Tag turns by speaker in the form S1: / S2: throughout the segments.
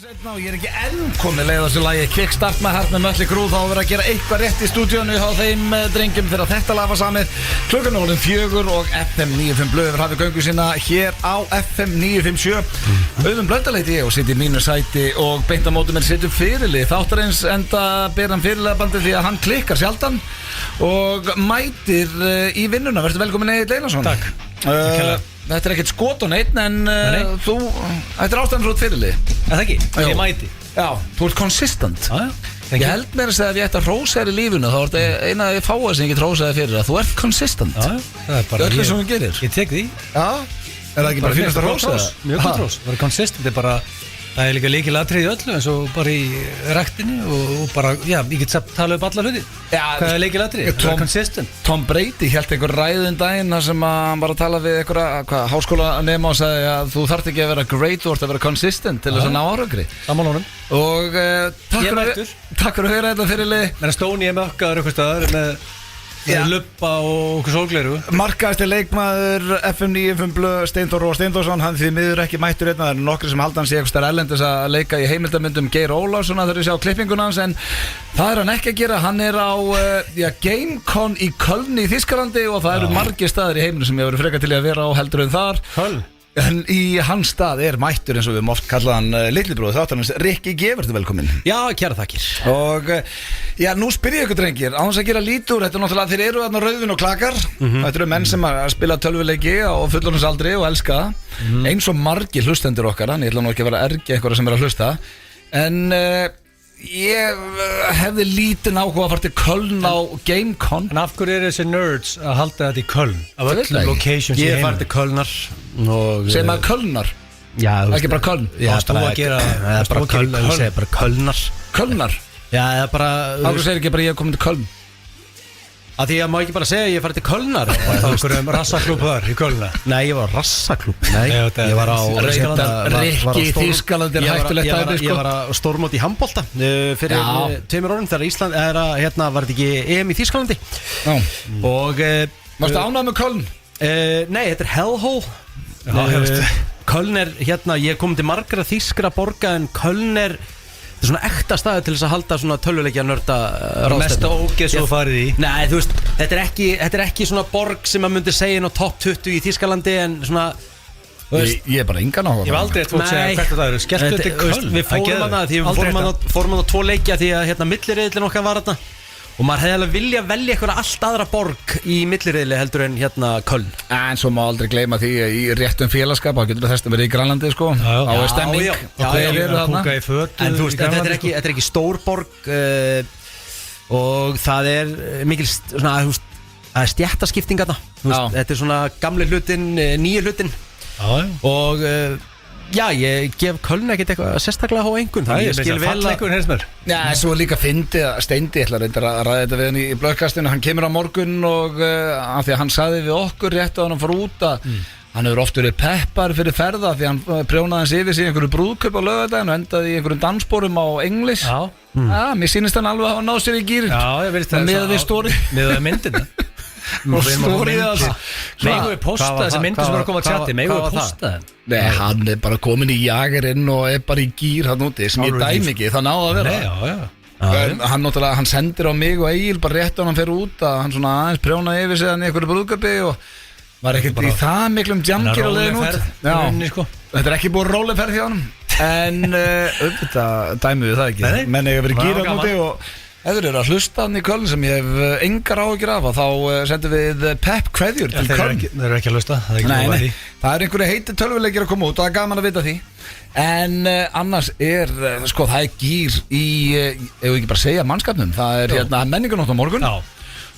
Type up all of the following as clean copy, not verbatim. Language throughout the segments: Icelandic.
S1: Ég ekki enn komið leið á þessu lagi Kickstart með Heart með Mötley Crüe. Þá verið að gera eitthvað rétt í stúdíónu á þeim drengjum þegar þetta lag var samið. Klukkan er orðin 4 og FM 95 Blöð hefur hafið göngu sína hér á FM 957. Auðun Blöndal heiti ég og sitt í mínu sæti og beint á móti mér situr fyrirlið þáttarins, enda ber hann fyrirliða bandið því að hann klikkar sjaldan og mætir í vinnuna. Vertu velkomin Egill Einarsson.
S2: Takk.
S1: Þetta er ekkert skot og neitt, en þú, þetta er ástæðan frá fyrirlið.
S2: Það ekki, ég mæti.
S1: Já, þú ert consistent. Ég held mér að segja að ég ætti að hrósa þér í lífinu. Þá er þetta eina af því fáið sem ég get hrósaði fyrir að þú ert consistent.
S2: Það er bara
S1: öllu sem þú gerir.
S2: Ég tek því.
S1: Já, er það ekki bara fínast að hrósa það?
S2: Mjög gott hrós. Það er consistent, það er bara, það er líka lykilatriði í öllu eins og bara í ræktinni og bara, já, ég get samt tala upp alla hluti. Hvað er lykilatriði? Það er consistent.
S1: Tom Brady hélt einhver ræðin daginn sem að hann var að tala við einhverja háskólanema og sagði að þú þarft ekki að vera great, þú ert að vera consistent til þess að ná árangri.
S2: Samanlónum.
S1: Og takk fyrir að vera þetta fyrirlið.
S2: Menn að Stóni er mökkaður eitthvað staðar með luppa og okkur sólgleiru.
S1: Markaðasti leikmaður FM 95 Blöð, Steinþór og Steinþórsson. Hann því miður ekki mættur hérna. Það eru nokkri sem halda hann sé eitthvað stær erlendis að leika í heimildamyndum Geir Ólafsson þegar ég sjá klippinguna hans, en það er hann ekki að gera. Hann er á GameCon í Köln í Þýskalandi og það eru margir staðir í heiminu sem ég verið frekar til að vera á heldur en þar.
S2: Köln?
S1: En í hans stað er mættur, eins og við höfum oft kallað hann, litlibróðið þáttarins, Rikki G. Vertu velkominn.
S2: Já, kæra þakkir.
S1: Og já, nú spyr ég ykkur drengir, á þess að gera lítur, þetta er náttúrulega, þeir eru þarna rauðvin og klakar. Þetta eru menn sem að spila tölvuleiki á fullorðinsaldri og elska það, eins og margir hlustendur okkar, en ég ætla nú ekki að vera að ergja einhverja sem er að hlusta, en ég hefði lítinn áhuga að fara til Köln á GameCon.
S2: En af hverju þessi nerds að halda þetta í Köln? Af öllum locations í
S3: Ég
S2: heiminum.
S3: farið til Kölnar og
S1: Sem að Kölnar,
S3: já,
S1: ekki bara Köln.
S3: Já,
S2: Varst þú að gera
S3: það er bara Köln, ég segi bara Kölnar.
S1: Kölnar,
S3: Já, það er bara
S1: áður segir ekki bara ég hef komið til Köln.
S3: að því að má ekki bara segja að ég farið til Kölnar.
S2: Það var einhverjum rassaklúb þar í Kölna.
S3: Nei, ég var á rassaklúb. Nei,
S2: Nei, þetta er-
S3: ég var á
S1: Rikki í Þýskalandi er hættulegt dæmi, sko.
S3: Ég var á stórmót í handbolta fyrir
S1: Já.
S3: 2 árum þegar Ísland hérna var þetta ekki EM í Þýskalandi.
S1: Já.
S3: Og
S1: Varstu ánægð með Köln?
S3: nei, þetta er Hellhole. Köln er hérna, ég kom til margra þýskra borga, en Köln er svona ekta staði til þess að halda svona tölvuleikja nörda
S2: Mesta ógeð svo farið í.
S3: Nei, þú veist, þetta er ekki svona borg sem að myndi segja inn á topp 20 í Þýskalandi, en svona
S1: Ég er bara engan áhuga.
S2: Ég hef aldrei eitt fólk segja
S3: Nei.
S2: hvert það eru. Skelltu þetta í
S3: Þú veist,
S2: Köln.
S3: við fórum hana því við fórum hana 2 leikja því að hérna milliriðlinn okkar var þarna og maður hefði alveg vilja velja eitthvað allt aðra borg í milliriðli heldur en hérna Köln.
S1: En svo má aldrei gleyma því að í réttum félagskap þá getur þess að vera í Grænlandi, sko. Þá er stemming.
S3: Já,
S1: Og hver eru þarna?
S2: Kúka í fötu.
S3: En þú veist,
S2: í Grænlandi,
S3: þetta er ekki stór borg og það er mikil svona, þú veist, það er stjættaskipting þarna. Þú veist, þetta er svona gamli hlutin, nýi hlutin
S2: Já.
S3: og já, ég gef Köln ekkert eitthvað sérstaklega á einhvern.
S2: Það
S3: Ég
S2: er
S3: skil vel að
S2: falleikur heyrst mér.
S1: Já, svo líka fyndið að Steindi ætla reyndar að ræða þetta við hann í blöðkastinu. Hann kemur á morgun og af því að hann sagði við okkur rétt á hann fór út að hann hefur oft verið peppar fyrir ferða því að hann prjónaði hans yfir sig í einhverju brúðkaup á laugardaginn og endaði í einhverjum danssporum á Englis.
S2: Já.
S1: Já, mér sýnist hann alveg að hafa náð sér í gýrin.
S2: Já, ég veist
S1: það. Með við stóri.
S2: Með myndina.
S1: Og stórið þess.
S2: Megum við posta þessi myndir sem eru að koma að chatti? Megum við posta það?
S1: Nei, hann er bara komin í jagerinn og er bara í gýr hann úti sem ég dæmi ekki, það náði að vera.
S2: Nei, já.
S1: Hann náttúrulega, hann sendir á mig og Egil bara rétt á hann fyrir út að hann svona aðeins prjónaði yfir sig hann í einhverju brúðköpi og var ekkert í það miklum djamgir á leiðin út.
S2: Já,
S1: þetta er ekki búið róleferð hjá hann, en auðvitað dæmið við það ekki. Menn eiga verið gýr hann úti og ef þeir eru að hlusta hann í Köln sem ég hef engar áhyggjur af þá sendum við pepp kveðjur til Köln.
S2: Þeir eru ekki að hlusta.
S1: Nei, það er einhverju heiti tölvuleikir að koma út og það er gaman að vita því. En annars er, sko, það er gýr í, ef við ekki bara segja mannskapnum, það er hérna menningarnótt á morgun.
S2: Já.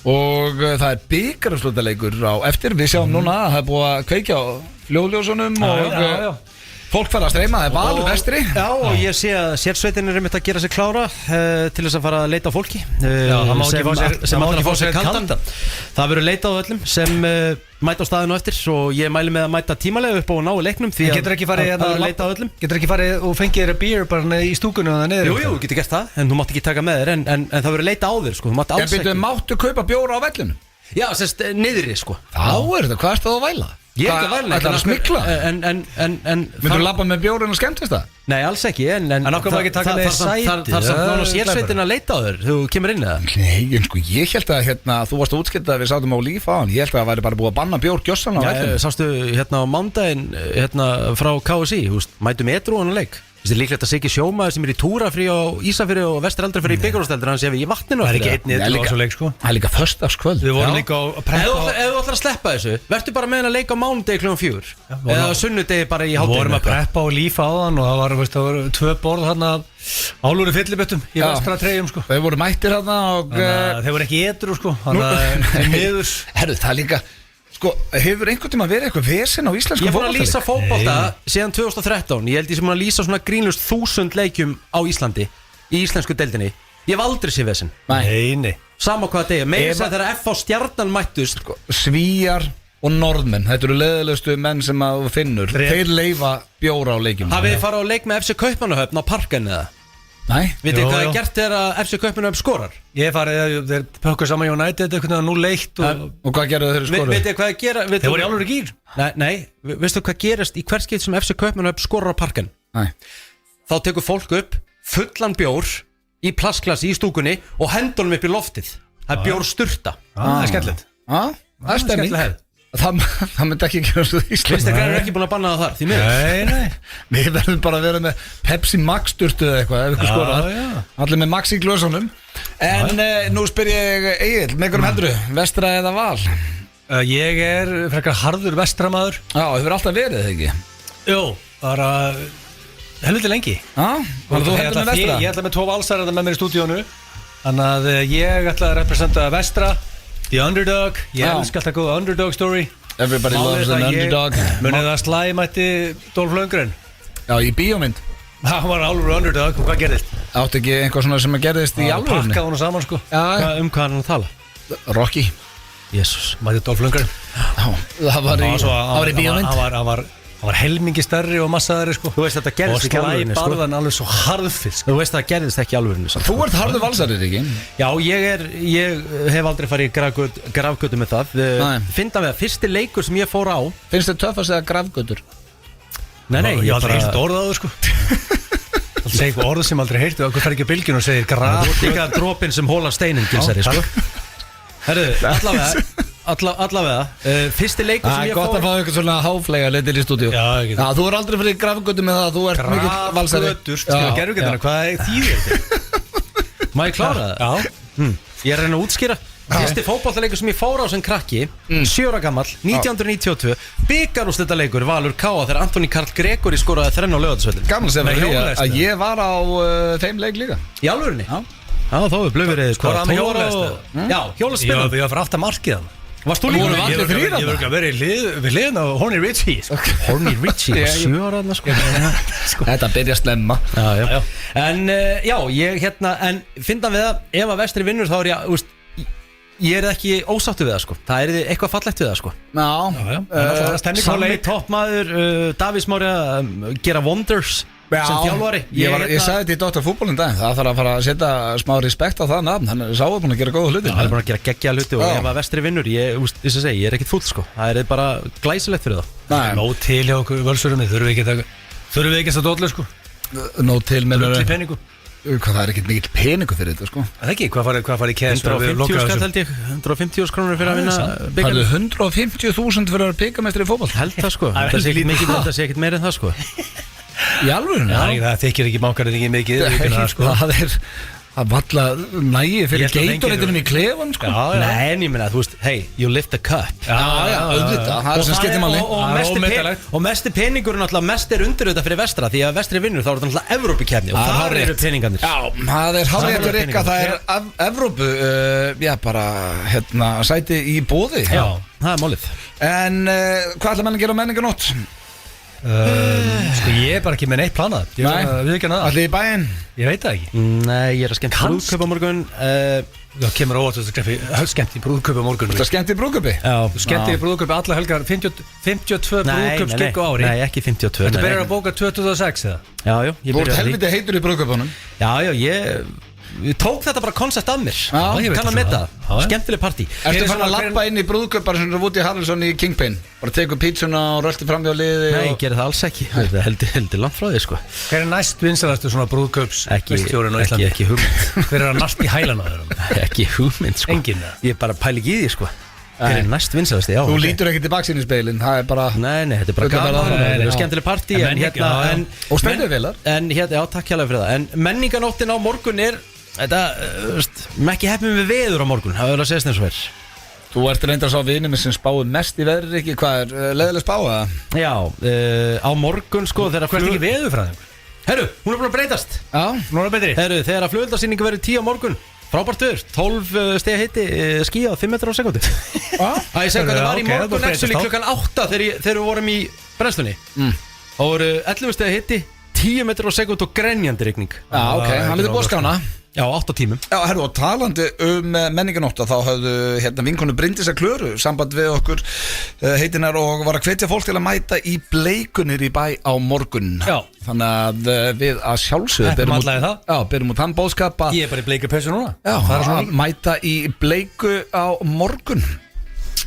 S1: Og það er bikarúrslitaleikur á eftir. Við sjáum núna að það er búið að kveikja á fljóðljósunum og fólk fara að streyma, það er Valur vestri.
S3: Já, og ég sé að sérsveitin er einmitt að gera sig klára til þess að fara að leita á fólki
S2: það má ekki fá sér kaldan.
S3: Það verður leita á öllum sem mæta á staðinu eftir og ég mæli með að mæta tímalega upp og ná leiknum því að það verður leita á öllum.
S2: Getur ekki farið og fengið þér beer bara í stúkunni og það niður?
S3: Jú, getur gert það, en þú mátt ekki taka með þér en það verður leita á þér, sko. Þú mátt alls ekki.
S1: Máttu kaupa bjóra á vellinu?
S3: Já, sérst, niðri, sko.
S1: Þá er þetta, hvað ertu þá að væla?
S3: Ég er ekki að verna
S1: Ætlarðu að smygla?
S3: En
S1: Myndur þú labba með bjórinn og skemmtist það?
S3: Nei, alls ekki En
S2: okkur má ekki taka með sæti.
S3: Það er samt nána sérsveitin að leita á þér Þú kemur inn í það
S1: Nei, en sko, ég held að þú varst að útskipta að við sátum á líf á hann. Ég held að það væri bara búið að banna bjór gjössan á vellinum.
S3: Sástu hérna á mándaginn frá KSI Mætum edru hann að leik Þetta er líklegt að Siggi sjómaður sem í túrafrí á Ísafirði og Vesturaldrafirði í byggjárústeldur hann sé við í vatninu
S2: Það er ekki einn á þessu leik sko
S1: Það er líka föstudagskvöld.
S2: Við vorum líka að preppa
S3: Ef þú ætlar að sleppa þessu vertu bara með hann að leika á mánudegi kl. 4 eða sunnudegi bara í
S2: Við vorum
S3: hádeginu
S2: að preppa á líf á þann og það var 2 borð þarna álúri fylliböttum í vestra treyjum sko
S1: Þau voru mættir þarna og
S2: Þeir voru ekki edru sko
S1: Herru, það er líka Sko, hefur einhvern tíma verið eitthvað vesen á íslensku
S3: Ég er búin að lýsa fótbolta
S2: Nei.
S3: síðan 2013 Ég held ég sem búin að lýsa svona grínlust 1000 leikjum á Íslandi í íslensku deildinni Ég hef aldrei séð vesen
S2: Nei
S3: Sama hvaða degi Meira
S1: Ef-
S3: sem þegar F á Stjarnan mættust
S1: Svíjar og norðmenn. Þetta eru leiðilegustu menn sem að þú finnur.
S2: Rétt.
S1: Þeir leyfa bjóra á leikjum.
S3: Hafið þið farið á leik með FC Kaupmannahöfn á Parken eða?
S1: Nei.
S3: Vitið
S2: Jú,
S3: hvað
S2: jú.
S3: er gert þegar að FC Kaupmannahöfn skorar?
S2: Ég farið þeir pökkuð saman United eitthvað 0-1
S1: Og hvað gerðu þeir skoru?
S3: Vitið hvað er gera?
S2: Þeir voru í alvöru gýr
S3: Nei, veistu hvað gerist í hver skipt sem FC Kaupmannahöfn skorar á Parken?
S1: Nei.
S3: Þá tekur fólk upp fullan bjór í plastglasi í stúkunni og hendur hann upp í loftið. Það er bjór sturta.
S2: Það er skemmtilegt
S1: Það er stemming.
S3: skemmtileg hefð.
S1: Það myndi ekki gera svo í Ísland.
S3: Vinstri græn er ekki búin að banna það þar, því miður.
S2: Nei
S1: Við verðum bara að vera með Pepsi Max sturtu eða eitthvað, ef ykkur skorar.
S2: já.
S1: Allir með Max í glösunum. En nú spyr ég Egil, með einhverjum heldru, Vestra eða Val?
S2: Ég er frekar harður vestramaður
S1: Já, hefur alltaf verið, eða ekki?
S2: Jú, bara helviti lengi
S1: Já, var þú heldur með Vestra?
S2: Ég ætla með 2 valsar með mér í stúdíónu Þannig að ég ætla að representa Vestra The Underdog Ég
S1: Já.
S2: elska alltaf góða Underdog story
S1: Everybody
S2: Málið
S1: loves
S2: er
S1: an
S2: að ég-
S1: underdog.
S2: Munið það slæmætti Dolph Lundgren
S1: Já, í bíómynd.
S2: Það var alveg Underdog og hvað gerðist?
S1: Áttu ekki einhvað svona sem gerðist í alvörunni?
S2: Pakkaði hún saman sko
S1: Já,
S3: Hvað er hann að tala?
S1: Rocky.
S3: Jésús.
S2: Mætti Dolph Lundgren
S1: Já, það var í bíómynd.
S2: Hann var helmingi stærri og massaðari sko
S3: Þú veist þetta
S2: Og
S3: gerðist ekki alveg sko.
S2: slæbarðan alveg svo harðfisk
S3: Þú veist þetta gerðist ekki alveg
S1: Þú ert harður valsarir, ekki?
S3: Já, ég hef aldrei farið í grafgötu með það
S1: Nei.
S3: Finna við að fyrsti leikur sem ég fór á
S1: Finnst þið töff að segja grafgötur?
S2: Ég
S3: ég
S2: aldrei heilt orðaðu sko Það segir eitthvað orð sem aldrei heyrtu Okkur fer ekki á bylginu og segir
S3: Þú
S2: graf
S3: ert líka dropinn sem hóla steinin gilsari sko. Herru, allavega fyrsti leikur
S1: Það
S3: sem
S1: er
S3: ég
S1: gott
S3: fór
S1: að fá eitthvað svona háflega leitir í stúdíu.
S2: Já, ég get-
S1: Þú er aldrei fyrir grafgötu með það, þú ert mikill valsari.
S2: Grafgötur, skilja gerfugetana, hvað er þýðir þetta?
S3: Má ég klára það?
S2: Já,
S3: Ég er að reyna að útskýra Fyrsti fótballtaleikur sem ég fór á sem krakki 7 ára gamall, 1992 Bikarúrslitaleikur Valur K.A. þegar Antoni Karl Gregori skoraði 3 á Laugardalsvelli.
S1: Gaman að segja
S2: Með
S1: fyrir því
S2: hjólhesti.
S1: að ég var á þeim leik líka.
S3: Í alvörinni?
S1: Já.
S3: Já, þá er blöfurið
S2: Skoraði með hjólhesti?
S3: Já, hjólaspinnan
S2: ég var fyrir aftan markið hann
S3: Varst þú
S1: Voru
S3: líka?
S1: allir
S2: Ég
S1: þrír
S2: var ekki að vera við hliðin á Horny Ritchie sko.
S3: Horny Ritchie var 7 ára þarna sko
S1: Þetta byrja að slemma.
S3: Já. En já, ég hérna En finna við það, ef að Vestri vinnur þá er ég er ekki ósáttu við það sko Það er eitthvað fallegt við það sko
S1: Já.
S3: Sammi toppmaður Davís Mári að gera wonders sem þjálfari
S1: Ég sagði þetta í Dr. Fútbolin dag. Það þarf að fara að setja smá respekt á það nafn. Hann er sáður búin að gera góða hluti.
S3: Það er bara að gera geggja hluti og
S1: Já.
S3: ef að Vestri vinnur ég er ekkit fúll sko Það er bara glæsilegt fyrir það
S1: Nei,
S2: Nó til hjá okkur völsurum Þurfum við ekki að stóðlega sko
S1: nóg til með
S2: Rugl í peningu
S1: Hvað það er ekkert mikill peningu fyrir þetta, sko.
S2: Það ekki, hvað farið í kæðs
S3: 150 skall held ég 150 krónur fyrir að vinna
S1: Það
S3: byggarinn
S1: er 150.000 fyrir að vera byggamestri í fótboll.
S3: Held það sko
S2: Það er
S3: Það sé
S2: lítið.
S3: ekkit meira en það sko
S1: Í alvörunni?
S2: Það þykir ekki bankarinn ekki mikið vikuna, sko.
S1: Það valla nægi
S2: Ég
S1: fyrir
S2: held að
S1: geitunleitunum í klefan, sko.
S3: Nei, en ég meina, þú veist, hey, you lift the cup
S1: Já, auðvitað, það er sem skiptir máli.
S2: Það er ómetanlegt.
S3: Og mesti peningurinn alltaf mest er undir þetta fyrir Vestra Því að Vestri vinnur þá er þetta alltaf Evrópikeppni Og
S1: Það er
S3: þar eru
S1: hárrétt.
S3: peningarnir
S1: Já, það er hárréttur ykkar, það er Evrópu, já, bara, sæti í boði.
S3: Já, það er málið
S1: En hvað ætla menn að gera á menningarnótt?
S2: Sko ég er bara ekki með neitt planað Ég
S1: Nei.
S2: við ekki að það
S1: Allir í bæinn?
S2: Ég veit það ekki
S3: Nei, ég er að skemmt
S2: Kannski.
S3: brúðkaup á morgun
S2: Það kemur óvart að þetta skemmt í brúðköpu á morgun
S1: Það er skemmt í brúðköpi?
S3: Já,
S2: Skemmt í brúðköpu alla helgar 52 brúðköp skikk á ári
S3: Nei, ekki 52
S2: Þetta
S3: nei,
S2: byrjar
S3: nei.
S2: að bóka 2006 eða?
S3: Já, ég
S1: Þú ert
S3: byrjaði því.
S1: helviti heitur í brúðköpunum.
S3: Já, ég Ég tók þetta bara koncept af mér
S2: ég veit
S3: Kann að
S2: það.
S3: meta
S2: Já, já.
S3: Skemmtileg partí
S1: Ertu fann að lappa inn í brúðkaup bara sem Woody Harrelson í Kingpin bara tekur pítsuna og rölti fram hjá liði
S3: Nei, ég gerði það alls ekki Þetta er heldur langt frá því sko
S2: Hver er næst vinsalastu svona brúðkaups veststjórinn á Íslandi?
S3: Ekki hugmynd
S2: Hver er að nart í hælana á þeirra?
S3: Ekki hugmynd sko
S2: Enginn, eða?
S3: Ég bara pæli ekki í því sko Hver er næst vinsalasti, já
S1: Þú lítur ekkert í baksýnispeilin, það er bara
S3: Nei, þetta er bara
S1: Þetta er
S3: gaman
S1: bara-
S3: Þetta er skemmtileg partí
S2: En menning-
S1: Og spennandi vélar.
S3: En hérna, já, takk hérlega fyrir það En menninganóttin á morgun er Þetta, ekki heppum við veður á morgun Það er að segja eins og verð
S1: Þú ert reyndar sá vinið sem spáir mest í veðri ekki, hvað er leðileg spá eða?
S3: Já, á morgun sko þegar
S2: Hvert ekki veðurfræðing?
S3: Herru, hún er búin að breytast
S1: Já,
S2: Nú er það betri
S3: Herru, þegar að flugöldarsýningu verður 10 á morgun Frábært veður, 12 steg hitti skýja á 5 metrar á sekundu Ég segi hvað það var í
S2: Ok, það
S3: morgun
S2: breytist
S3: actually
S2: þá.
S3: klukkan 8 þegar við vorum í brennslunni Þá voru 11 steg hitti 10 metrar á sekund og grenjandi rigning
S1: já ok, hann myndi bóðskána.
S3: Já, 8 tímum
S1: Já, herru, og talandi menninganótt þá höfðu vinkonu Bryndísa Klöru samband við okkur heitinar og var að hvetja fólk til að mæta í Bleikunir í bæ á morgun.
S2: Já.
S1: Þannig að við að sjálfsögðu
S2: Heppum alla í það.
S1: Já, berum út þann bóðskap að
S2: Ég er bara í bleiku peysu núna
S1: já,
S2: Það er svona
S1: að mæta í Bleiku á morgun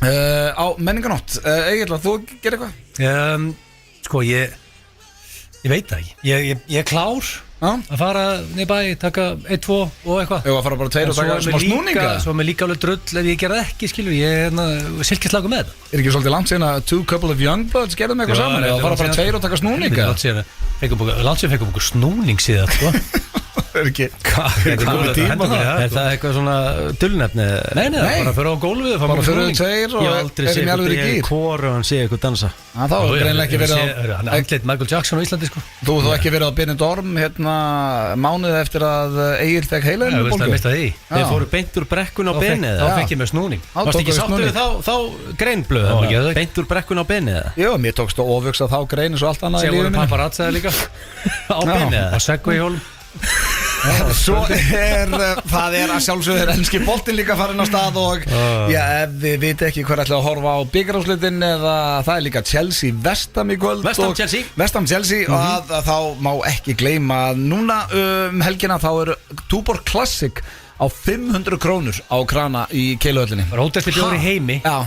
S1: á menninganótt. Egil, þú gerir eitthvað?
S2: Sko, ég veit það ekki Ég er klár
S1: Já.
S2: að fara niður bæ, taka 1, 2 og eitthvað
S1: Jú, að fara bara 2 og taka smá snúninga.
S2: Svo er mér líka alveg drull ef ég gera það ekki, skilur Ég er silkislagur með þetta
S1: Er ekki svolítið langt síðan að two couple of young bloods gerðum eitthvað saman eða fara bara 2 og taka snúninga?
S2: Landsið fengum okkur snúning síðan, sko
S1: Er ekki
S2: Þetta er komið tíma
S3: Er það eitthvað svona dullnefni?
S2: Nei, bara fyrir á gólfið
S1: Bara fyrir 2 og
S3: Ég hef aldrei
S1: erum í alveg í
S3: séð
S1: gýr.
S3: hvoru hann sé eitthvað dansa
S1: Þá er greinlega ekki verið
S2: Hann er andlit Michael Jackson á Íslandi, sko
S1: Þú ekki verið á Benidorm mánuð eftir að Egil fekk
S2: Já,
S1: heilaðinu
S2: veist það, mista því
S3: Þeir fóru beint úr brekkun á beni
S2: Þá fekk ég með snúning
S3: Varst ekki sáttu við þá greinblöð
S2: Ó, ég veit ekki.
S3: Beint úr brekkun á beni eða?
S1: Jú, mér tókst að ofugsa þá grein eins og allt annað í
S2: Sér voru
S1: lífinu mínu.
S2: paparazzaði líka
S3: Á beni eða?
S2: Á seggu í hólum
S1: Svo það er að sjálfsögður enski boltinn líka farin á stað og já, ef við viti ekki hver ætla að horfa á byggaráslutin eða það er líka Chelsea Vestham í kvöld
S3: West Ham
S1: og-
S3: Chelsea.
S1: West Ham Chelsea og að þá má ekki gleyma að núna helgina þá eru Tuborg Classic á 500 krónur á krana í Keiluhöllinni.
S2: Rótesti bjór í heimi
S1: Já,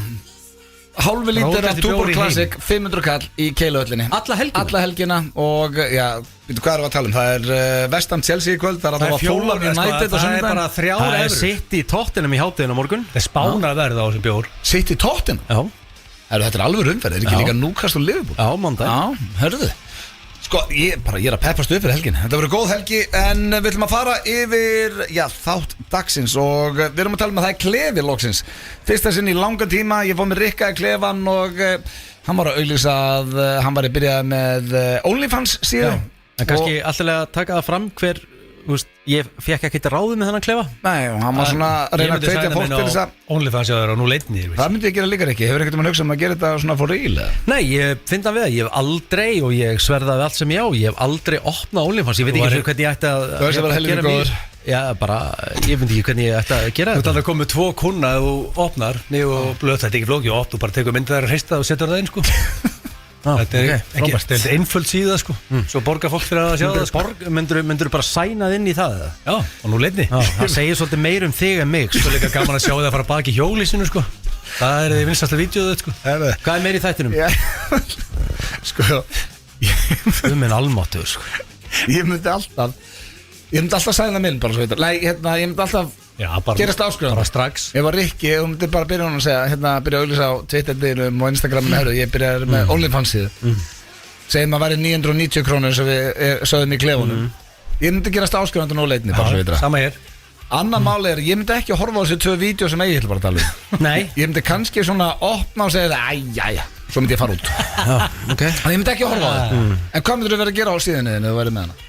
S1: hálfi lítur af
S2: Rótesti bjór
S1: Tuborg
S2: í
S1: Classic 500 kall í Keiluhöllinni
S3: Alla helgina?
S1: og já, veitu hvað erum við að tala um það er West Ham Chelsea í kvöld það er að Fulham United og
S2: Það er bara
S1: sunnudaginn
S2: 3
S3: Það er
S2: eurur
S3: sitt í tóttinum í háttegin á morgun
S2: Það er spánað verð á þessum bjór
S1: Sitt í tóttin
S3: Já,
S1: Þetta er alveg umferð, er ekki
S3: Já.
S1: líka Newcastle og Liverpool
S3: á mándag
S1: Já, hörðu Sko, ég er að peppast upp fyrir helgin Þetta verður góð helgi en við ætlum að fara yfir þátt dagsins og við erum að tala um að það er klefi loksins Fyrsta sinn í langa tíma, ég fóð með Rikka í klefan og hann var að auglýsa að hann var að byrja með OnlyFans síðan
S3: En kannski alltaf að taka það fram hver Úst, ég fekk ekki ráðið með þennan klefa
S1: Nei, og hann var svona að reyna að hvetja fólk til þess að
S2: OnlyFans já þeirra og nú leitni
S1: Það myndi ég gera líka ekki, hefur ekkert um að hugsa um að gera þetta svona for real eða?
S3: Nei, ég finn það við það, ég hef aldrei og ég sverða við allt sem ég á, ég hef aldrei opnað OnlyFans, ég veit ekki hvernig ég ætti að
S1: Þú veist að vera helviti góður.
S3: Já, bara, ég veit ekki hvernig ég ætti að gera
S2: Þú ætlaði að koma með 2 kuna og þú opnar Nýju og blöð, þetta er ekki flóki og þú bara tekur myndið þær að hreista og setur það inn sko Þetta er ekki, þetta er einföld síða sko Svo borgar fólk fyrir að sjá það sko
S3: Myndur bara sænað inn í það eða?
S2: Já, og nú leitni
S3: Það segir svolítið meir um þig en mig
S2: Svo líka gaman að sjá það að fara baki hjólísinu sko Það er því vinsasta vídeoðu sko
S3: Hvað er meir í þættinum?
S1: Sko,
S3: Minn almáttu sko
S1: ég myndi alltaf sæna minn bara svo Nei, ég myndi alltaf
S2: Já, bara
S1: gerast áskrifandi.
S2: Bara strax
S1: Ég var Rikki, þú myndir bara byrja hún að segja byrja að auðvisa á Twitter-deginum og Instagraminu ég byrjaði með OnlyFans-síðu segjum að væri 990 krónur sem við sögðum í klefunum ég myndi gerast áskrifandi nú leitni bara svo vitra
S2: Sama hér
S1: Annar máli ég myndi ekki horfa á þessi 2 vídeo sem ég ætla bara að tala um
S3: Nei
S1: ég myndi kannski svona opna og segja æjæja, svo myndi ég fara út
S3: okay.
S1: Þannig ég myndi ekki horfa á það En hvað myndir þú verið að gera á síðunni þegar þú verið með hana?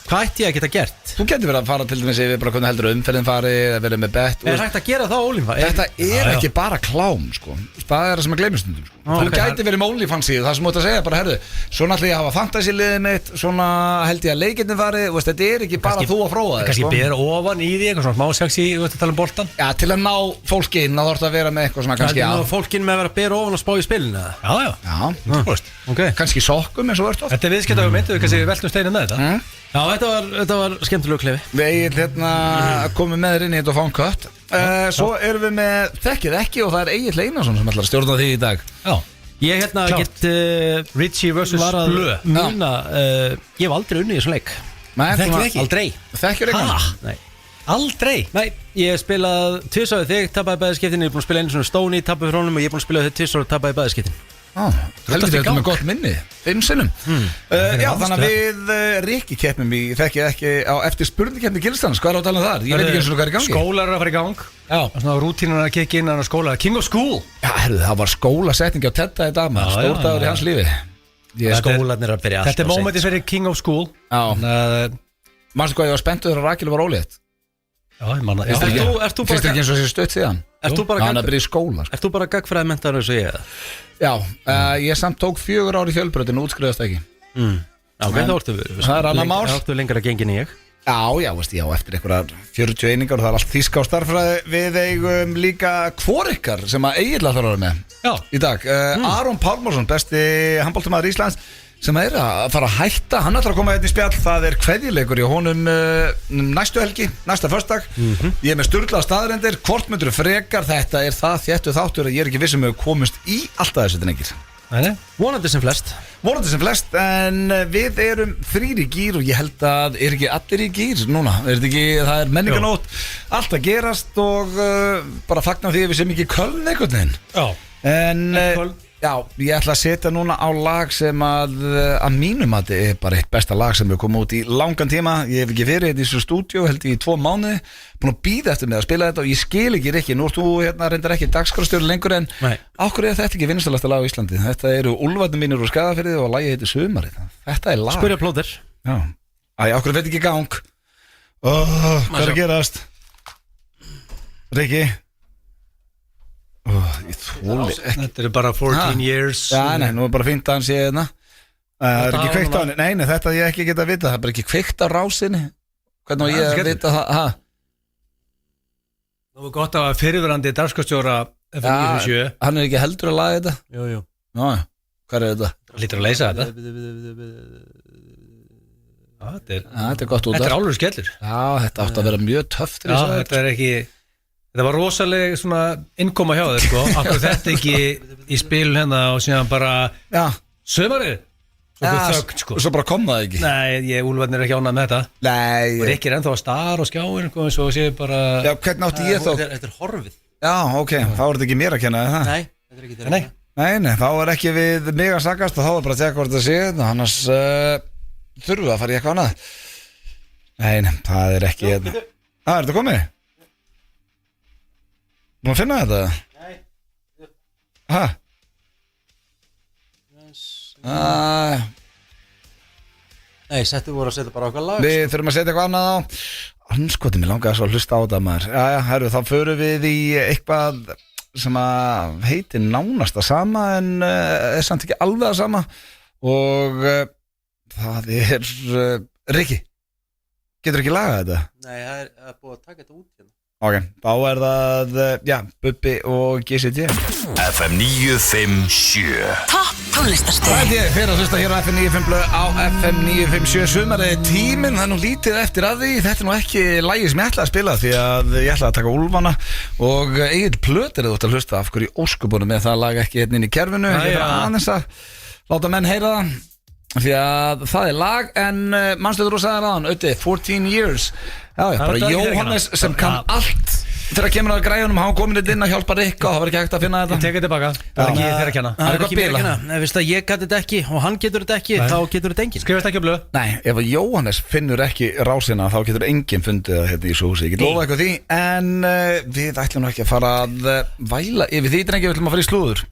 S3: Hvað ætti ég að geta gert?
S1: Þú getur verið að fara til dæmis yfir bara hvernig heldur umferðin fari eða verið með bett
S3: Er hægt að gera það OnlyFans?
S1: Þetta er ekki bara klám sko. Það er það sem er gleymistundum sko. Þú gæti verið með OnlyFans síðu það sem þú ætti að segja bara herðu svona ætla ég að hafa fantasy-liðið mitt svona held ég að leikirni fari þetta er ekki bara þú að fróða þig
S2: Kannski bera ofan í því eitthvað svona smá sexy Þú veist að tala um boltan
S1: Já, til að ná fólki inn þá þarfst að vera með eitthvað svona kannski
S3: Það er fólkin með að vera að bera ofan og spá í spilinu
S2: Já
S1: Já,
S2: Þú veist
S3: okay.
S1: kannski sokkum eins og verðst oft
S2: Þetta er viðskiptahugmynd, við kannski veltum steinin með þetta
S3: Já, þetta var skemmtilegu klefi
S1: Við Egill hérna komum með þér inn í þetta og fáum kött Svo erum við með Þekkið ekki og það er Egill Einarsson sem ætlar að stjórna því í dag
S2: Já,
S3: Ég hérna
S2: Klárt.
S3: get
S2: Richie vs. Blö
S3: Núna, ég hef aldrei unnið í þessum leik
S1: Nei,
S2: Þekkið ekki?
S3: Aldrei
S1: Þekkjur ekki
S3: Nei,
S2: Aldrei
S3: ég hef spilað tvisað þig, tapaði bæðiskiptin Ég er búin að spila einu svona Stóni, tapaði fyrir honum Og ég er búin að spila þig tvisað og tapaði bæðiskiptin
S1: Heldur þetta með gott minni 5 sinnum Já, þannig að við Rikki keppnum í Þekkið ekki á eftir spurningkeppni Gilstans Hvað er á að tala um þar? Ég veit ekki eins og hvað er í gangi
S2: Skólar eru að fara í gang
S3: Já,
S2: Svona rútínan að kikka inn á skóla King of School
S1: Já, herðu, það var skólasetningi á Tedda í dag maður
S2: Já,
S1: Stórdagur í
S2: já.
S1: hans lífi
S3: skólanir að byrja
S2: Þetta er mómentið fyrir King of School
S1: Já, mannstu hvað ég var spenntur og Rakel var ólétt
S2: Já, ég manna
S3: Ert þú
S1: Fyrst ekki eins og þessi stutt síðan
S3: Ert þú bara
S1: Hann að byrja í skóla sko.
S3: Ert þú bara gagfræði mentaður eins og ég?
S1: Já, ég samt tók 4 ár í fjölbröðin og útskriðast ekki
S3: Ok, þá ertu
S1: Það er annað mál.
S3: Þá ertu lengra gengin en ég
S1: Já, veist ég á eftir einhverjar 40 einingar og það er allt þýska á starffræði Við eigum líka hvorikkar sem að Egill ætlar að vera með
S2: Já.
S1: í dag Aron Pálmarsson, besti handboltamaður Íslands sem er að fara að hætta hann ætlar að koma hérna í spjall, það er kveðjuleikur í honum næstu helgi, næsta föstudag ég er með sturlaða staðrendir hvort myndur frekar, þetta er það þéttu þáttur að ég er ekki vissum að við komumst í alltaf þessu drengir
S3: Vonandi sem flest
S1: en við erum 3 í gír og ég held að er ekki allir í gír núna, það er menninganót allt að gerast og bara fagna því að við sem ekki Köln einhvern veginn
S2: Já.
S1: en já, ég ætla að setja núna á lag sem að mínum að þetta er bara eitt besta lag sem við komum út í langan tíma ég hef ekki verið í þessu stúdíu held í 2 mánuði búin að býða eftir mig að spila þetta og ég skil ekki, nú ert þú hérna reyndar ekki dagskrárstjóri lengur en ákveð er þetta ekki vinsælasta lag á Íslandi þetta eru Úlfarnir mínir úr Skagafirði og lagið heitir Sumarið þetta er lag
S3: Spurja plóter
S1: ákveð veit ekki í gang hvað er að gerast Riki
S2: Þetta eru bara 14 years
S1: Já, nei, nú er bara fínt að hann sé hérna Það er ekki kveikt á henni Nei, þetta ég ekki geta að vita Það er bara ekki kveikt á rásinni Hvernig á ég að vita það
S2: Það var gott að fyrirverandi dagskrárstjóra FM97
S1: Hann er ekki heldur að laga þetta
S3: Jú
S1: Ná, hvað er þetta?
S2: Lítur að leysa þetta Þetta
S1: er gott út
S2: Þetta er álur skellur
S1: Já, þetta átti að vera mjög töft
S2: Já, þetta er ekki Þetta var rosalega svona innkoma hjá þér sko Akkur þetta ekki í spilun hérna og síðan bara Sumarið Svo þögn sko
S1: Og svo bara kom það ekki
S2: Nei, Úlfarnir er ekki ánað með þetta
S1: Nei
S2: Og ekki er ennþá að star og skjáin og svo sé bara
S1: Já, hvernig átti ég þá?
S3: Þetta er horfið
S1: Já, ok, þá er þetta ekki mér að kenna það
S3: Nei, þetta er ekki þetta
S1: Nei, þá er ekki við mig að sagast og þá er bara að tjekka hvort það sé annars þurfum við að fara í eitthvað annað Nei, það er ekki er þetta komið? Má finna þetta? Nei
S3: Nei, settu voru að setja bara okkar lag
S1: Við þurfum að setja eitthvað annað á Anskoti, mér langaði svo að hlusta á þetta maður herru, þá förum við í eitthvað sem að heitir nánast að sama en er samt ekki alveg að sama og það er Riki Getur ekki lagað þetta?
S3: Nei, það er búið að taka þetta út hérna
S1: Ok, þá er það, Bubbi og GCT
S4: FM 957
S5: Topp tónlistarstöð
S1: Það er ég, fyrir að hlusta hér á FM 957 á FM 957 sumarið tíminn, það er nú lítið eftir að því þetta er nú ekki lagið sem ég ætlaði að spila því að ég ætlaði að taka Úlfana og Egill Plöter þú ætti að hlusta af hverju óskubunum með það lag ekki hérna inn í kerfinu ég þarf aðeins að láta menn heyra það því að það er lag en mannstöður og sagði ráðan, auðvitað 14 years bara Jóhannes sem kann allt þegar kemur að græjunum, hann komin inn að hjálpa Rikka og það var ekki hægt að finna þetta
S2: Ég tekið tilbaka, það er ekki þér að kenna
S3: Það er ekki mér að kenna, ef ég gæti þetta ekki og hann getur þetta ekki, þá getur þetta enginn
S2: Skrifast ekki á blöð
S1: Nei, ef að Jóhannes finnur ekki rásina þá getur enginn fundið það hérna í svo húsi Ég get lofa eitthvað því, en við ætlum ekki að fara að væla yfir því drengi, við ætlum að fara í slúður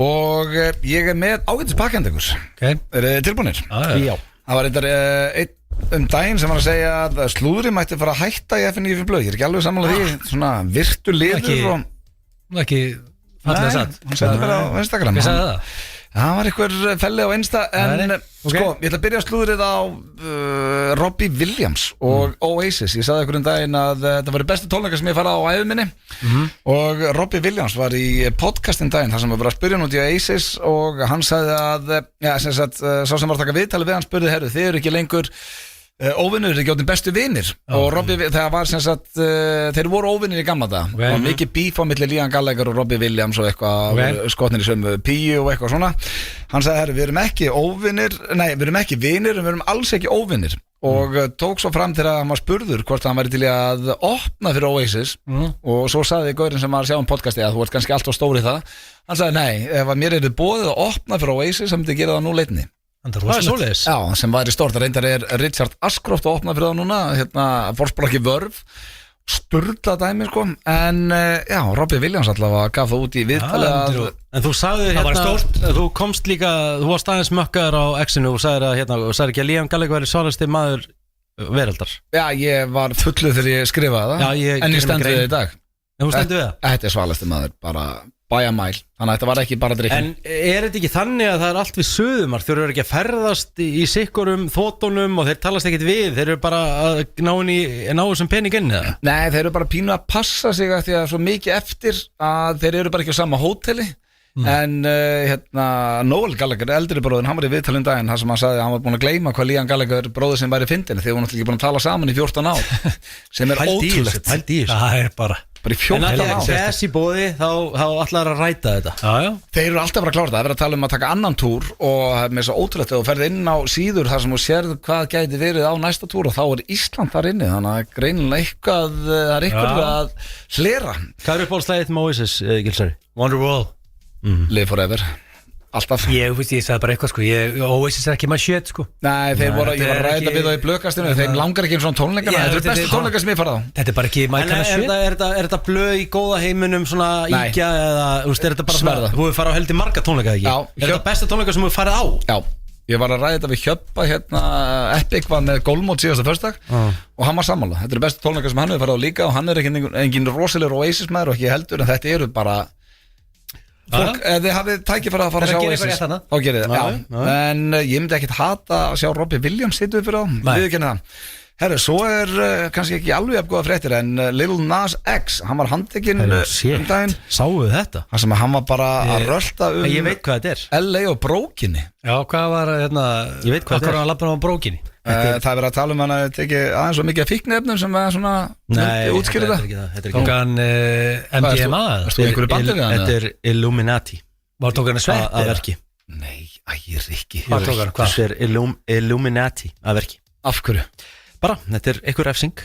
S1: og ég er með ágætis pakkendegur Er þið tilbúinir?
S2: Já.
S1: Það var eitthvað einn daginn sem var að segja að slúðri mætti fara að hætta í FNÍ fyrir blöð Ég er ekki alveg sammála því, svona virtu liður
S2: og ekki fallið satt
S1: Hún setti bara á Instagram
S2: Hvað sagði það?
S1: Það var einhver felli á Insta en sko, ég ætla að byrja að slúðrið á Robbie Williams og Oasis Ég sagði einhverjum daginn að þetta var besta tónleika sem ég farið á æðuminni og Robbie Williams var í podcastin daginn þar sem við bara spurðum út í Oasis og hann sagði að sá sem var að taka viðtalið við hann spurði herru, þið eru ekki lengur Óvinnur er ekki áttin bestu vinir og Robbie, það var sem sagt þeir voru óvinnir í gamla dag og mikið bíf á milli Liam Gallagher og Robbie Williams og eitthvað skotnir í sömu píu og eitthvað svona hann sagði, herru, við erum ekki óvinnir við erum ekki vinir, en við erum alls ekki óvinnir og tók svo fram til að hann var spurður hvort hann væri til að opna fyrir Oasis og svo sagði gaurinn sem var að sjá podcasti að þú ert kannski alltaf stóri það hann sagði, nei, ef að mér boðið að opna fyrir Oasis þá myndi ég gera það nú leitni
S3: Það svoleiðis? Já,
S1: sem væri stort reyndar Richard Ashcroft að opna fyrir það núna fórsprakki vörf sturla dæmi sko en já, Robbie Williams allavega gaf það út í viðtali
S3: En þú sagðir þú komst líka, þú varst aðeins mökkaður á X-inu og sagðir sagðir ekki að Liam Gallagher væri sálasti maður veraldar
S1: Já, ég var fulluð þegar ég skrifaði það en ég stendur við það í dag
S3: En þú stendur við það?
S1: Þetta svalasti maður, bara bæja mæl þannig að þetta var ekki bara drikkin
S3: En þetta ekki þannig að það allt við söðumar þeir eru ekki að ferðast í sikkurum þóttunum og þeir talast ekkit við þeir eru bara að ná þessum pening inn eða?
S1: Nei, þeir eru bara pínu að passa sig að því að svo mikið eftir að þeir eru bara ekki á sama hóteli en Noel Gallagher, eldri bróðin hann var í viðtalum daginn, þar sem hann sagði að hann var búin að gleyma hvað Liam Gallagher bróður sem væri fyndin þegar hann náttúrulega ekki búin að tala saman í 14 ár sem ótrúlegt
S3: Pælt í þessu
S2: Það bara
S1: í 14 ár
S3: En að þess í bóði þá allar að ræta þetta
S2: Já
S1: Þeir eru alltaf bara að klára það, það er verið að tala að taka annan túr og með svo ótrúlegt að þú ferð inn á síður þar sem þú sérð hvað gæti verið á næsta túr og þá Ísland þar inni þannig að greinilega eitthvað að hlera
S3: Hvað er uppáhaldslægið með Oasis, Gilsari?
S2: Wonderwall
S1: Live forever Alltaf
S2: Ég sagði bara eitthvað sko Oasis ekki maður shit sko
S1: Nei, ég var að ræða við það í blökastinu þeim langar ekki svona tónleikana Þetta er bestu tónleikar sem ég farið á
S2: Þetta er bara ekki my kind of shit
S3: Er þetta blöð í góða heiminum svona íkja eða er þetta bara svona Þú hefur farið á heldur marga tónleika ekki?
S1: Já
S3: Er þetta besta tónleika sem þú hefur farið á?
S1: Já Ég var að ræða þetta við Hjöppa Epic var með gólmót síðasta föstudag og hann var sammála Þetta er bestu tónleikar sem hann hefur farið á líka og hann engin rosalegur Oasis maður og ekki heldur en þetta eru bara Fólk, ef þið hafið tækifæri að fara að sjá Oasis þá gerir þið, en ég myndi ekkit hata að sjá Robbie Williams sittu fyrir á viðurkenni það. Herru, svo kannski ekki alveg af góða fréttir en Lil Nas X, hann var handtekinn daginn.
S3: Sáu þetta?
S1: Það sem hann var bara að rölda
S3: Ég veit hvað þetta
S1: LA og brókinni
S2: Já, hvað var
S3: Ég veit hvað þetta
S2: var hann lappar á brókinni
S1: Það er verið að tala hann að teki aðeins svo mikið af fíknefnum sem er svona útskýrði það
S2: Tók hann MDMA
S3: Þetta er Illuminati
S2: Var tók hann að svepp
S3: að verki
S1: Nei, ægir ekki
S2: Hvað tók hann, hvað?
S3: Þetta er Illuminati að verki
S1: Af hverju?
S3: Bara, þetta er einhver refsing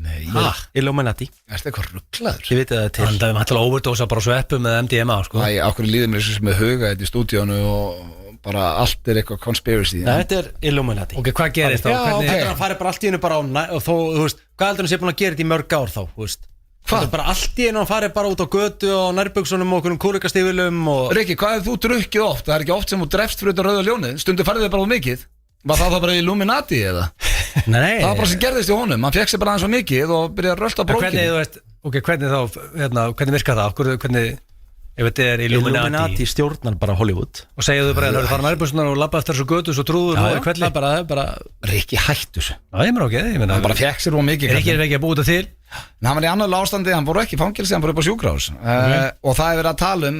S1: Nei,
S3: Illuminati
S1: Er þetta eitthvað rugglaður?
S3: Ég veit að það er til
S2: Hann dæfum hættilega overdósa bara sveppu með MDMA sko.
S1: Æ, ákveður líður mér sem með huga þetta í stúdíónu og bara allt er eitthvað conspiracy
S3: Þetta er Illuminati
S2: Ok, hvað gerist þá?
S3: Þetta er að fara bara allt í hennu bara á og þó, þú veist, hvað heldur hann sé búin að gera þetta í mörg ár þá, þú veist Þetta er bara allt í hennu að fara bara út á götu og nærbuksunum og okkur kúrikastífilum og
S1: Rikki, hvað er þú drukkið oft? Það er ekki oft sem þú drefst fyrir þetta rauða ljónið Stundu farið þið bara á mikið Var það bara Illuminati eða?
S3: Nei
S1: Það var bara sem gerðist í honum Hann fekk sér bara aðeins svo mikið og byrjaði að rölda brókinu
S2: Hvernig, þú veist, ok, hvernig þá, hvernig virkar það? Hvernig, ef þetta er
S3: Illuminati stjórnar bara Hollywood
S2: Og segja þau bara, það eru fara nærbúsunar og labba eftir þessu götu Svo trúður
S3: Já,
S2: og hvernig bara
S1: Rikki hættu þessu
S2: Já, ég meina ok, ég meina
S1: Hann bara fekk sér mikið
S2: Rikki er ekki að búið þetta til
S1: En hann var í annarlega ástandi, hann fór ekki í fangelsi, hann fór upp á sjúkrahús og það er verið að tala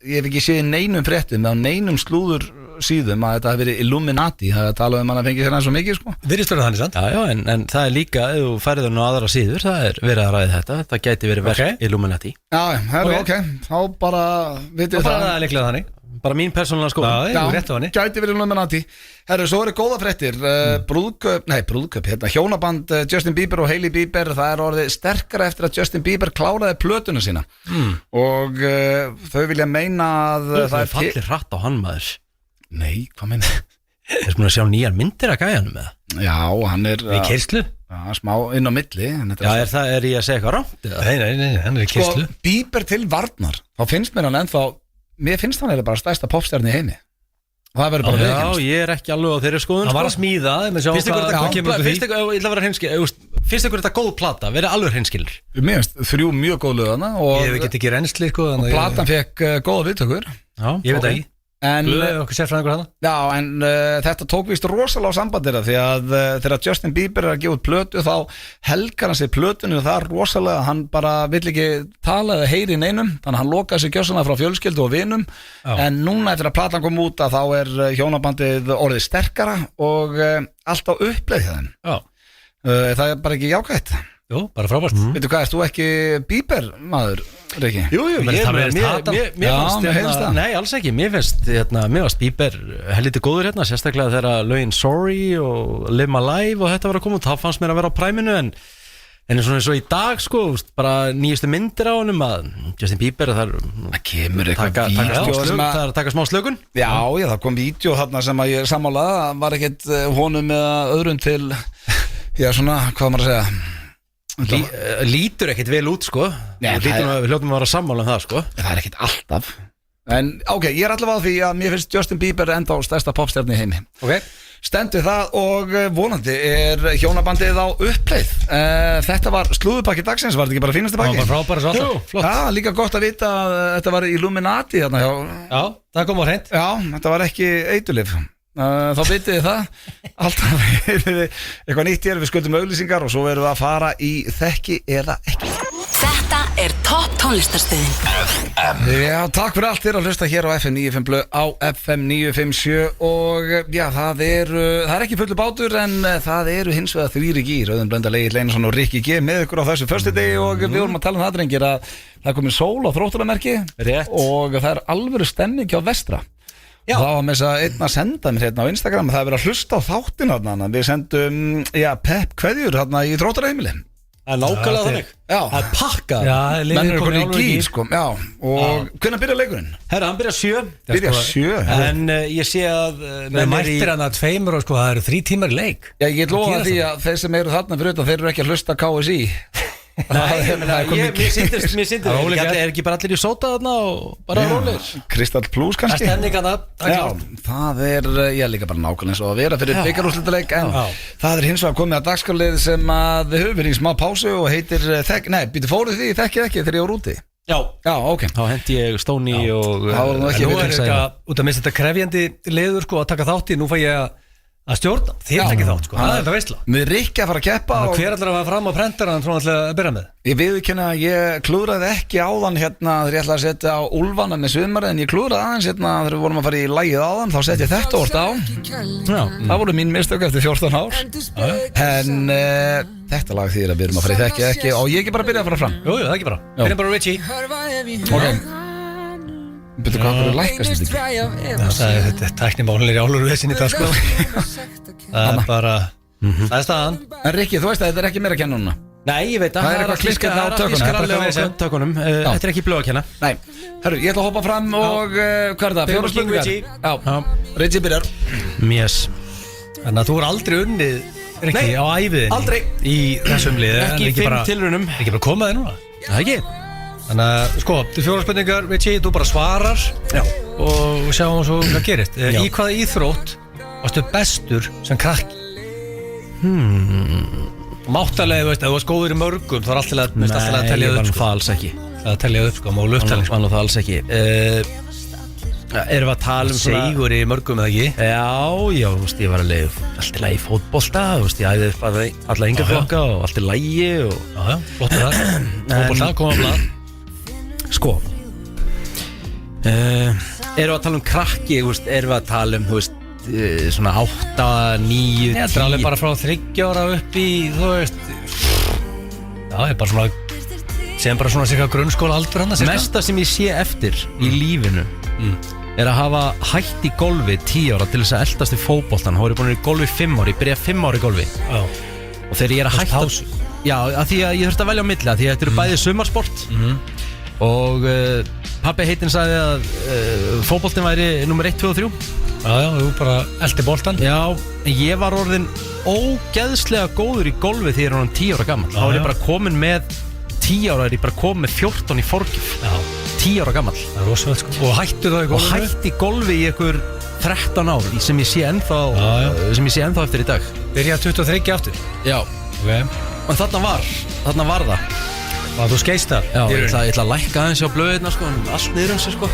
S1: ég hef ekki séð neinum fréttum eða neinum slúður síðum að þetta hef verið Illuminati, það er að tala hann að fengi sér svo mikið sko.
S2: Virðist verið þannig sant?
S3: Já, en það er líka, ef þú færið nú aðra síður, það er verið að ræða þetta, það gæti verið verk Illuminati.
S1: Já, ok, þá bara vitið
S2: það. Það er líklega þannig.
S3: Bara mín persónulega skoðun.
S1: Já, gæti verið Illuminati. Herru, svo eru góða fréttir brúðköp, hjónaband Justin Bieber og Hailey Bieber, það er orðið sterkara eftir að Justin Bieber kláraði plötuna sína og þau vilja meina að
S3: það er fallir hratt á hann maður.
S1: Nei, hvað meina?
S3: Þeir sem að sjá nýjar myndir að gæjanum með það.
S1: Já, hann er
S2: í keyrslu.
S1: Já, smá inn á milli.
S3: Já, er ég að segja eitthvað rátt?
S2: Nei, hann er í keyrslu.
S1: Bieber til varnar, þá finnst mér hann ennþá mér finnst hann bara stærsta popstjarni í heimi og það verður bara
S3: viðurkennt. Já, ég er ekki alveg á þeirri skoðun.
S2: Hann var að smíða, finnst ykkur þetta góð plata, verið alveg hreinskilur?
S1: Mér finnst 3 mjög góð lög þarna
S2: og ég get ekki reynsli sko,
S1: og platan fekk góða viðtökur.
S2: Já, ég veit ekki.
S1: Þetta tók víst rosalega á sambandir því að þegar Justin Bieber er að gefa út plötu þá helgar hann sér plötunni og það er rosalega, hann bara vill ekki tala eða heyri í neinum, þannig að hann lokaði sér gjörsanlega frá fjölskyldu og vinum en núna eftir að platan kom út að þá er hjónabandið orðið sterkara og allt á uppleið þeim Það er bara ekki jákvætt.
S2: Jú, bara frábært
S1: Veitu hvað, þú ekki Bieber maður, Riki?
S3: Jú, mér
S1: fannst það.
S3: Nei, alls ekki, mér fannst Bieber helviti góður hérna, sérstaklega þegar lögin Sorry og Live My Life og þetta var að koma út, þá fannst mér að vera á præminu en svona eins og í dag sko, bara nýjustu myndir á honum að Justin Bieber það
S1: kemur eitthvað vídeo
S3: það er að taka smá slökun.
S1: Já, það kom vídeo þarna sem að ég sammálaði, það var ekkert honum eða öðrum til, já svona, hvað maður að segja
S3: lítur ekkert vel út sko. Við hljóttum að vera sammála það sko.
S1: Það er ekkert alltaf. En ok, ég er allavega á því að mér finnst Justin Bieber enda á stærsta popstjarni í heimi. Stendur það og vonandi er hjónabandið á uppleið. Þetta var slúðupakki dagsins, var þetta ekki bara fínasti pakki?
S2: Það var frábæra svo alltaf.
S1: Já, líka gott að vita að þetta var Illuminati þarna hjá.
S2: Já, það kom á hreint.
S1: Já, þetta var ekki eiturlyf. Þá vitið þið það alltaf eitthvað nýtt hér, við skuldum auglýsingar og svo verðum við að fara í þekki eða ekki.
S5: Þetta er topp tónlistarstöðin
S1: Já, takk fyrir allt þér að hlusta hér á FM 95 Blö á FM 957 og já, það er ekki fullu bátur en það eru hins vegar þrír í Auðun Blöndal, Egill Einarsson og Rikki G með ykkur á þessu föstudegi og við vorum að tala það drengir að það er komið sól á Þróttaramerki og það er alvöru stemning hjá vestra. Já. Það var með þess að einn að senda mér hérna á Instagram, það er verið að hlusta á þáttin hérna, við sendum pepp kveðjur hérna í Þróttaraheimili.
S3: Það er nákvæmlega þannig. Já. Það er pakkað.
S1: Menn eru konið í gír sko. Já. Og hvenær byrjar leikurinn?
S3: Herra, hann byrjar 7.
S1: Byrjar 7?
S3: En ég sé að
S2: menn mættir hann að 2 og sko, það eru 3 tímar í leik.
S1: Já, ég lofa því að þeir sem eru þarna fyrir utan, þeir eru ekki að hlusta KSI.
S3: Mér sýndir er ekki bara allir í sóta þarna og bara rólir
S1: Kristall Plus kannski það er líka bara nákvæmlega eins og að vera fyrir bikarúrslitaleik en það er hins vegar komið að dagskrárlið sem að við höfum verið í smá pásu og heitir fóruð því þekkið ekki þegar ég var úti
S3: já,
S1: ok
S3: þá hendi ég Stóni og
S2: nú er þetta út af minnst þetta krefjandi liður sko að taka þátt í, nú fæ ég að stjórna, þér ekki þátt sko, það er þetta veistla
S1: Við Rikki að fara að keppa
S2: og hver allar að fara fram á prentaran svona alltaf að byrja með
S1: Ég viðurkenni að ég klúðraði ekki áðan hérna þegar ég ætlaði að setja á Úlfana með sumarið en ég klúðraði aðeins hérna þegar við vorum að fara í lagið áðan þá setja ég þetta orð á Það voru mín mistök eftir 14 ár en þetta lag þýðir að við erum að fara í þekki ekki og ég ekki bara byrja að fara fram
S2: Jú, það ekki bara, byrjum bara Richie
S1: Byrju hvað hverju lækast þetta ekki
S2: Það er tæknimálinir í álur þessin í dag sko Það er bara Það er staðan
S1: En Rikki, þú veist að þetta er ekki mér að kenna núna
S3: Nei, ég veit að
S1: það er eitthvað klikkað á
S3: tökunum Þetta er ekki blöð að kenna
S1: Nei, herru, ég ætla að hoppa fram og hvað er það? 4 spurningar Já, Richie byrjar
S3: Yes
S2: Þannig að þú er aldrei unnið Rikki á æfiðinni
S3: Aldrei
S2: Í þessum lið
S3: Ekki 5 tilraunum
S2: Ekki bara komaði núna
S3: Það ekki
S2: Þannig að, sko, til 4 spurningar, Richie, þú bara svarar og sjáum svo hvað gerist. Í hvaða íþrótt varstu bestur sem krakki? Máttalega, þú veist, ef þú varst góður í mörgum, þá er alltaf að telja upp, sko.
S3: Nei, ég var nú það alls ekki.
S2: Það að telja upp, sko, málu upptalning.
S3: Var nú það alls ekki. Erum við að tala um svona...
S2: Sigur í mörgum, eða ekki?
S3: Já, þú veist, ég var alveg allt í lagi í fótbolta, þú veist, ég æði alla yngra flokka og allt í lagi og...
S2: Já, flott með það. Fótbolta, koma að blað.
S3: Sko erum við að tala um krakki erum við að tala um svona 8, 9, 10
S2: Þetta er alveg bara frá 3 ára upp í þú veist já, ég er bara svona sem bara svona cirka grunnskóla aldur hann
S3: mesta sem ég sé eftir í lífinu er að hafa hætt í golfi 10 ára til þess að eldast í fótboltan þá er ég búin að vera í golfi 5 ári, ég byrjaði 5 ári í golfi og þegar ég er að hætta já, að því að ég þurfti að velja á milli því að þetta eru bæði sumarsport og pabbi heitinn sagði að fótboltinn væri nummer 1, 2 og 3
S2: Já, þú bara eldi boltan
S3: Já, en ég var orðin ógeðslega góður í golfi þegar ég er orðin 10 ára gammal þá er ég bara komin með 10 ára er ég bara komin með 14 í forgjöf 10 ára gammal
S2: Það er rosalega sko Og hættu það í golfi?
S3: Og hætti golfi í einhver 13 ár sem ég sé ennþá eftir í dag
S2: Byrja 23 aftur?
S3: Já En þarna var það
S2: Og þú skeist það?
S3: Já, ég ætla að lækka aðeins á blöðina sko allt niður um sig sko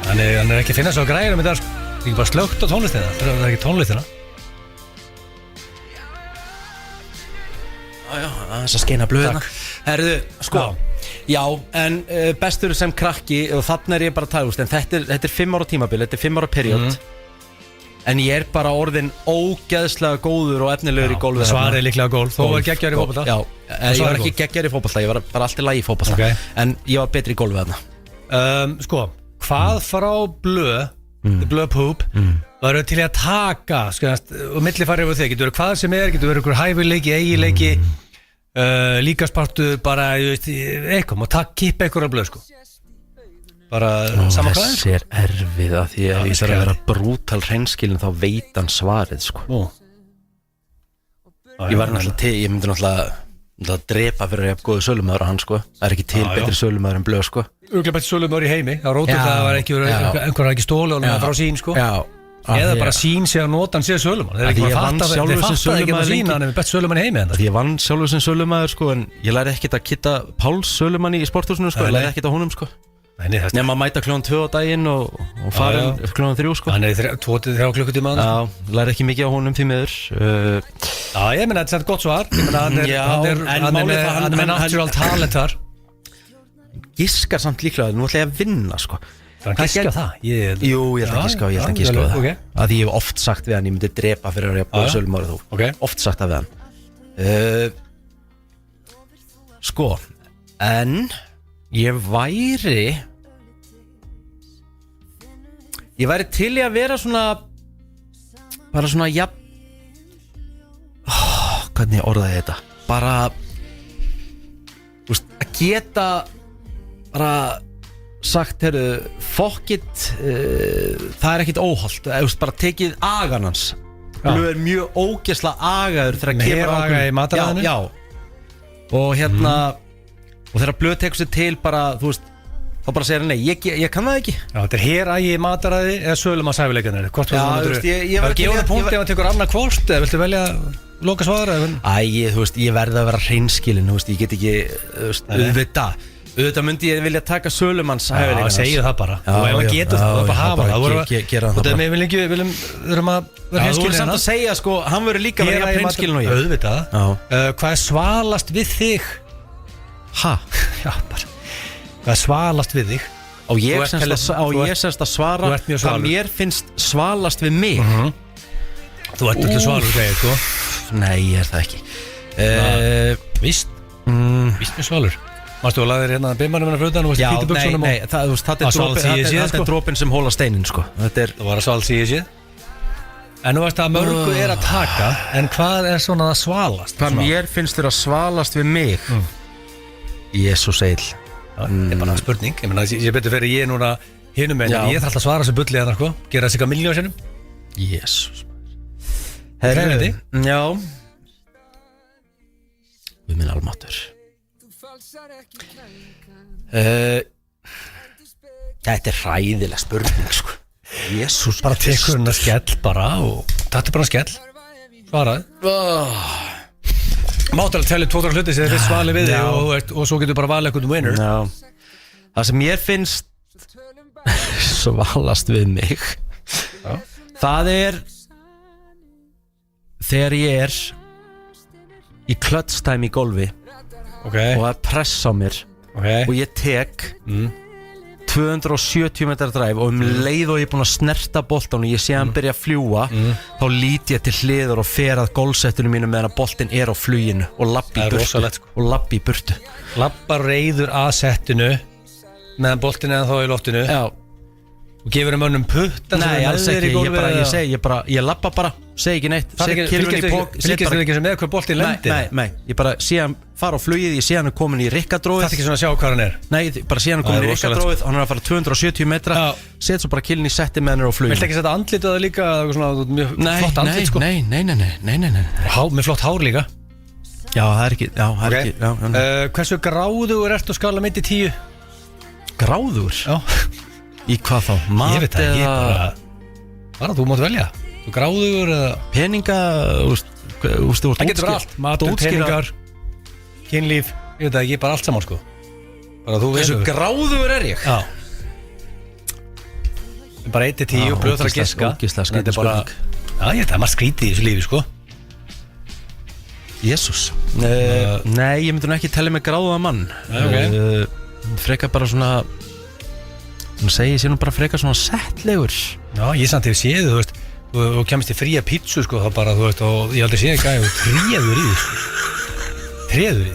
S2: Hann er ekki að finna svo græður með það sko Það er ekki bara slögt á tónlistina Það er ekki tónlistina
S3: Já, aðeins að skeina blöðina Herðu, sko Já, en bestur sem krakki og þarna er ég bara að tala en þetta er 5 ára tímabil, þetta er 5 ára period En ég bara orðin ógeðslega góður og efnilegur í golfi.
S2: Svarið líklega golf. Þó var geggjar í fótbolta.
S3: Já, ég var ekki geggjar í fótbolta, ég var bara allt í lagi í fótbolta. En ég var betri í golfi þarna.
S2: Sko, hvað frá blöð poop varu til að taka og millifæri yfir þig, getur verið hvað sem getur verið ykkur hæfileiki, eigileiki líkaspartu, bara eitthvað, og kippa ykkur af blöð sko. Bara saman hvað
S3: þessi erfið að því að ég þarf að vera brútal hreinskilin þá veit hann svarið sko. Ég var náttúrulega ég myndi náttúrulega drepa fyrir að ég hef góðu sölumæður á hann sko. Það ekki til betri sölumæður en blöð sko.
S2: Örgulega betri sölumæður í heimi. Það rótur það að var einhver ekki stóla og frá sín sko. Eða bara sín sé að nota hann sé sölumæður. Þeir fatta ekki að sína hann er best sölumæður í heimi.
S3: Ég vann sjálfur sem sölumæður sko, en ég læri ekkert að kitta Páls sölumæni í sporthúsinu sko. Ég læri ekkert á honum sko. Nefn að mæta kljóðan 2 á daginn og fara kljóðan 3 sko.
S2: Hann 2-3 klukkutíma.
S3: Já, læri ekki mikið á honum því miður.
S2: Já, ég meina þetta er gott svar. Hann er með natural talent þar.
S3: Giskar samt líklega, nú ætla ég að vinna sko.
S2: Það er giska það?
S3: Jú, ég ætla að giska á það. Að ég hef oft sagt við hann, ég myndi drepa fyrir að ég búið sölum árið þú. Oft sagt það við hann. Sko, en ég væri til í að vera svona bara svona hvernig orðaði ég þetta bara að geta bara sagt fuck it það er ekkit óholt bara tekið agan hans blöð er mjög ógeðslega agaður þegar kemur
S2: aga í mataræðinu
S3: já og og þegar blöð tekur sér til bara þú veist þá bara segir hann nei, ég kann það ekki.
S2: Já, þetta er herægi í mataræði eða sölumannsæfileikarnir.
S3: Já, þú veist, ég
S2: var ekki gefur punkt ef hann tekur annað hvort eða viltu velja loka svara?
S3: Þú veist, ég verði að vera hreinskilinn, þú veist, ég get ekki auðvitað myndi ég vilja taka sölumannsæfileikarnar.
S2: Já, segju það bara. Og ef hann getur það, þá bara hafa það.
S3: Gera það bara.
S2: Við viljum að vera hreinskilinn.
S3: Þú verður samt að segja, sko, hann verður líka að vera hreinskilinn og ég.
S2: Auðvitað. Hvað er svalast við þig?
S3: Ha?
S2: Já, bara hvað svalast við þig
S3: og ég semst að svara hvað mér finnst svalast við mig
S2: Þú ert ekki svalur þegar sko
S3: Nei, ég er það ekki
S2: Víst með svalur Mástu að laða þér hérna bimmanum hennar frutan
S3: Já, nei, það er dropin sem hóla steinin sko
S2: Það var að svalast í þessi En nú veist að mörgu er að taka En hvað er svona að svalast?
S3: Hvað mér finnst þér að svalast við mig Jesús eil
S2: Það er bara spurning Ég betur fyrir ég núna hinum en ég þarf alltaf að svara þessu bulli hérna sko Gera þessi eitthvað milljón sinnum
S3: Jesús
S2: Hreinandi
S3: Já Við minn almatur Þetta er hræðileg spurning sko Jesús
S2: Bara tekur hennar skell bara og þetta er bara skell Svaraði Máttalega telli 2-3 hluti sem þið finnst svali við þig og svo getur bara valið eitthvað winner
S3: Já. Það sem mér finnst svalast við mig það er þegar ég er í klötstæmi í golfi og að pressa á mér og ég tek 270 metrar dræf og leið og ég er búin að snerta boltan og ég sé hann byrja að fljúa þá lít ég til hliður og fer að golfsettinu mínu meðan að boltin er á fluginu og labbi í burtu
S2: Lappar reiður að settinu meðan boltin er þá í loftinu
S3: Já
S2: og gefur mönnum putta
S3: Nei, alls ekki, ég labba bara segi ekki neitt
S2: Fylgist þið ekki sem með hver boltin lendir
S3: Nei, ég bara sé hann fara á flugið ég sé hann er komin í rikkadróið
S2: Það er ekki svona að sjá hvað hann er
S3: Nei, bara sé hann er komin í rikkadróið hann er að fara 270 metra set svo bara killin í setti með hann er á flugið
S2: Viltu ekki setja andlitið það líka flott andlit sko
S3: Nei
S2: Með flott hár líka
S3: Já, það er ekki
S2: Hversu gráðugur ertu að skala mitt í 10?
S3: Gráðugur? Já Í hvað þá? Mat
S2: ég veit það, ég bara þú mátt velja þú gráðugur eða
S3: peninga
S2: það getur bara allt matur, peningar, kynlíf ég veit það ekki, bara allt saman sko bara þú
S3: þessu gráðugur er ég
S2: já bara 1-10 og blöður að giska
S3: þetta er bara
S2: já ég veit það, maður skrítið í þessu lífi sko
S3: Jésús nei, ég myndi nú ekki tella mig gráðuða mann freka bara svona segi ég sé nú bara frekar svona settlegur
S2: Já, ég samt hefur séð, þú veist og kemst í fría pítsu sko, þá bara, þú veist, og ég aldrei sé ekki að tréður í því sko. Tréður í því.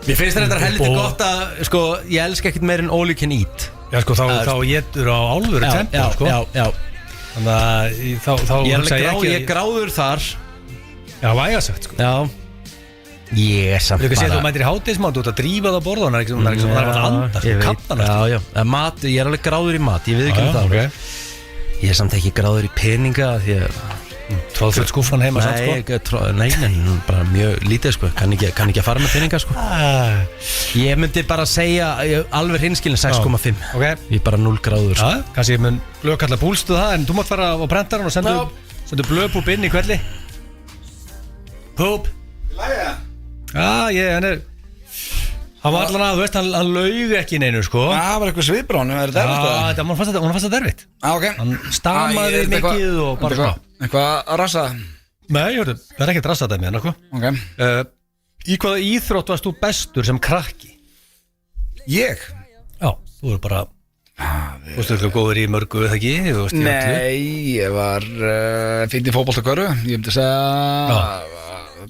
S3: Mér finnst þetta heldur gott að, sko, ég elska ekkert meir en all you can eat.
S2: Já, sko, þá getur á álveru tempur, sko.
S3: Já.
S2: Þannig að þá
S3: Ég er gráður þar.
S2: Já, vægasagt, sko.
S3: Já. Ég er samt
S2: bara. Þú séð, þú mætir í hádegismat, þú ert að drífa það á borða, það er ekki sem það er að anda, sko, kappana.
S3: Já. Mat, ég er alveg gráður í mat, ég veit ekki það.
S2: Okay.
S3: Ég er samt ekki gráður í peninga, því að
S2: tróðfullt skúffan heima samt, sko.
S3: Nei, bara mjög lítið, sko. Kann ekki að fara með peninga, sko. Ég myndi bara segja alveg hinskilin 6,5.
S2: Okay.
S3: Ég er bara 0 gráður, sko.
S2: Já, kannski ég mun blöðkalla búlstu það, en þú mátt fara á prentarinn og sendu blöðpúp inn í kvelli. Púp. Já, hann var allan að, þú veist, hann laug ekki neinu, sko.
S1: Það var eitthvað svipbrán, er þetta erfitt?
S2: Já, hún fannst það erfitt.
S1: Ok.
S2: Hann stamaði mikið og bara svona.
S1: Eitthvað rassað?
S2: Nei, það er ekkert rassað með hann, sko.
S1: Ok.
S2: Í hvaða íþrótt varst þú bestur sem krakki?
S1: Ég?
S2: Já, þú er bara, þú veist, þú góður í mörgu, eða ekki?
S1: Nei, ég var fínn í fótboltakörfu. Ég myndi segja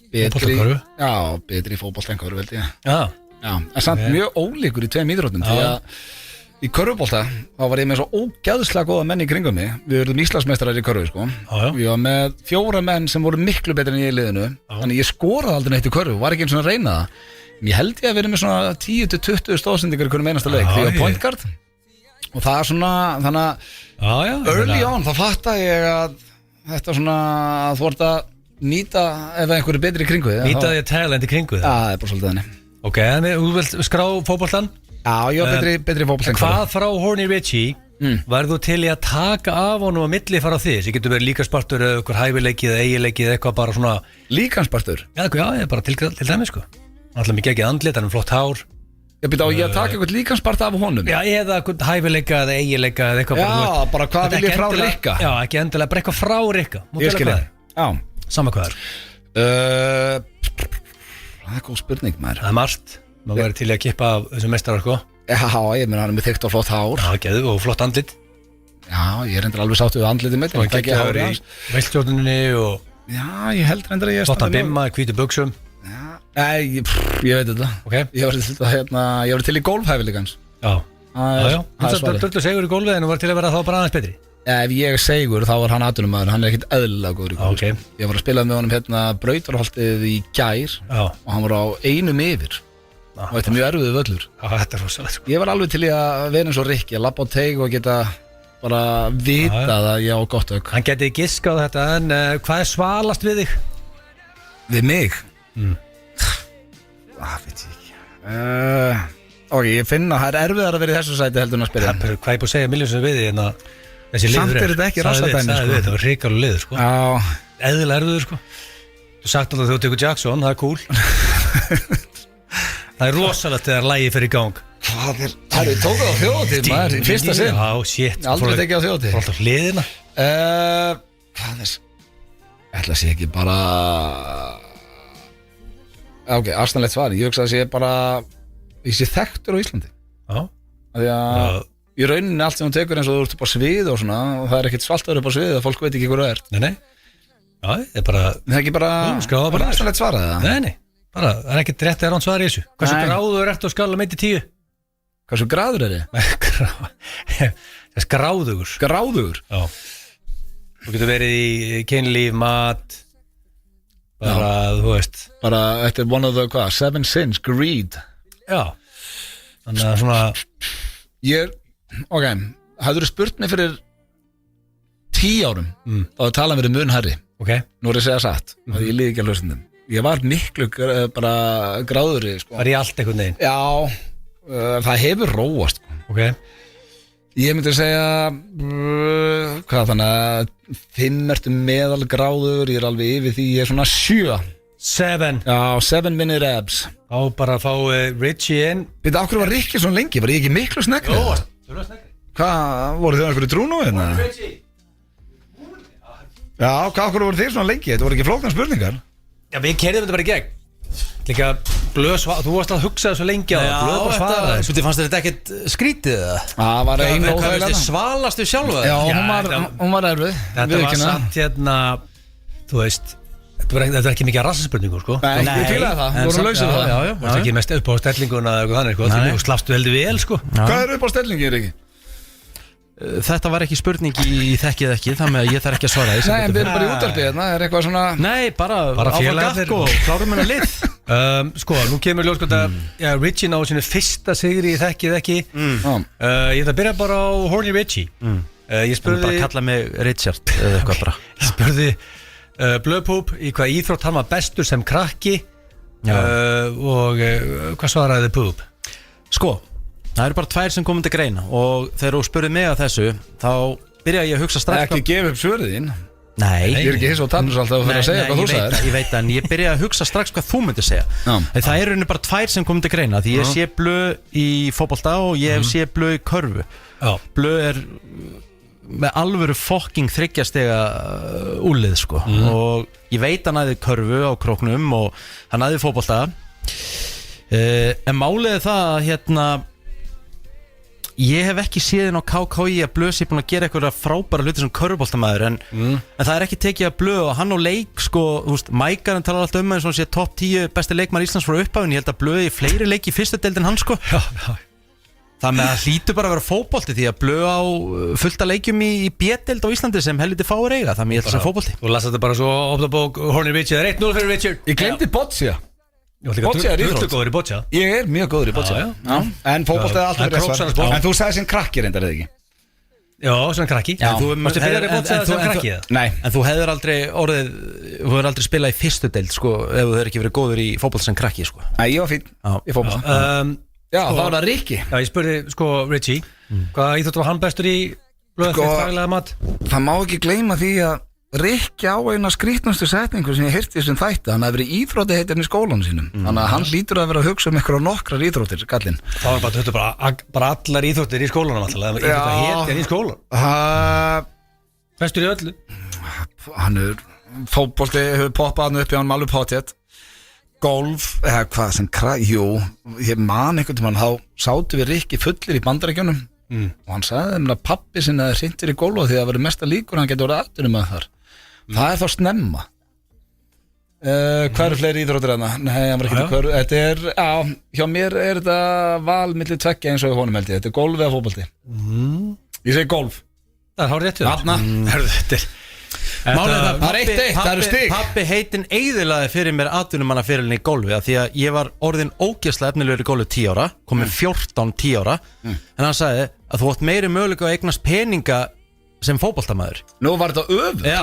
S1: betri í fótboltakörfu, veldi ég. Já, en samt mjög ólíkur í tveim íþróttum, því að í körfubolta þá var ég með svo ógæðslega góða menn í kringum mig. Við verðum Íslandsmeistarar í körfu, sko. Við var með 4 menn sem voru miklu betri en ég í liðinu. Þannig ég skoraði aldrei neitt í körfu, var ekki eins og að reyna það. Ég held ég að verið með svona 10-20 stóðsendingar í hverjum einasta leik, því ég var point guard. Og það er svona, þannig að early on þá fatta ég að þetta svona, að þú ert að nýta ef einhverju betri í kringu þig.
S2: Nýta því að talent í kringu þig?
S1: Já, það er bara svolítið þannig.
S2: Ok, en þú vilt skrá fótboltan?
S1: Já, ég var betri fótboltan.
S2: Hvað frá Horny Richie værið þú til í að taka af honum á milli fara á því? Það getur verið líkanspartur eða eitthvað hæfileiki eða eigileiki eða eitthvað bara svona.
S1: Líkanspartur?
S2: Já, ég er bara til dæmis, sko. Hann ætla mikið ekki andlit, hann er flott hár.
S1: Ég byrja á ég að taka eitthvað líkanspart af honum?
S2: Já, eða eitthvað hæfileika eða eigileika eða eitthvað.
S1: Já, bara hvað vil ég frá Rikka?
S2: Já, ekki endilega, bara eitthvað frá Rikka.
S1: Ég skil ég. Já.
S2: Sama hvað
S1: það er góð spurning, maður.
S2: Það er margt. Maður verður til að kippa af þessum meistarar, sko.
S1: Já, ég meina hann er með þykkt og flott hár.
S2: Já, geðu og flott andlit.
S1: Já, ég er endur alveg sáttu við andlitið mitt.
S2: Og ekki hár í veilstjórninni og...
S1: Já, ég heldur endur að ég...
S2: Flottan bimma, hvítu buxum.
S1: Já, nei, ég veit þetta.
S2: Ok.
S1: Ég var til í gólfhæfileikans.
S2: Já. Það dördu segur í gólfið en þú var til að vera þá bara aðeins betri.
S1: Ef ég segur þá var hann atvinnumæður, hann er ekkert eðlilega góður í gólf.
S2: Okay.
S1: Ég var að spila með honum hérna Brautarholtið í gær og hann var á einum yfir. Og þetta er mjög erfiðu völlur.
S2: Já, þetta er rosalega, sko.
S1: Ég var alveg til í að vera eins og Rikki, að labba á teig og geta bara vitað að ég á gott auk.
S2: Hann geti giskað þetta, en hvað er svalast við þig?
S1: Við mig? Veit ég ekki. Ok, ég finna, það er erfiðar að vera í þessu sæti heldur en að spyrja.
S2: Hvað ég búið að segja miljónsum við því, en að þessi liður
S1: samt er þetta ekki rassatæmi, sko.
S2: Það var hrikalega liður, sko.
S1: Já.
S2: Eðlilega erfiður, sko. Þú sagt alltaf þú tekur Jackson, það er cool. Það er rosalegt þegar lægi fyrir í gang.
S1: Hvað er, það er tókað á þjóðatíð, maður, í fyrsta sinn.
S2: Já, shit.
S1: Aldrei tekið á þjóðatíð.
S2: Frá alltaf hliðina.
S1: Hvað er, ætla að sé ekki bara, ok, aðstæðanlegt svari. Ég hugsa að sé bara, ég sé þekktur á Íslandi.
S2: Já.
S1: Því að í rauninni allt sem hún tekur eins og þú ert upp á svið og svona, og það er ekkert svaltaður upp á svið og fólk veit ekki hvað það er.
S2: Nei. Já, það er bara...
S1: Það er ekki bara aðstæðanlegt svarað það?
S2: Nei. Bara, það er ekkert rétt að ránt svar í þessu. Hversu gráður er eftir á skala 1-10?
S1: Hversu gráður er þið?
S2: Það er gráðugur.
S1: Gráðugur?
S2: Já. Þú getur verið í kynlíf, mat, bara, þú veist.
S1: Bara, þetta er one of the, 7 sins, greed.
S2: Já. Þannig að svona... Ok, hafður þú spurt mig fyrir 10 árum, þá að tala verið mun herri. Ok.
S1: Nú er ég að segja satt, að ég líði ekki að hlustundum. Ég var miklu bara gráðuri, sko.
S2: Var ég allt einhvern veginn?
S1: Já, það hefur róast, sko.
S2: Ok.
S1: Ég myndi að segja, þannig að 5 ertu meðal gráður, ég er alveg yfir því, ég er svona 7.
S2: 7.
S1: Já, 7 minute abs.
S2: Á bara að fá Richie inn.
S1: Býta, okkur var Rikki svona lengi, var ég ekki miklu sneggri?
S2: Jó, þú var sneggri.
S1: Hvað, voru þið einhverju trúnu hérna?
S2: Richie.
S1: Já, hvað okkur voru þið svona lengi? Þetta voru ekki flóknar spurningar.
S2: Já, við kerðum þetta bara í gegn. Líka Þú varst að hugsa þessu lengi á það Blöð bara svara þessu
S3: Þú fannst þetta ekkert skrítið það?
S1: Það var einu
S3: Hvað
S1: óþægilega.
S3: veist þið, svalastu sjálfa það?
S1: Já, hún var erfið.
S2: Þetta var samt þú veist Þetta er ekki mikið rassaspurningu sko
S1: Nei, ég fílaði það, þú voru lausið það.
S2: Þú varst ekki mest upp á stellinguna eða eitthvað þannig sko Þú slafstu heldur vel sko
S1: Hvað er upp á stellingi, Riki?
S3: Þetta var ekki spurning í þekkið ekki, þannig að ég þarf ekki að svara því.
S1: Nei, en við erum bara í útvarpið hérna, er eitthvað svona...
S3: Nei, bara
S2: félagarnir
S3: og klárum hennar lið.
S2: Sko, nú kemur ljóskot að Richie ná sinu fyrsta sigri í þekkið ekki Ég ætla að byrja bara á Horny Richie Ég spurði
S3: bara kalla mig Richard eða eitthvað bara.
S2: Ég spurði Blöðpúp í hvað íþrótt hann var bestur sem krakki og hvað svaraði Púp?
S3: Sko, það eru bara tvær sem komum til greina og þegar þú spurði mig að þessu þá byrjaði ég að hugsa strax
S1: Ekki gefa upp svörið þín.
S3: Nei,
S1: Ég er ekki hiss og tannus alltaf að fyrir að segja hvað þú sagðir.
S3: Ég veit það, en ég byrjaði að hugsa strax hvað þú myndir segja. En það eru bara tvær sem komum til greina því ég sé Blöð í fótbolta og ég sé Blöð í körfu. Blöð er með alvöru fucking 3 stiga úlið sko og ég veit hann æði körfu á króknum og hann æði fótbolta en málið er það að ég hef ekki séð inn á KKÍ að Blöð sé búin að gera eitthvað frábæra hluti sem körfuboltamæður en það er ekki tekið að Blöð og hann á leik sko, þú veist, Mækarinn talar alltaf um eins og hann sé topp 10 besti leikmann Íslands frá upphafin, ég held að Blöð í fleiri leiki í fyrstu deild en hann sko þannig að það hlýtur bara að vera fótbolti því að Blöð á fullt af leikjum í B-deild á Íslandi sem helviti fáir eiga, þannig ég held að það er fótbolti.
S2: Þú las þetta bara svo opna bók Horny Richie, það er 1-0 fyrir Richard.
S1: Ég glemdi Boccia. Boccia er íþrótt.
S2: Góður í Boccia.
S1: Ég er mjög góður í Boccia. En fótbolti er alltaf verið svar. En þú sagði sem krakki reyndar eða ekki?
S2: Já, sem krakki. Þú byrjar í Boccia sem krakki eða?
S1: Nei.
S3: En þú hefur aldrei spilað í fyrstu deild sko, ef þú hefur ekki verið góður í fótbolta sem krakki sko.
S1: Nei, ég var fín í fótbolta. Já, það var það Riki.
S2: Já, ég spurði sko Richie, hvaða íþrótt var hann bestur í Blöð þitt faglega mat?
S1: Það má ekki gleyma því að Rikki á eina skrítnustu setningu sem ég hirti þessum þætti, hann hefði verið íþróttaheitirinn í skólanum sínum þannig að hann lítur að vera að hugsa um ykkur á nokkrar íþróttir, kallinn.
S2: Það var bara allar íþróttir í skólanum alltaf, íþróttaheitirinn í skólan Bestur í öllu.
S1: Hann er fótbolti, hefur poppað hann upp í hann alveg potjett, golf eða hvað sem ég man einhvern tímann, þá sátu við Rikki fullir í Bandaríkjunum og hann sagði þeim að pappi sinna er hrintir í golf því að það verið mesta líkur hann getur orðið atvinnum að þar. Það er þá snemma. Hvað eru fleiri íþróttir þarna? Nei, hann var ekki til hverju. Þetta er, hjá mér er þetta val milli tveggja eins og í honum held ég. Þetta er golf eða fótbolti. Ég segi golf.
S2: Það er hárið rétt.
S1: Þarna. Það er 1-1, það eru stig.
S3: Pappi heitinn eyðilaði fyrir mér atvinnumannaferilin í golfi að því að ég var orðin ógeðslega efnilegur í golfi 10 ára, komið 14 10 ára en hann sagði að þú átt meiri möguleika að eignast peninga sem fótboltamaður.
S1: Nú var þetta öfugt.
S3: Já.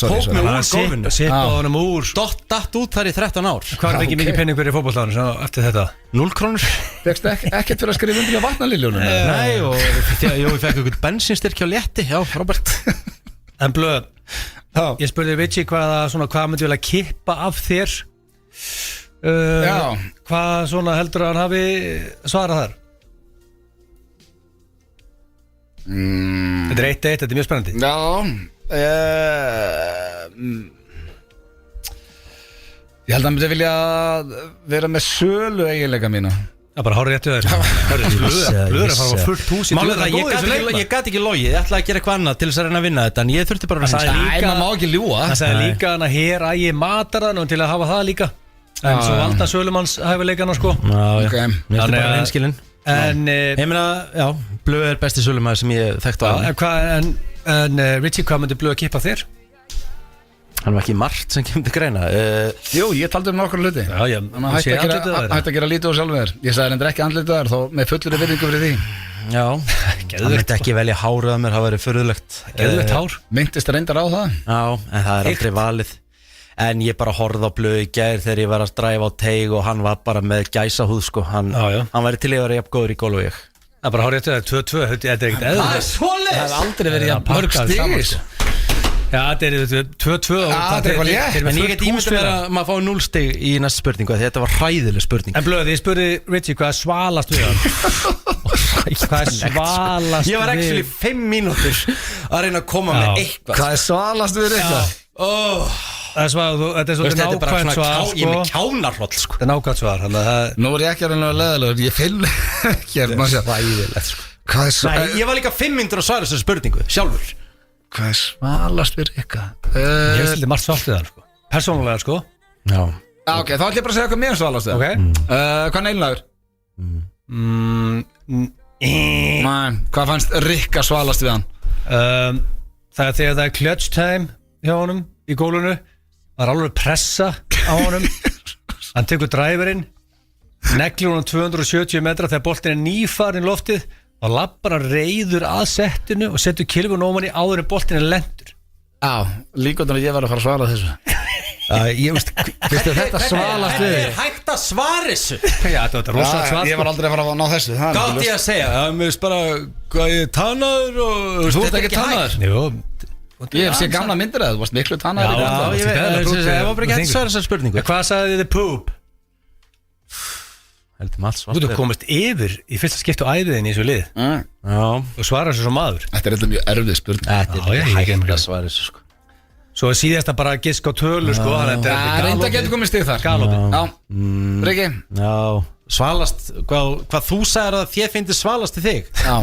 S1: Tók
S3: mig úr golfinu.
S2: Sippaði honum úr.
S3: Datt út þar í 13 ár.
S2: Hvað er ekki mikið peningur í fótboltanum eftir þetta?
S3: 0 krónur.
S1: Fekstu ekkert fyrir að skrifa undir á vatnaliljónum?
S3: Nei, og ég fekk einhvern bensinstyrk hjá Létti. Já, frábært.
S2: En Blöð, ég spurði Richie hvað myndi vilja kippa af þér hvað svona heldur að hann hafi svarað þar? Þetta er 1-1, þetta er mjög spennandi.
S1: Ég held að hann myndi vilja vera með sölu eiginleika mína.
S2: Það bara hárið réttu þér. Blöður að fara á fullt hús í
S3: Blöður. Ég gæti ekki logið, ég ætlaði að gera eitthvað annað til þess að reyna að vinna þetta en ég þurfti bara að
S1: vinna. Nei, maður má ekki ljúga.
S2: Það sagði líka hann að hér ægi matarðan og til að hafa það líka en svo valda sölumanns hæfileikana sko.
S3: Mér finnst bara einskilinn. Ég meina, já, Blöð er besti sölumæður sem ég þekkt á.
S2: En Richie, hvað myndi Blöð að kippa þér?
S3: Hann var ekki margt sem kemur til greina.
S1: Jú, ég taldi nokkur hluti. Hætti að gera lítið á sjálfum þér. Ég sagði hendur ekki andlitið þar þó með fullri virðingu fyrir því.
S3: Já, hann myndi ekki velja hárið að mér, það væri furðulegt.
S2: Geðveikt hár.
S1: Myndist reyndar á það.
S3: Já, en það er aldrei valið. En ég bara horfði á Blöð í gær þegar ég var að dræfa á teig og hann var bara með gæsahúð sko. Hann væri til að vera jafn góður í golf og ég.
S2: Það bara hárið þetta 2-2, þetta er ekkert eðlilegt.
S3: Það er svoleiðis.
S1: Það hefði aldrei verið jafn mörg stig.
S2: Já, þetta er 2-2
S1: þetta er eitthvað létt.
S3: En ég get ímyndið mér að maður fá 0 stig í næsta spurningu þetta var hræðileg spurning.
S2: En Blöð, ég spurði Richie hvað er svalast við hann. Hvað er svalast við?
S3: Ég var actually 5 mínútur að reyna að koma með eitthvað.
S1: Hvað er svalast við eitthvað?
S2: Það er svar, þetta er svolítið nákvæmt svar
S3: Ég er með kjánarhroll sko.
S2: Þetta er nákvæmt svar
S1: Nú er ég ekki að reyna að leðalegur Ég finn ekki
S3: Svæðilegt sko.
S1: Hvað er
S3: Nei, ég var líka 5 myndir að svara þessu spurningu Sjálfur
S1: Hvað er svalast við Rikka?
S2: Ég veist þetta margt svart við hann sko. Persónulega sko.
S3: Já
S1: Ok, þá ætlum ég bara að segja hvað mér svalast við
S2: okay.
S1: Hvað er einlagur? Hvað fannst Rikka svalast við hann?
S2: Það er þegar það er clutch time hjá honum í gólunu. Það er alveg pressa á honum. Hann tekur driverinn, neglir honum 270 metra þegar boltin er nýfarin loftið og lappar hann reiður að settinu og setur kilvun ofan í áður en boltin er lendur.
S1: Já, líkvæmdur að ég var að fara að svara þessu
S3: Ég veist
S1: þetta svalast við
S3: er hægt að svara þessu
S2: Já, þetta var rosalega svart.
S1: Ég var aldrei að fara að ná þessu
S3: Hvað átti ég að segja? Mér veist bara hvað ég er tannaður og
S1: Þú ert ekki tannaður?
S2: Jú,
S1: Ég hef séð gamla myndir að þú varst miklu tannaður
S3: Já, ég var bara ekki að svara þessar spurningu
S2: Hvað sagði þið poop?
S3: Heldur maður
S2: Þú getur komast yfir í fyrsta skipti á æðiðin í þessu lið
S3: Já
S2: og svara þessu svo maður.
S1: Þetta er eitthvað mjög erfið spurning
S3: Þetta
S2: Já,
S3: er
S2: ég
S3: hægt
S2: ekki
S3: að svara þessu sko.
S2: Svo er síðast að bara giska á tölu sko.
S1: Reynda getur komið stig þar
S2: Galopin.
S1: Já, Riki
S3: Já Svalast Hvað þú sagðir að þér finnst svalast í þig
S1: Já,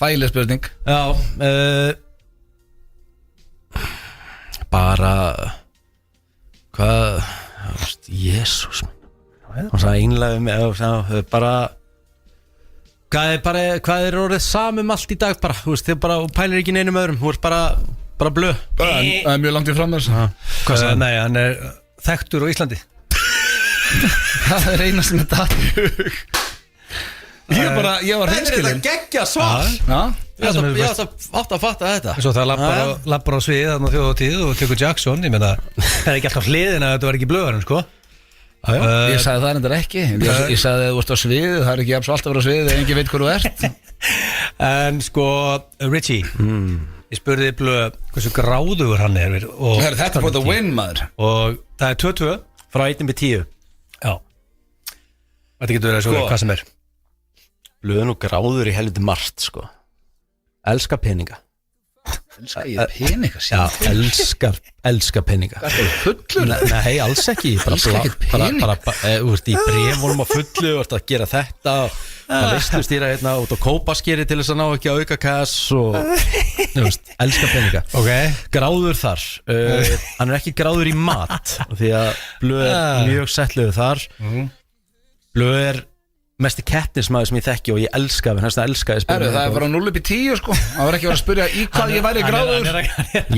S1: fæli spurning
S3: Já Bara Hvað Jésús og það einlega með bara hvað er orðið samum allt í dag bara, þú veist, þið bara pælir ekki neinum öðrum, þú ert bara blöð
S1: Það er mjög langt í fram þessu
S2: Nei, hann er þekktur á Íslandi.
S1: Það er eina sem er datt í hug Ég var hreinskilinn
S3: geggja svar
S1: Já,
S3: ég átt að fatta þetta
S2: Svo það lappar á svið þarna á þjóðatíð og tekur Jackson, ég meina það er ekki alltaf hliðin að þetta var ekki blöðarinn sko.
S1: Ég sagði það reyndar ekki Ég sagði að þú ert á sviði, það er ekki jafn svo alltaf að vera á sviði þegar engin veit hvað þú ert
S2: En sko, Richie ég spurði blöð hversu gráðugur hann er og
S1: Þetta er for the win maður
S2: og það er 2-2
S3: frá 1-10
S2: Já Þetta getur verið svo hvað sem er
S3: blöðun og gráður í helviti margt sko. Elskar peninga
S1: Ég er peninga
S3: Já, elskar peninga
S1: Hvað er fullur?
S3: Nei, alls ekki
S1: Elskar ekkert pening?
S3: Þú veist, í bréfunum á fullu Þú ert að gera þetta Það veistlustýra hérna út á kópaskeri til þess að ná ekki að auka kass og þú veist, elskar peninga
S2: Ok
S3: Gráður þar Hann er ekki gráður í mat því að blöð er mjög settluðu þar Blöð er mesti keppnismæður sem ég þekki og ég elska það er
S1: bara 0 upp í 10 sko Það var ekki að vera að spyrja í hvað ég væri gráður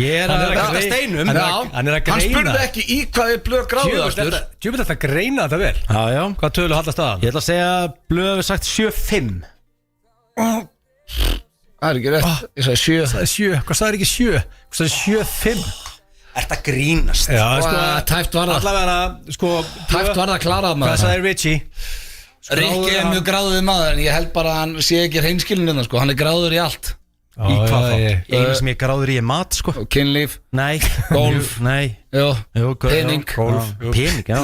S3: Ég er að velta steinum
S1: Hann spurði ekki í hvað er blöð gráður
S2: Djúbill þetta greina þetta vel
S3: Já
S2: Hvað tölu haldast að?
S3: Ég ætla að segja að blöð hefur sagt 7-5
S1: Það er ekki rétt Ég sagði 7
S2: Það er 7 Hvað sagði ekki 7? Hvað sagði 7-5?
S3: Ert að grínast
S2: Já
S1: Tæft var það
S2: Allavega sko
S1: Tæft var það klarað maður
S2: Hvað sagði Richie?
S1: Rikki er mjög gráður maður en ég held bara að hann sé ekki hreinskilin sko. Hann er gráður í allt
S3: Í hvað þá? Einu sem ég gráður í er mat sko.
S1: Kynlíf
S3: Nei
S1: Golf
S3: Nei
S1: Pening
S3: Pening, já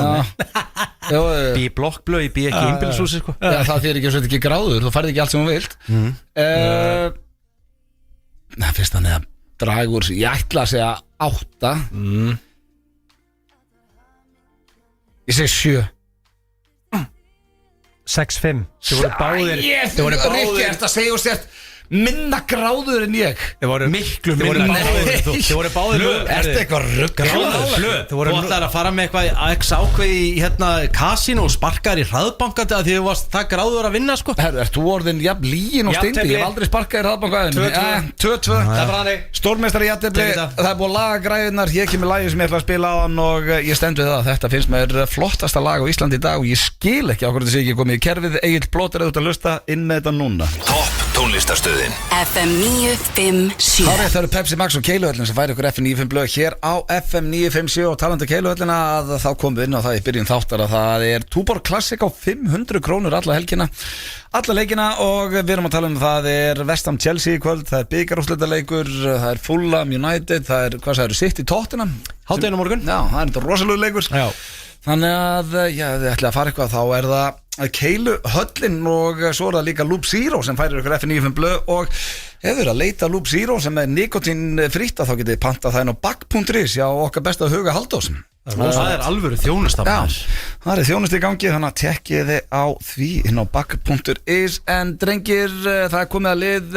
S3: Bí blokkblöð, ég bí ekki innbýlishúsi sko.
S1: Það þýr ekki að þetta ekki gráður Þú færði ekki allt sem þú vilt Nei, fyrst hann er að draga úr Ég ætla að segja 8 Ég segi 7
S2: 6-5 Þið voru báðir
S1: Rikki, ert að segja og sért minna gráður en ég
S3: Miklu
S2: minna
S3: minna
S2: Þið voru báðir
S1: Ertu eitthvað ruggraður?
S3: Þú ætlar að fara með eitthvað X ákveð í hérna kasínu og sparkar í hraðbankandi að því þú varst það gráður að vinna sko.
S1: Ert þú orðin jafn lígin og steindi? Ég hef aldrei sparkað í hraðbankaðinu 2-2 Stórmeistari jafntefli Það er búið að laga græðunar Ég kemur lagi sem ég ætla að spila á hann og ég stend við það Þetta finnst mér flottasta lag á Íslandi í dag og ég skil ekki á hvernig þetta sé ekki komið í kerfið Egill Blóter út að hlusta inn með þetta núna
S4: Topp tónlistarstöðin
S5: FM 957
S1: Það eru Pepsi Max og Keiluhöllin sem færi ykkur FM 95 blöð hér á FM 957 og talandi Keiluhöllina að þá komum við inn á það í byrjun þáttar að það er Túborg Classic á 500 krónur alla helgina alla leikina og við erum að tala það er West Ham Chelsea í kvöld það er bikarúrslitaleikur, það er Fulham United það er, hvað sagður, City Tottenham
S3: Hádeginu morgun
S1: Já, það er þetta rosalegu leikur
S3: Já
S1: Þannig að, já, þið ætlaði að fara eitthvað, þá er það Keilu höllin og svo er það líka Loop Zero sem færir ykkur F95 blöð og ef þið eru að leita Loop Zero sem er nikotín frítt þá getið þið pantað það inn á bak.is já, okkar besta Huga Halldórsson.
S3: Það er alvöru þjónusta.
S1: Já, það er þjónustu í gangi, þannig að tekkið þið á því inn á bak.is. En drengir, það er komið að lið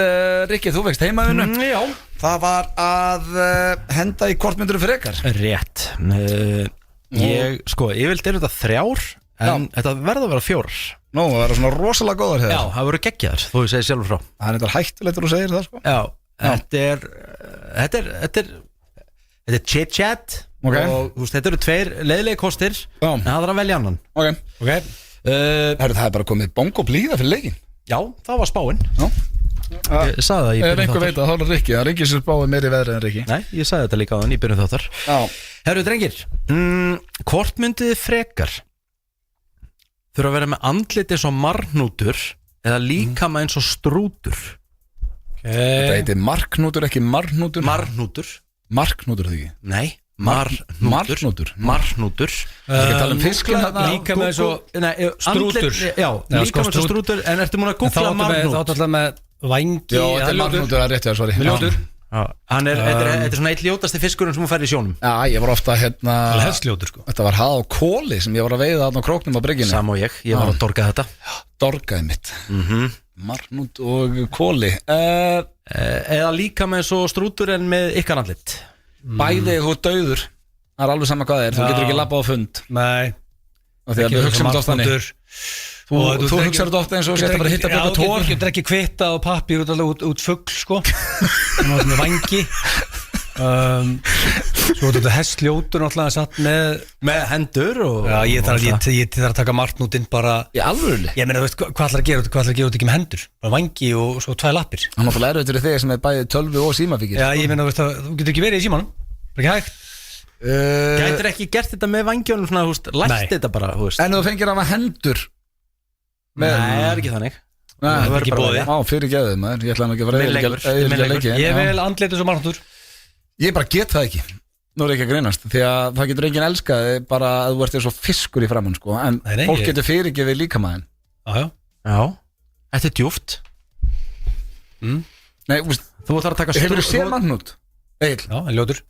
S1: Rikki, þú vext heimaðinu.
S3: Já.
S1: Það var að henda í hvort myndur frekar.
S3: Rétt. Ég, sko, yfirleitt eru þetta 3 en þetta verður að vera 4.
S1: Nú, það verður svona rosalega góðar hér.
S3: Já, það verður geggjaðar, þú ég segi sjálfur frá.
S1: Það er eitthvað hættulegt þú segir það, sko.
S3: Já, þetta er chit-chat.
S1: Okay.
S3: Og þú veist, þetta eru 2 leiðilegi kostir.
S1: Já.
S3: En það er að velja annan.
S1: Ok. Það er bara komið bongo blíða fyrir leikin.
S3: Já, það var spáin.
S1: Já.
S3: Ég sagði það í
S1: Ef
S3: byrjun
S1: einhver
S3: þáttar.
S1: veit að þá er Rikki, það er Rikki sem spáði meiri veðri en Rikki.
S3: Nei, ég sagði þetta líka á þann í byrjun þáttar.
S1: Já.
S3: Herru drengir, hvort myndið þið frekar þurfa að vera með andlit eins og marhnútur eða líkama eins og strútur?
S1: Þetta heitir marknútur, ekki marhnútur.
S3: Marhnútur?
S1: Marknútur það ekki?
S3: Nei, marhnútur. Marhnútur.
S1: Það er tala fiskin þarna.
S2: Líkama eins og strútur.
S3: Já, líkama eins og strútur. En ertu múin að googla marhnút?
S2: Þá áttu alltaf með vangi.
S1: Já, þetta er marknútur, það er rétt, já, sorry.
S2: Ljótur.
S3: Þetta er svona eitt ljótasti fiskurinn sem hún fær í sjónum.
S1: Já, ég var ofta
S2: Helsljótur sko.
S1: Þetta var hað á kóli sem ég var að veiða þarna á króknum á bryggjunni.
S3: Sam og ég var að dorga þetta.
S1: Dorgaði mitt. Marknút og kóli.
S3: Eða líkama eins og strútur en með ykkar andlit.
S1: Bæði þú dauður. Það er alveg sama hvað það er. Þú getur ekki labbað á fund.
S2: Nei.
S1: Því að við hugsaum þetta oft þannig. Þú hugsar þetta ofta eins og setja bara hitta björn og tór.
S2: Þú getur ekki kvitta á pappír út fugl sko. Þannig að með vangi. Svo þetta hestljótur náttúrulega satt með hendur og já, ég þarf að taka marknútinn bara
S1: í alvörunni.
S2: Ég meina, þú veist, hvað ætlar að gera út ekki með hendur? Bara vangi og svo 2 lappir.
S1: Hann náttúrulega erfitt fyrir þig sem er bæði tölvu og símafíkir.
S2: Já, ég meina, þú getur ekki verið í símanum. Það er ekki hægt.
S3: Gætir ekki gert þetta með vangjónum svona, lært þetta bara,
S1: en þú fengir af að hendur.
S3: Nei, það er ekki þannig.
S1: Það
S2: er ekki boðið.
S1: Á, fyrir geðið maður, ég ætla hann ekki að fara leiki.
S2: Ég vil andlita svo marknútur.
S1: Ég bara get það ekki. Nú er ekki að greinast, því að það getur enginn elskað bara að þú ert eins og fiskur í framann sko, en fólk getur fyrirgefið líkamæðin.
S3: Já, þetta er djúpt.
S1: Nei,
S3: þú þarf að taka
S1: hefur þú séð marknút? Egil?
S2: Já, ljótur.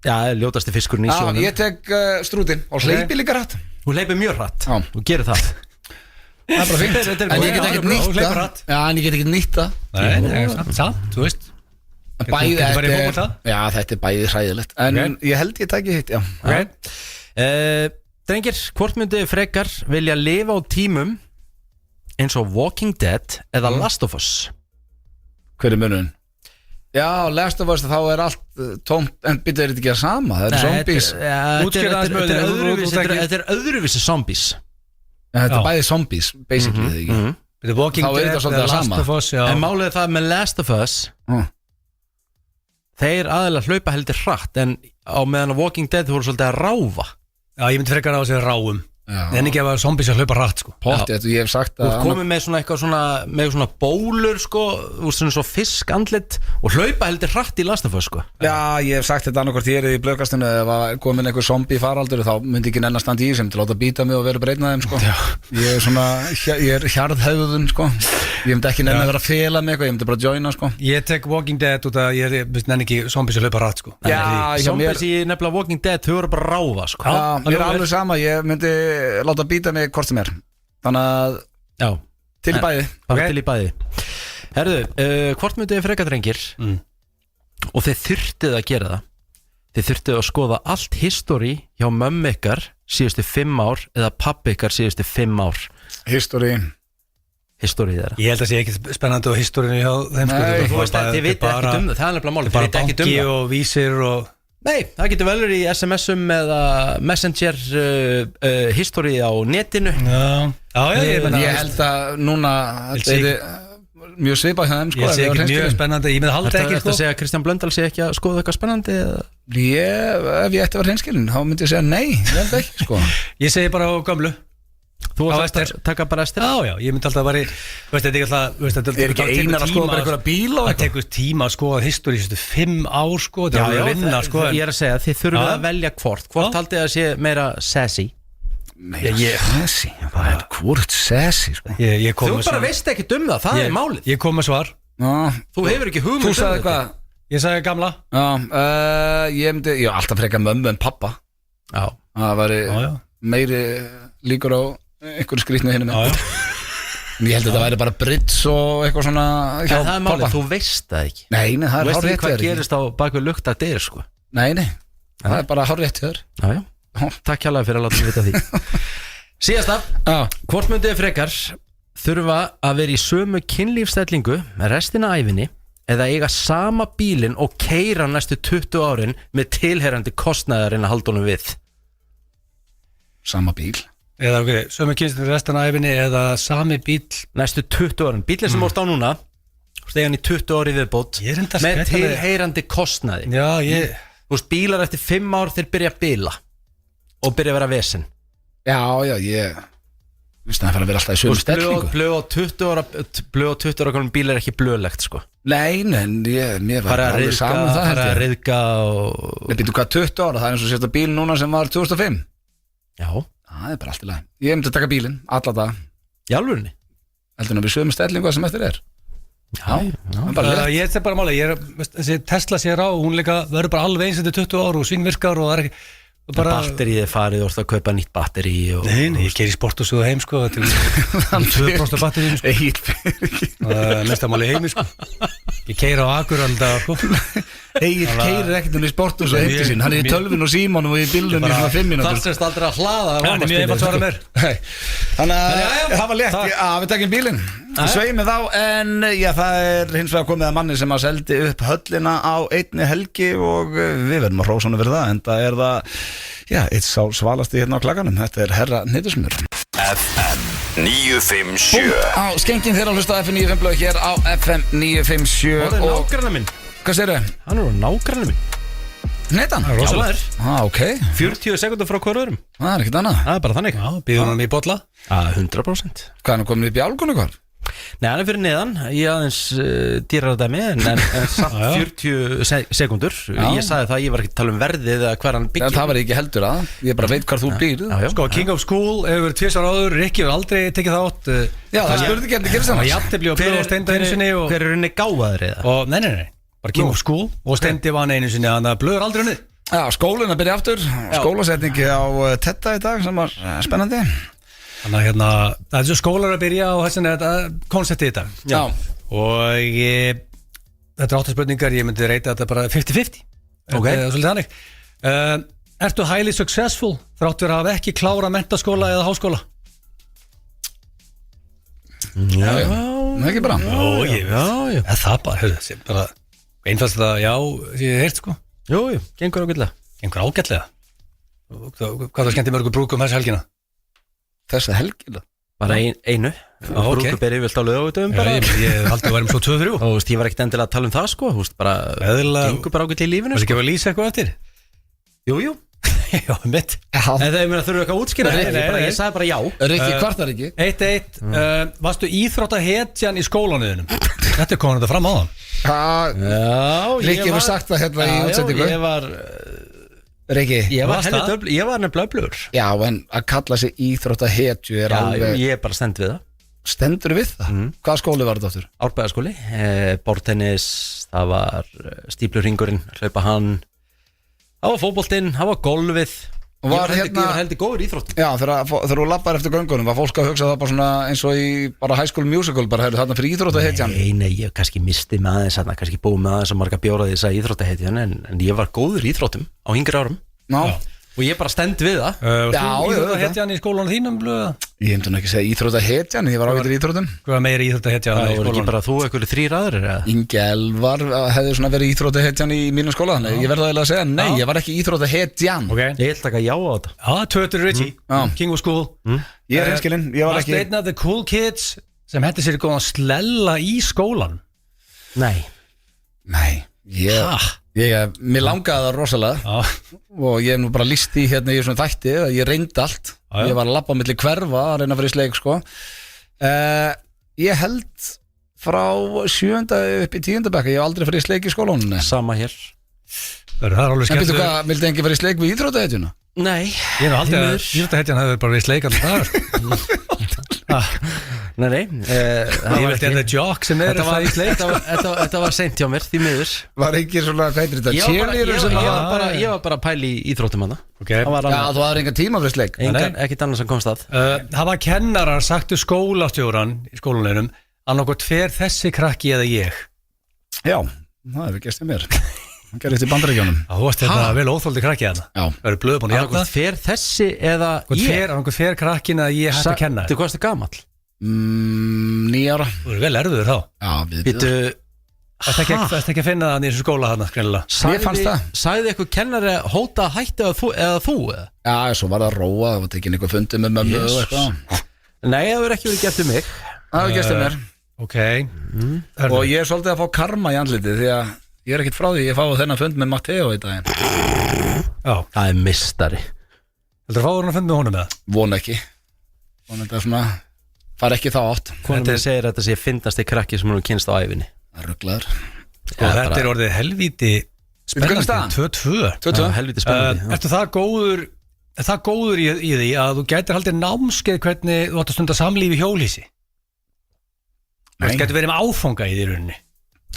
S3: Já, ljótasti fiskurinn í sjónum.
S1: Ég tek strútin og hleypi líka hratt.
S3: Þú hleypi mjög hratt, þú gerir það.
S1: Það er bara fint, en ég get ekkert nýtt það. Já, en ég get ekkert nýtt það.
S2: Nei, samt, þú veist.
S1: Já, þetta er bæði hræðilegt. En ég held ég tæki hitt, já.
S3: Drengir, hvort myndið frekar vilja lifa á tímum eins og Walking Dead eða Last of Us?
S1: Hver er munurinn? Já, Last of Us, þá er allt tómt, en byrja er þetta ekki að sama? Það er zombies.
S3: Þetta er öðruvísi zombies.
S1: Þetta er bæði zombies, basically, þegar ekki.
S2: Walking Dead eða Last of Us, já.
S3: En málið það með Last of Us, þeir aðeinslega hlaupa heldur hratt, en á meðan að Walking Dead voru svolítið að ráfa. Já,
S2: ég myndi frekar á þessi ráum. En ekki að zombies að hlaupa hratt sko.
S1: Pottið, ég hef sagt að
S3: þú komið með svona eitthvað með svona bólur sko, svona svo fiskandlit og hlaupa heldur hratt í Last of Us sko.
S1: Já, ég hef sagt þetta annarkvort ég er í blöðkastinu, ef að komin einhver zombie faraldur þá myndi ekki nenn að standa í sem til að láta býta mig og vera breytna þeim sko. Ég er svona, ég er hjarðhauðun sko. Ég myndi ekki nenn að vera að fela mig eitthvað, ég myndi bara joina sko.
S2: Ég tek Walking Dead út að ég nenn ekki zombies að hlaupa hratt sko.
S3: Zombies í nefnilega Walking Dead, þau eru bara ráfa sko.
S1: Mér er alveg sama, ég myndi láta býta mig hvort sem er. Þannig að til í bæði.
S3: Til í bæði. Herðu, hvort myndið frekar drengir og þið þurftið að gera það. Þið þurftið að skoða allt history hjá mömmu ykkar síðustu 5 ár eða pabbi ykkar síðustu 5 ár.
S1: History
S3: þeirra.
S2: Ég held að sé ekki spennandi á historinu hjá þeim sko.
S3: Þið vitið ekkert um það, það er nefnilega máli.
S2: Bara banki og vísir og
S3: nei, það getur vel verið í SMS-um eða Messenger history á netinu.
S1: Ég held að núna þetta er mjög svipað hjá þeim sko.
S2: Ég sé ekki mjög spennandi, ég með halda ekki sko.
S3: Þetta að segja að Kristján Blöndal sé ekki að skoða eitthvað spennandi?
S1: Ef ég ætti að vera hreinskilinn þá myndi ég segja nei, ég held ekki sko.
S2: Ég segi bara á gömlu.
S3: Þú varst að taka bara eftir?
S2: Já, ég myndi alltaf að vera þetta er
S1: ekki einar að skoða bara einhverja bíla
S2: það tekur tíma að skoða history 5 ár sko, þetta er að vinna sko.
S3: Ég er að segja, þið þurfum að velja hvort haldið að sé meira sassy
S1: meira sessi, það er hvort sessi sko.
S2: Ég kom
S3: Þú
S2: með
S3: bara
S2: svar.
S3: veist ekki um það, það er málið
S2: Ég kom með svar.
S3: Þú hefur ekki hugmynd
S1: Þú sagði hvað?
S2: Ég sagði gamla.
S1: Ég myndi, ég alltaf freka mömmu en pappa.
S3: Já.
S1: Það væri
S2: Já.
S1: meiri líkur á einhverju skrýtnu hinum
S2: Já.
S1: Ég held að þetta væri bara bridge og eitthvað svona hjá
S3: Það er málið,
S1: pabba.
S3: þú veist það ekki
S1: Nei, það
S3: Þú
S1: er
S3: veist
S1: hár
S3: ekki
S1: rétt
S3: hvað
S1: þér
S3: gerist á bakvið lukta dyr sko
S1: Nei, það er bara hár rétt þér
S3: Já, takk hérlega fyrir að láta mig vita því Síðasta, hvort myndið frekar þurfa að vera í sömu kynlífstellingu restina af ævinni eða eiga sama bílinn og keyra næstu 20 árin með tilheyrandi kostnaðarinn að halda honum við
S1: Sama bíl
S2: Eða ok, sömu kynstur restan af æfinni eða sami bíl.
S3: næstu 20 árin, bílinn sem vorst á núna stegan í 20 ári viðbót
S2: Ég er enda að
S3: með
S2: skreyta mig.
S3: tilheyrandi kostnaði
S2: Já, ég
S3: Þú veist, bílar eftir 5 ár þeir byrja að bila og byrja að vera vesen
S1: Já, ég Vist það að fara að vera alltaf í sömu stellingu
S3: blöð á 20 ára konum bíl er ekki blöðlegt sko
S1: Nei, mér var alveg saman það
S3: fara að
S1: held ég
S3: riðga og
S1: Nei, býtu hvað 20 ára, það er eins og sérsta bíl núna sem var 2005
S3: Já,
S1: Það er bara allt í lagi Ég myndi að taka bílinn, alla dag
S3: í alvörinni
S1: Heldur hann að við sömu stellingu sem eftir er Það er bara létt
S2: Ég er bara máli, þessi Tesla sér á, hún líka verður bara alveg eins eftir 20 ár og svingvirkar og það er ekki bara...
S3: Batterið er farið, þú ert að kaupa nýtt batteri og...
S2: Nei, ég keiri sport og svo heim sko, þetta er 2% batterið sko.
S1: Egil fyrir ekki
S2: Mesta máli heimi sko. Ég keiri á Akur alltaf sko.
S1: Egil keirir ekkert um í sport og svo heimti sín Hann er í tölvun og símónum og í bílunum í svona 5 mínútur
S3: Það sést aldrei að hlaða
S2: Það er mjög einfalt svara mér
S1: Þannig að það var létt við takkum bílinn Sveimi þá en já það er hins vegar komið að manni sem að seldi upp höllina á einni helgi og við verðum að hrósa honum fyrir það en það er það já eitt sá svalasti hérna á klaganum þetta er herra Nýttismjör
S4: FM 957
S1: á skengin þeirra að hlusta á FM 95 blöð hér á FM 957
S3: Það er
S1: og
S3: nágrannar minn
S1: hvað segir þau?
S3: Hann er nágrannar minn
S1: Neitan?
S3: Já, það er
S1: Ok
S3: 40 sekundar frá hver öðrum
S1: Það er ekkert annað
S3: Það er bara þannig
S2: Býður hann í bolla
S3: 100%
S1: Hvað er hann komin upp í álgunni hvar?
S3: Nei, hann er fyrir neðan Ég aðeins dýrar að dæmi en samt 40 sekundur Ég sagði það, ég var ekki að tala um verðið eða hver hann byggir
S1: Það var ekki heldur að Ég bara veit hvar þú býr
S2: Sko, King of School hefur 2 ára áður Rikki hefur aldrei tekið þátt
S1: Já, það spurði ekki eftir gerist
S2: Það var
S1: annars
S2: jafntefli og blöð og steindi einu sinni
S3: Hver er henni gáðaður eða?
S2: Og nei Bara King of School og steindi vann einu sinni Þannig að blöð er aldrei unnið
S1: Já, skólinn að byrja aftur Skólasetningi á Tetta í dag sem var spennandi
S2: Þannig að hérna Það er svo skólar að byrja og þessan er þetta konceptið í dag
S1: Já
S2: Og þetta er 8 spurningar Ég myndi reyta þetta bara 50-50
S3: Ok.
S2: Þetta er svolítið þannig Ertu highly successful þráttur að hafa ekki klára mentaskóla eða háskóla?
S1: Já, það er ekki bara
S2: Ó,
S3: Já
S2: Það bara, hörðu, sem bara einfalst það, já, ég heirt sko
S3: Jú, gengur ágætlega
S2: einhver ágætlega Hvað það skemmti mörgu brúkum þessi helgina?
S1: Þessa helgina
S3: Bara einu
S2: ok.
S3: Brúkuberi vilt á lögavitum bara
S2: Ég haldi að værum svo 2-3
S3: Og þú veist, ég var ekkert endilega að tala um það sko Þú veist, bara
S2: Eðlilega-
S3: gengur bara ágætlega í lífinu
S2: Varst
S3: sko.
S2: ekki að lýsa eitthvað eftir?
S3: Jú
S2: Já, mitt
S3: En það er mér að þurfa eitthvað að útskýra
S2: Nei,
S3: þetta.
S2: nei, nei.
S3: Ég sagði bara já
S1: Rikki kvartar ekki
S2: 1-1 Varstu íþróttahetjan í skólanuðinum? Þetta er komin þetta fram á það
S3: Já,
S1: Rikki hefur sagt það hérna í útsendingu
S3: Ég var
S1: Rikki
S2: Varst það?
S3: Ég var nefnilega blöður
S1: Já, en að kalla sig íþróttahetju er
S3: Já,
S1: alveg
S3: ég er bara stend við það
S1: Stendur við það? Hvaða skóli var þetta aftur?
S3: Árbæðaskóli, bortennis Það var stíplurringurinn Hlaupa hann Það var fótboltinn, það var golfið
S1: Og var
S3: Ég
S1: hérna-
S3: var heldur góður íþrótt
S1: Já, þegar þú lappar eftir göngunum var fólk að hugsa það bara svona eins og í bara High School Musical bara hefur þarna fyrir íþróttahetjan
S3: Nei, ég kannski misti með aðeins þarna, kannski búið með aðeins að marga bjóraði þess að íþróttahetjan en ég var góður í íþróttum á yngri árum
S1: Ná,
S3: og ég bara stend við það
S1: Já,
S2: Þú
S1: já,
S2: íþróttahetjan í skólanum þínum? Blöð?
S1: ég hefndi nú ekki að segja íþróttahetjan ég var ágættur í íþróttum
S2: Hvað meiri íþróttahetjan
S3: Það
S2: í
S3: voru ekki
S2: skólanum?
S3: bara þú eitthvað 3 aðrir eða?
S1: Ingi Elvar hefði svona verið íþróttahetjan í mínu skóla þannig ég verði að segja, nei, ég var ekki íþróttahetjan
S2: Ok
S3: Ég ætla ekki að já á þetta
S2: Já, Tötur Ritchie King of School
S1: Ég er hinskilinn, ég var
S2: Varstu
S1: ekki
S2: einn af the cool kids sem hætti sér góðan slella í skólan?
S3: Nei
S1: Nei, mér langaði það rosalega
S2: Já
S1: og ég hef nú bara lýst í hérna í svona þætti að ég reyndi allt
S2: Já.
S1: ég var að labba milli hverfa að reyna að fara í sleik sko ég held frá 7. upp í 10. bekk ég hef aldrei farið í sleik í skólanum
S3: Sama hér
S2: Það er alveg
S1: en veitu
S2: skemmt
S1: hvað, vildi engi fara í sleik við íþróttahetjuna?
S3: Nei,
S2: Ég er nú aldrei að Íþróttahetjan hefur bara verið sleik alltaf það
S3: Nei
S2: Ég veit þetta jock sem er það í sleik
S3: Þetta var seint hjá mér, því miður
S1: Var ekki svona, hvað heitir þetta? Cheerleader sem
S3: Ég
S1: var
S3: var bara að pæla í íþróttum hana
S2: okay.
S1: Já, þú hafði engan tíma fyrir sleik
S3: Ekkert annars sem komst að
S2: Hafa kennarar sagt skólastjóran í skólaneinum annarkot fer þessi krakki eða ég
S1: Já, það hefur gæst mér Hann gerði þetta í Bandaríkjunum
S2: Þú varst þetta vel óþóldi krakki þarna
S1: Já.
S2: Það eru blöðbúin í hjarta
S3: Fer þessi eða ég
S2: Annarkot fer krakkin eða ég hætti að kenna
S3: Þú hvað ertu gamall?
S1: 9 ára
S2: Þú eru vel erfiður þá
S1: Já,
S3: Býtu
S2: Það er ekki að finna það í þessu skóla þarna greinilega.
S1: Mér fannst það.
S3: Sagði eitthvað kennari hóta að hætta eða þú?
S1: Já, svo var það róa, það var tekinn eitthvað fundið með mömmu og eitthvað
S3: Nei, það verður ekki verið gert um mig
S1: Það hefur gæst mér
S2: Ok
S1: Og ég er svolítið að fá karma í andliti því að ég er ekkert frá því ég fá þennan fund með Matteo í daginn
S2: Já
S3: Það er mistari
S2: Heldur þú að fá þennan fund með honum eða?
S1: Von ekki Von þetta svona fara ekki þá átt
S3: Konum minn segir að þetta sé fyndasti krakki sem hún kynst á æfinni
S1: Það rugglaður
S2: Þetta er orðið helvíti spennandi 2-2
S3: Helviti spennandi
S2: Ertu það góður í því að þú gætir haldið námskeið hvernig þú átt að stunda samlífi í hjólhýsi? Þú gætir verið með áfanga í því rauninni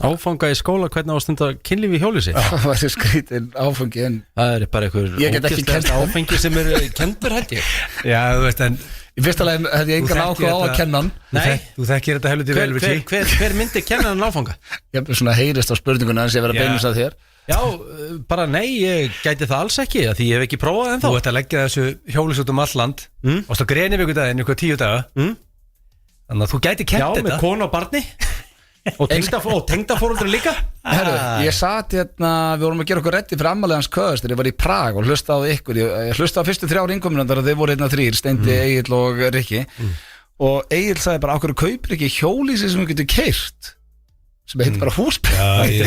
S3: Áfanga í skóla hvernig á að stunda kynlífi í hjólhýsi?
S1: Það var þessi skrítin áfangi en
S3: Það er bara einhver
S1: Ég get ekki kennt
S3: áfengi sem er kendur held ég
S2: Já, þú veist en
S1: Í fyrsta lagi hefði ég engan áhuga á að kenna hann
S3: Nei.
S2: Þú þekkir þetta helviti vel við
S3: Hver myndi kenna hann áfanga?
S1: Ég hef svona heyrist á spurninguna hans ég verið að beinast að þér
S3: Já, bara nei, ég gæti það alls ekki því ég hef ekki prófað ennþá
S2: Þú ert að leggja þessu hjólhýs út all land og svo greinir við ykkur daginn ykkur 10 daga Þannig að þú gæti kennt þetta
S3: Já, með konu og barni og tengdafóruldur líka
S1: Herru, ég satt hérna við vorum að gera okkur reddi fyrir ammálið hans köðust ég var í Prag og hlusta á ykkur ég hlusta á fyrstu 3 innkominandar og þeir voru hérna 3 Steindi, Egill og Rikki og Egill sagði bara okkur kaupir ekki hjólhýsi sem við getum keyrt sem heitir bara húsbíl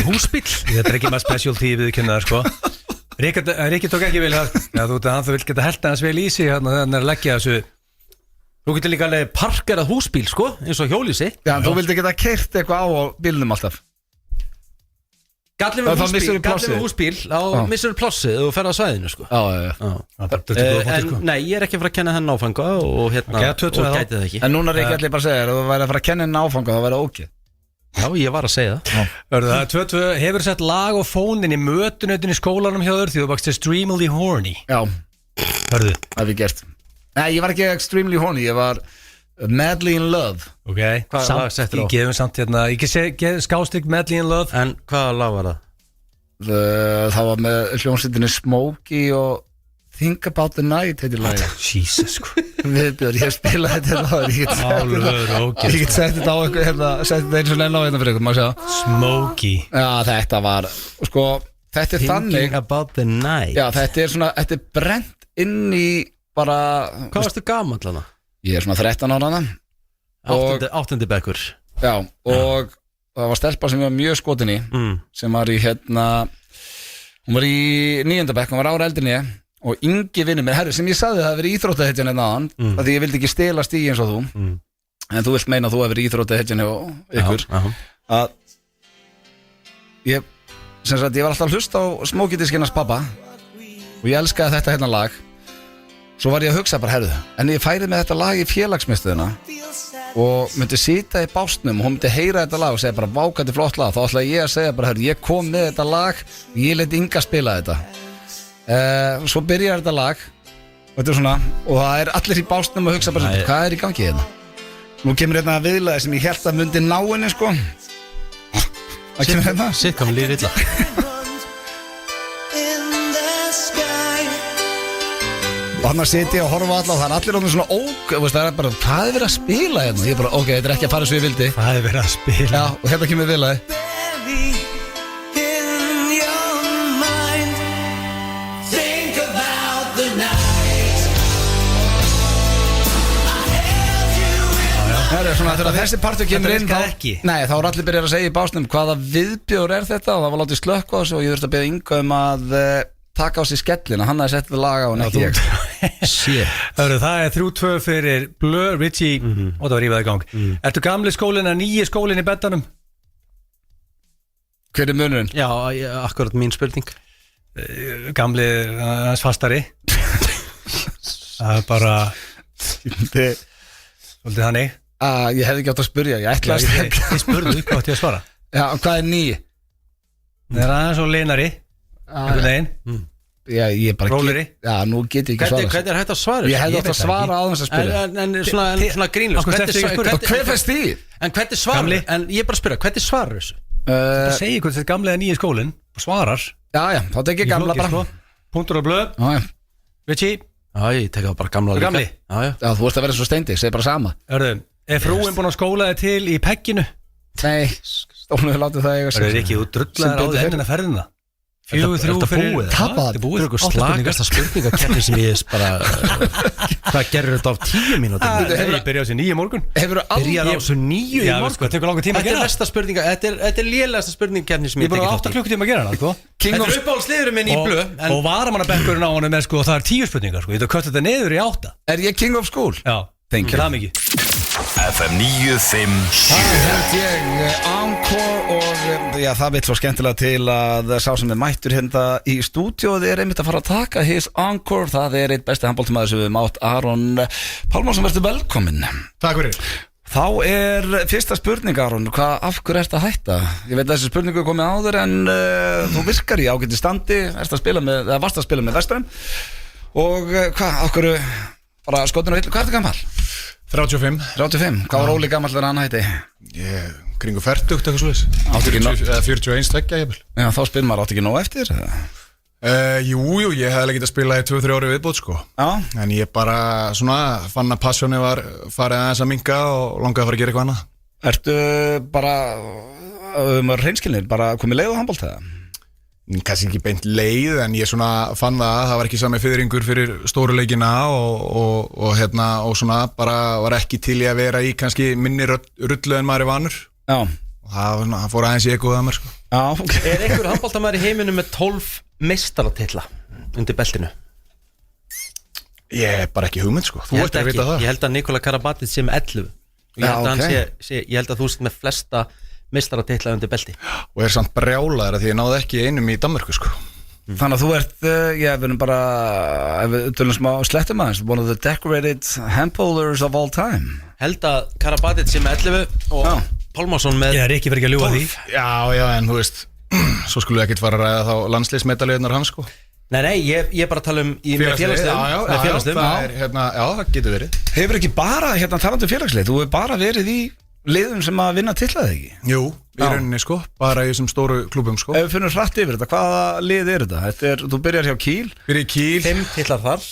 S2: Húsbíl Þetta er ekki maður specialty við kynnaðar sko Rikki tók ekki vel það þú vil geta held aðeins vel í sig þannig að það er að leggja þessu
S3: Þú getur líka alveg parkerað húsbíl sko eins og hjólhýsi
S1: Já, þú vildi geta keyrt eitthvað á bílnum alltaf
S3: Gallið með húsbíl á missur plássið og ferða á svæðinu sko Nei, ég er ekki að fara að kenna henn áfanga og hérna og gæti það ekki
S1: En núna er ekki allir bara að segja ef þú væri að fara að kenna henn áfanga þá væri það ógeð
S3: Já, ég var að segja
S2: það Hefur sett lag og fónin í mötunautin í skólanum hjá þér því þú bakst extremely horny
S1: Já,
S2: Hörðu
S1: það hef ég gert Nei, ég var ekki extremely horny, ég var madly in love
S2: Ok,
S3: Hvaða lag settir á?
S2: Ég gefum samt hérna skástrík madly in love
S3: En hvaða lag var það?
S1: Það var með hljómsveitinni Smokey og Think About the Night heitir lagi
S2: Jesus sko
S1: Viðbjörn, ég spilaði þetta Ég get sett þetta á eitthvað hérna, sett þetta eins og enn á hérna fyrir ykkur, maður sjá
S2: Smokey
S1: Já, þetta var, sko, þetta er þannig
S3: Thinking About the Night
S1: Já, þetta er svona, þetta er brent inn í bara
S3: Hvað varstu gamall hana?
S1: Ég er svona 13 ára hana
S3: 8. bekkur
S1: Já, og það var stelpa sem ég var mjög skotin í sem var í hérna hún var í 9. bekk, hún var ára eldri en ég og Ingi vinnur mér, herri, sem ég sagði það að vera íþróttahetjan hérna áðan af því ég vildi ekki stela stígi eins og þú en þú vilt meina að þú hefur verið íþróttahetjan og ykkur að ég sem sagt, ég var alltaf að hlusta á Smókidiskinnars pappa og ég elskaði þetta hérna lag svo var ég að hugsa bara, herru en ég færið með þetta lag í félagsmiðstöðuna og myndi sita í básnum og hún myndi heyra þetta lag og segja bara vákandi flott lag, þá ætlaði ég að segja bara, herru, ég kom með þetta lag og ég leti Inga spila þetta svo byrjar þetta lag og þetta er svona, og það er allir í básnum og hugsa bara, hvað er í gangi hérna nú kemur hérna viðlagi sem ég held að myndi ná henni sko það kemur hérna
S3: Sitt kom líður illa
S1: og hann að sitja og horfa alla og það er allir orðin svona óg það er bara, hvað er verið að spila hérna og ég bara, ok, þetta er ekki að fara svo ég vildi
S2: Hvað er verið að spila?
S1: já, og hérna kemur viðlagi Það er svona, þegar þessi partur kemur inn Nei, þá er allir byrjar að segja í básnum hvaða viðbjóður er þetta og það var látið slökk á þessu og ég þurfti að beða Inga að taka á sig skellina, hann hafði sett það laga og ekki ég
S2: Það er 3-2 fyrir Blur, Richie og það var rífað í gang Ertu gamli skólinn að nýji skólinn í beddanum?
S1: Hver er munurinn?
S3: Já, akkurat mín spurning
S2: Gamli, hans fastari Það er bara Svolítið þannig
S1: Ég hefði ekki átt að spyrja, ég ætla að
S2: Þið spurðu hvað átti að svara
S1: Já, hvað er 9?
S2: Það er aðeins og linari Einhvern veginn
S1: Já, ég bara
S2: Rólegri.
S1: Já, nú get ég ekki svara
S3: Hvernig er hægt að svara
S1: Ég hefði
S2: Ég
S1: átt að
S2: veit það
S1: svara á þess að spyrja
S3: En svona grínlust
S2: Af hverju ertu ekki að spyrja?
S1: Og hver fær stíð?
S3: En hvernig svarar
S2: Gamli.
S3: En ég er bara að spyrja, hvernig svarar þessu?
S2: Það segir hvernig þetta gamlega nýja skólinn og svarar
S1: Já, þá tek ég gamla bara
S2: Punktur og blöð
S1: Já, já.
S2: Richie
S3: Já, ég tek það bara gamla líka
S2: Gamli.
S3: Já,
S1: Já, þú vorst að vera svo steindi, segi bara sama
S2: Hörðu, er frúin búin að skóla þig til í pegginu?
S1: Nei, stónuðu látið það eiga
S2: Það er ekki, þú drullar á
S1: betur
S2: þig
S1: fer.
S2: ennina ferðina
S3: Er þetta búið?
S1: Tapað.
S2: Þetta er búið
S3: Þetta er eitthvað
S2: 8 spurningar.
S3: slagasta spurningakerni sem ég bara Hvað gerur þetta á 10 mínútur?
S2: Nei, ég byrja á þessu 9 morgun
S1: Hefur þú
S3: Byrjar á
S1: aldrei
S3: þessu 9 í
S2: Já, veist
S3: morgun
S2: hvað, tekur langan tíma að
S3: Þetta er
S2: gera
S3: versta spurninga, þetta er lélegasta spurningakerni sem
S2: Ég
S3: ég
S2: er bara
S3: tekið
S2: 8
S3: þátt í
S2: klukkutíma að gera hana, sko
S1: King
S3: Þetta
S1: of
S3: er uppáhaldsliðurinn minn í blöð
S2: Og varamannabekkurinn á honum er sko, það er 10 spurningar, sko Ég ætla að kötta þetta niður í 8
S1: Er ég king of school?
S2: Já,
S1: Thank you.
S2: það mikið
S4: FM 957
S1: Það held ég Encore og já, það vil svo skemmtilega til að sá sem er mættur hérna í stúdíóði er einmitt að fara að taka his Encore, það er eitt besti handbóltamaður sem við mátt Aron Pálmarsson, verður velkominn.
S6: Takk fyrir.
S1: Þá er fyrsta spurning Aron, af hverju ertu að hætta? Ég veit að þessi spurningu er komið áður en þú virkar í ágæti standi, varst að spila með Vestbrem og af hverju bara skotinu villu, hvað er þetta gammal?
S6: 35.
S1: 35, hvað var Óli gammal þegar hann hætti?
S6: Ég kringu 40 eitthvað svo þess.
S1: Átti ekki
S6: 41 tveggja jafnvel.
S1: Já, þá spyrir maður átti ekki nóg eftir
S6: Jú, ég hefði ekki að spila í 2-3 ári viðbót sko.
S1: Já,
S6: En ég bara svona fann að passjóni var farið aðeins að minka og langaði að fara að gera eitthvað annað.
S1: ertu bara reynskilnir, bara komið leið á handbólt þegar?
S6: Kannski ekki beint leið en ég svona fann það var ekki sami fiðringur fyrir stóru leikina og svona bara var ekki til í að vera í kannski minni rullu en maður er vanur
S1: Já,
S6: og það fór aðeins í ekoð að mér sko.
S1: já, ok
S3: Er einhver handbóltamaður í heiminum með 12 meistaratitla undir beltinu?
S6: Ég er bara ekki hugmynd sko. Þú ætti að vita það.
S3: Ég held að Nikola Karabatic sé með 11 Og ég
S1: Já,
S3: held að hann
S1: ok.
S3: ég held að þú sést með flesta meistaratitla undir belti
S6: Og er samt brjálaður því ég náði ekki einum í Danmörku sko.
S1: Þannig að þú ert, við erum bara ef við tölum smá slettum aðeins one of the decorated handballers of all time
S3: Held að Karabatic sé með 11 og
S1: Já.
S3: Pálmarsson með
S2: Ég er ekki verið ekki að ljúga því
S6: Já, en þú veist svo skulle við ekkert fara að ræða þá landsliðsmedaljöðnar hans sko.
S3: Nei, ég er bara að tala um með félagsliðum
S6: það getur verið.
S1: Hefur ekki bara, talandi um félagslið, þú hefur bara verið í liðum sem að vinna tillaði ekki
S6: Jú, í rauninni sko, bara í þessum stóru klúbum sko.
S1: Ef við finnum hratt yfir þetta, hvaða lið er þetta? Þú byrjar hjá Kiel
S6: Fyrir í Kiel,
S3: 5 titlar þar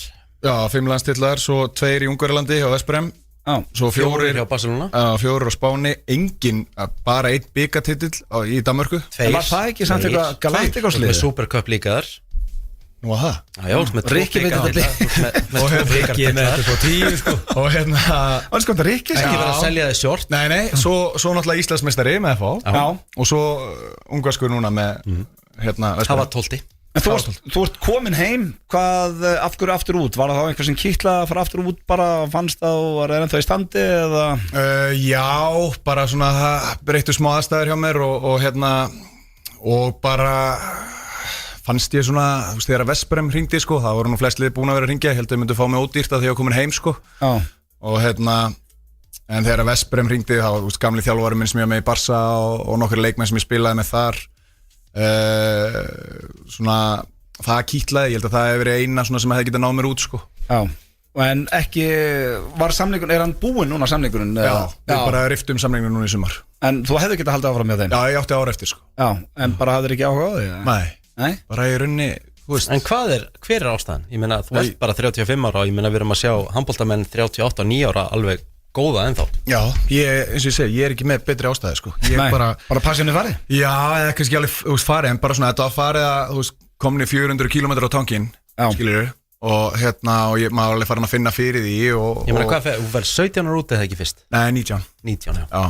S6: já, 5 landstillar, svo 2 í Ungverjalandi hjá Vestbrem,
S1: Já,
S6: svo 4
S3: hjá Barcelona
S6: 4 á Spáni, engin bara 1 byggatitill í Danmörku.
S1: en var það ekki samt eitthvað
S3: Með
S1: Galacticos-lið?
S3: Supercup líka þar
S6: Nú að það.
S3: Já, með
S1: Rikki veit þetta
S6: Og
S2: Ekki með þetta på 10 sko
S6: og
S1: Var sko þetta Rikki?
S3: Ekki verið að selja þið short
S6: Nei, svo náttúrulega Íslandsmeistari með FH.
S1: Já,
S6: Og svo ungverskur núna með
S3: Það
S6: Vestbrem.
S3: var 12
S1: en þú ert komin heim, af hverju aftur út? Var það þá einhver sem kýtlaði að fara aftur út bara, fannst það og var ennþá í standi eða?
S6: Já, bara svona það breyttu smá aðstæður hjá mér og bara fannst ég svona, þú veist, þegar Vestbrem hringdi sko, það voru nú flest lið búin að vera að hringja, ég held að þau myndu fá mig ódýrt að því að komin heim sko.
S1: Já,
S6: Og en þegar Vestbrem hringdi þá var gamli þjálfari minn sem ég var með í Barca og nokkur leikmenn sem ég spilaði með þar svona það kýtlaði, ég held að það hefði verið eina svona sem hefði getað náð mér út sko.
S1: já, en ekki, var samningun, er hann búinn núna samningurinn?
S6: Já, við bara riftum samninginu núna í sumar.
S1: En þú hefði getað haldið áfram með þeim?
S6: Já, ég átti ára eftir sko.
S1: Já, en bara hafðir ekki áhuga á því?
S6: Nei,
S1: Nei?
S6: bara í runni, þú veist.
S3: En hver er ástæðan? Ég meina, þú ert bara 35 ára og ég meina við erum að sjá handboltamenn 38 og 9 ára alveg góða ennþá
S6: Já, eins og ég segi, ég er ekki með betri ástæði sko. Ég
S1: Nei,
S6: bara
S1: passjónið farið?
S6: Já, eða kannski alveg, þú veist, farið en bara svona, þetta var farið að, þú veist, komin í 400 km á tankinn, skilur og og maður alveg farin að finna fyrir því og
S3: Ég meina, þú verður 17 ára út eða ekki fyrst?
S6: Nei, 19
S3: Já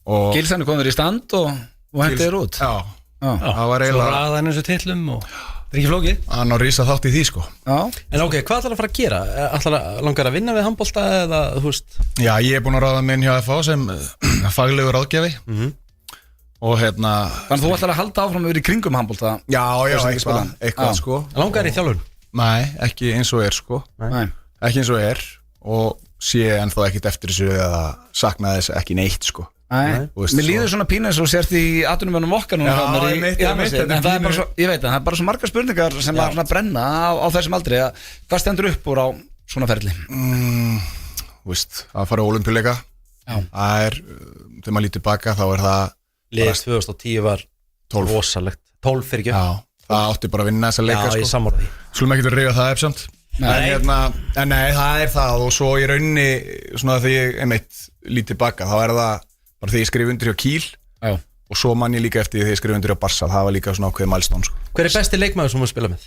S6: og
S1: Gilsanu kom þér í stand og hendið þér út?
S6: Já, það var
S2: Svo
S6: eiginlega
S2: ræðan eins og titlum og það er ekki flókið
S6: hann á rísa þátt í því sko.
S1: Já,
S3: En ok, hvað ætlar að fara að gera? Ætlar að langar að vinna við handbolta eða, þú veist
S6: Já, ég er búin að ráða minn hjá FH sem faglegur ráðgjafi og
S1: þannig að þú ætlar að halda áfram yfir í kringum handbolta?
S6: Já,
S1: Hversu mikið spilar hann?
S6: eitthvað
S1: Já.
S6: sko.
S3: Langar í þjálfun?
S6: Nei, ekki eins og er sko.
S1: Nei.
S6: ekki eins og og sé ennþá ekkert eftir þessu eða sakna þess ekki neitt sko.
S1: Mér líður svona pínu eins og sért í atvinnumönnum okkar núna
S6: einmitt,
S1: en það er bara svo, ég veit það er bara svo margar spurningar sem að svona brenna á þessum aldri hvað stendur upp úr á svona ferli?
S6: Það fara ólympíuleika það þegar maður lítur baka þá það
S3: liðið 2010 var
S6: 12
S3: rosalegt 12 fyrir ekki
S6: það átti bara að vinna þessa leika
S3: ég sammála því
S6: Skulum ekki verið að reyða það epsamt en nei, það það og svo í rauninni svona þegar ég einmitt lítið baka þá það bara þegar ég skrif undir hjá Kíl og svo man ég líka eftir þegar ég skrif undir hjá Barca það var líka svona ákveðið milestone sko.
S3: Hver er besti leikmaður sem þú spila með?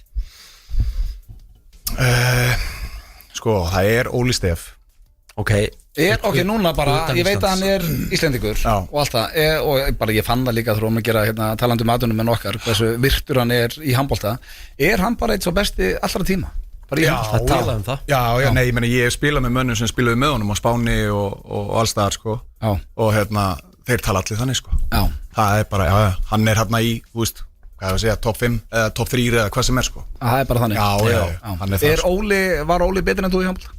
S6: Það Óli Stef
S3: Ok
S1: núna bara, ég veit að hann Íslendingur og allt það og bara ég fann það líka þróum að gera talandi atvinnum með okkar hversu virtur hann í handbolta hann bara eitt svo besti allra tíma
S3: Það talaði það
S6: Já, nei, ég spila með mönnum sem spilaði með honum á Spáni og alls staðar sko. og þeir tala allir þannig sko. það bara, hann hérna í þú veist, hvað ég að segja, top 5 eða top 3 eða hvað sem sko.
S1: Það bara þannig
S6: hann það, sko.
S1: Var Óli betur en þú í handbolta?